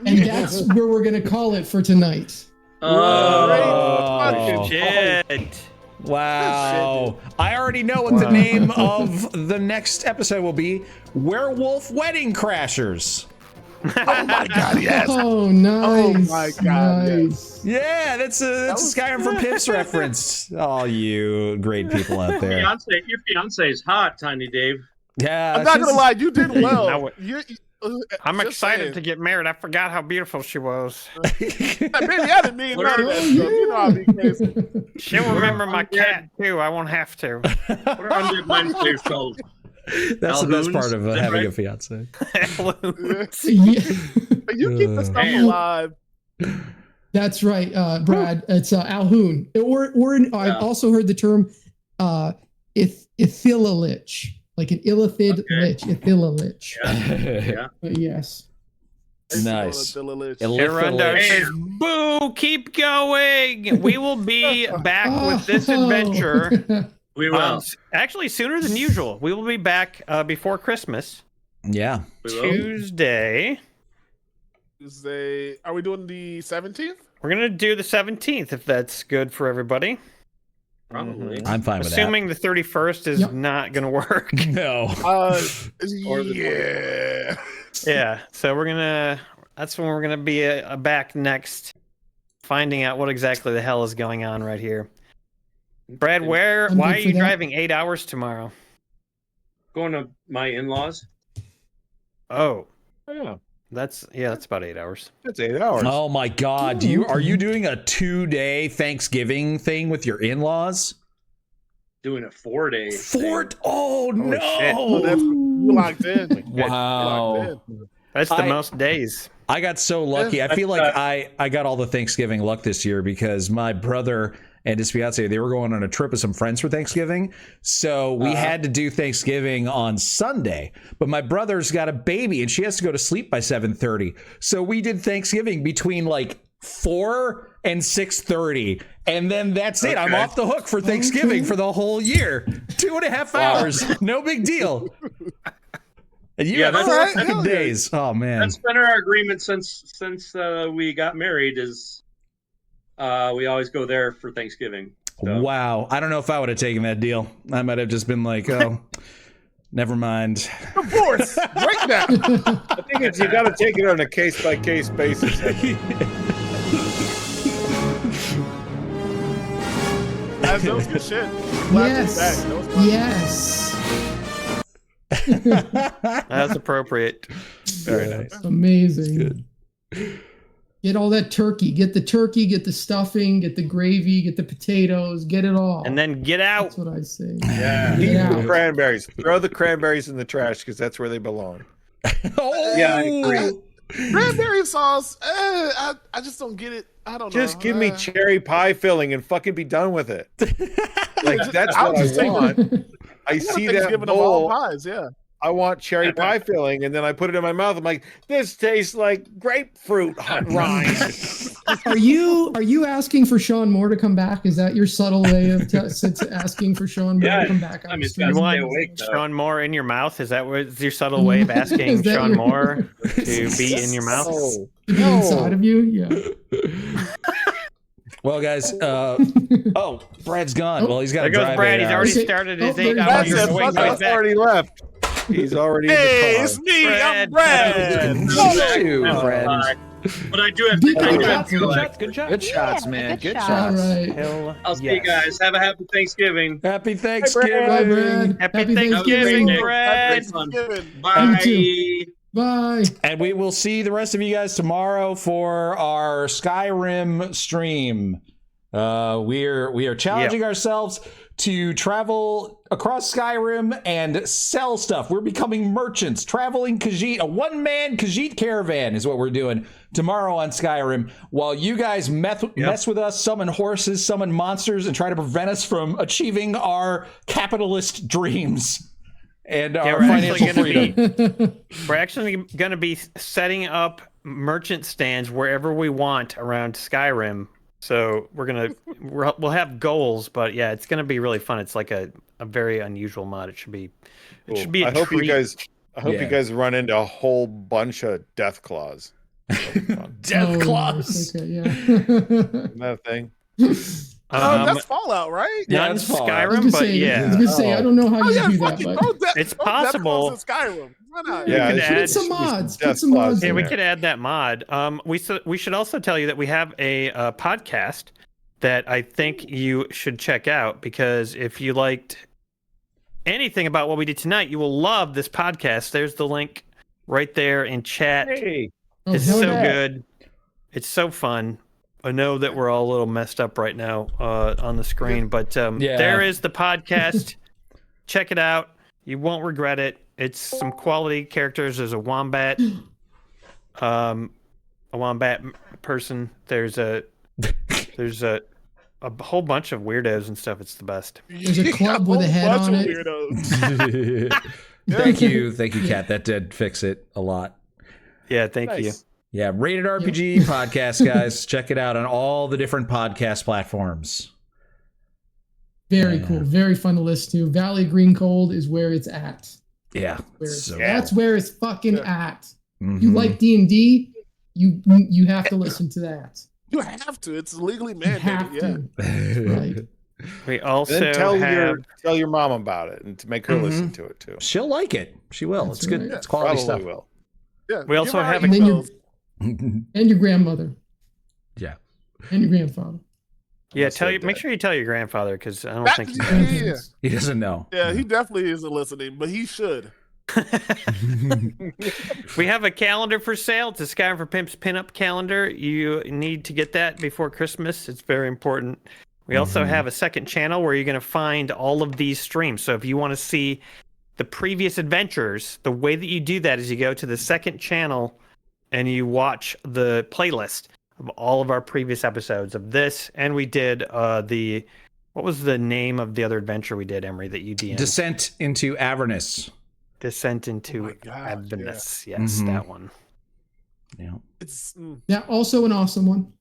And that's where we're going to call it for tonight. Whoa. Shit. Wow. I already know what the name of the next episode will be. Werewolf Wedding Crashers. Oh my god, yes. Oh, nice. Oh my god, nice. Yeah, that's a Skyrim for Pimps reference. All you great people out there. Your fiance is hot, Tiny Dave. Yeah. I'm not gonna lie, you did well. I'm excited to get married. I forgot how beautiful she was. Maybe I didn't mean none of that stuff. You know I'll be crazy. She'll remember my cat too. I won't have to. What are undead mind flayers called? That's the best part of having right? a fiance. You keep the stuff alive. That's right, Brad. It's Alhoun. I've also heard the term Ithililich, like an illithid lich, Ithililich. Yeah. Yes. Nice. Arundar says, "Boo! Keep going. We will be back with this adventure. We will. Actually, sooner than usual. We will be back before Christmas. Yeah. Tuesday. Are we doing the 17th? We're gonna do the 17th if that's good for everybody. Probably. I'm fine with that. Assuming the 31st is not gonna work. No. Yeah. Yeah. So that's when we're gonna be back next, finding out what exactly the hell is going on right here. Brad, why are you driving 8 hours tomorrow? Going to my in-laws. Oh. Yeah. That's about 8 hours. That's 8 hours. Oh my God! Are you doing a 2-day Thanksgiving thing with your in-laws? Doing a 4-day. Oh no! Shit. Oh, that's locked in. Wow. That's the most days. I got so lucky. I feel like I got all the Thanksgiving luck this year because my brother and his fiance, they were going on a trip with some friends for Thanksgiving. So we had to do Thanksgiving on Sunday. But my brother's got a baby and she has to go to sleep by 7:30. So we did Thanksgiving between like 4 and 6:30. And then that's it. I'm off the hook for Thanksgiving for the whole year. 2.5 hours. No big deal. And you have 4 fucking days. Oh man. That's been our agreement since we got married is we always go there for Thanksgiving. So. Wow. I don't know if I would have taken that deal. I might have just been like, oh, never mind. Divorce. Break that. I think you got to take it on a case-by-case basis. That was good shit. Yes. Yes. That's appropriate. Very nice. Amazing. Get all that turkey. Get the turkey, get the stuffing, get the gravy, get the potatoes, get it all. And then get out. That's what I say. Yeah. Get out. Cranberries. Throw the cranberries in the trash because that's where they belong. Yeah, I agree. Cranberry sauce. I just don't get it. I don't know. Just give me cherry pie filling and fucking be done with it. Like that's I'll what just I take want. I see that all bowl. pies, yeah. I want cherry pie filling, and then I put it in my mouth. I'm like, this tastes like grapefruit rind. Are you asking for Sean Moore to come back? Is that your subtle way of asking for Sean Moore to come back? I mean, it's gotta stay awake, though. Sean Moore in your mouth? Is that what's your subtle way of asking Sean Moore to be in your mouth? To be inside of you? Yeah. Well, guys, Brad's gone. Well, he's got to There goes drive Brad. 8 He's hours. already started his 8 hours. He's already left. He's already in the car. It's me. I'm Brad. Brad. But I do have Good shots, man. Good All shots. right. I'll see you guys. Have a happy Thanksgiving. Happy Bye, Thanksgiving. Brad. Happy Thanksgiving, Have a Brad. great day. You Bye. Bye. And we will see the rest of you guys tomorrow for our Skyrim stream. We are challenging ourselves to travel across Skyrim and sell stuff. We're becoming merchants, traveling Khajiit. A one-man Khajiit caravan is what we're doing tomorrow on Skyrim, while you guys mess with us, summon horses, summon monsters, and try to prevent us from achieving our capitalist dreams and our financial freedom. We're actually going to be setting up merchant stands wherever we want around Skyrim. So we'll have goals, but yeah, it's gonna be really fun. It's like a very unusual mod. It should be a I hope treat. you guys run into a whole bunch of death claws. Death claws. Okay, yeah. That thing. That's Fallout, right? Not in Skyrim, but yeah. I was gonna say, I don't know how you do that, but it's possible. Death claws in Skyrim. Why not? Yeah, put in some mods. Put some mods. Yeah, we could add that mod. We should also tell you that we have a podcast that I think you should check out, because if you liked anything about what we did tonight, you will love this podcast. There's the link right there in chat. Hey. It's so good. It's so fun. I know that we're all a little messed up right now on the screen, but there is the podcast. Check it out. You won't regret it. It's some quality characters. There's a wombat person. There's a whole bunch of weirdos and stuff. It's the best. There's a club with a head on it. Thank you, Kat. That did fix it a lot. Yeah, thank you. Yeah, Rated RPG podcast, guys. Check it out on all the different podcast platforms. Very cool. Very fun to listen to. Valley Green Cold is where it's at. Yeah. That's where it's fucking at. You like D&D, you have to listen to that. You have to. It's legally mandated. Yeah. Right. We also then tell your mom about it and to make her listen to it too. She'll like it. She will. That's it's good. right. It's quality stuff. Will. Yeah. We also have and your grandmother. Yeah. And your grandfather. Yeah, make sure you tell your grandfather, because I don't think he doesn't know. Yeah, he definitely isn't listening, but he should. We have a calendar for sale. It's a Skyrim for Pimps pinup calendar. You need to get that before Christmas. It's very important. We also have a second channel where you're going to find all of these streams. So if you want to see the previous adventures, the way that you do that is you go to the second channel and you watch the playlist of all of our previous episodes of this. And we did what was the name of the other adventure we did, Emery, that you DM'd? Descent into Avernus. Descent into Avernus. Yes, that one. Yeah. It's also an awesome one.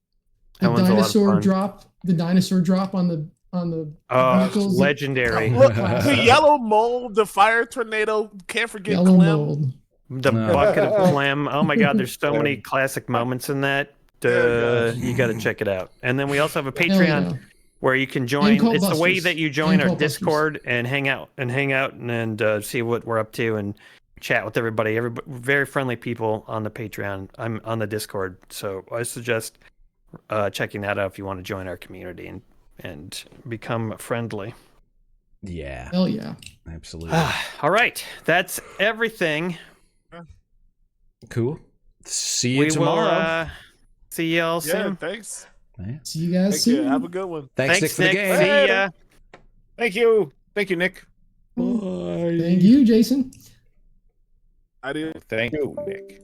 The dinosaur drop on the vehicles. Legendary. Look, the yellow mold, the fire tornado, can't forget yellow Clem. mold. The bucket of Clem. Oh my god, there's so many classic moments in that. You got to check it out. And then we also have a Patreon where you can join. It's the way that you join our Discord and hang out and see what we're up to and chat with everybody. Very friendly people on the Patreon. I'm on the Discord, so I suggest checking that out if you want to join our community and become friendly. Yeah. Hell yeah. Absolutely. All right, that's everything. Cool. See you tomorrow. See y'all soon. Yeah, thanks. See you guys soon. Have a good one. Thanks Nick, for the game. See ya. Thank you, Nick. Bye. Thank you, Jason. I do. Thank you, Nick.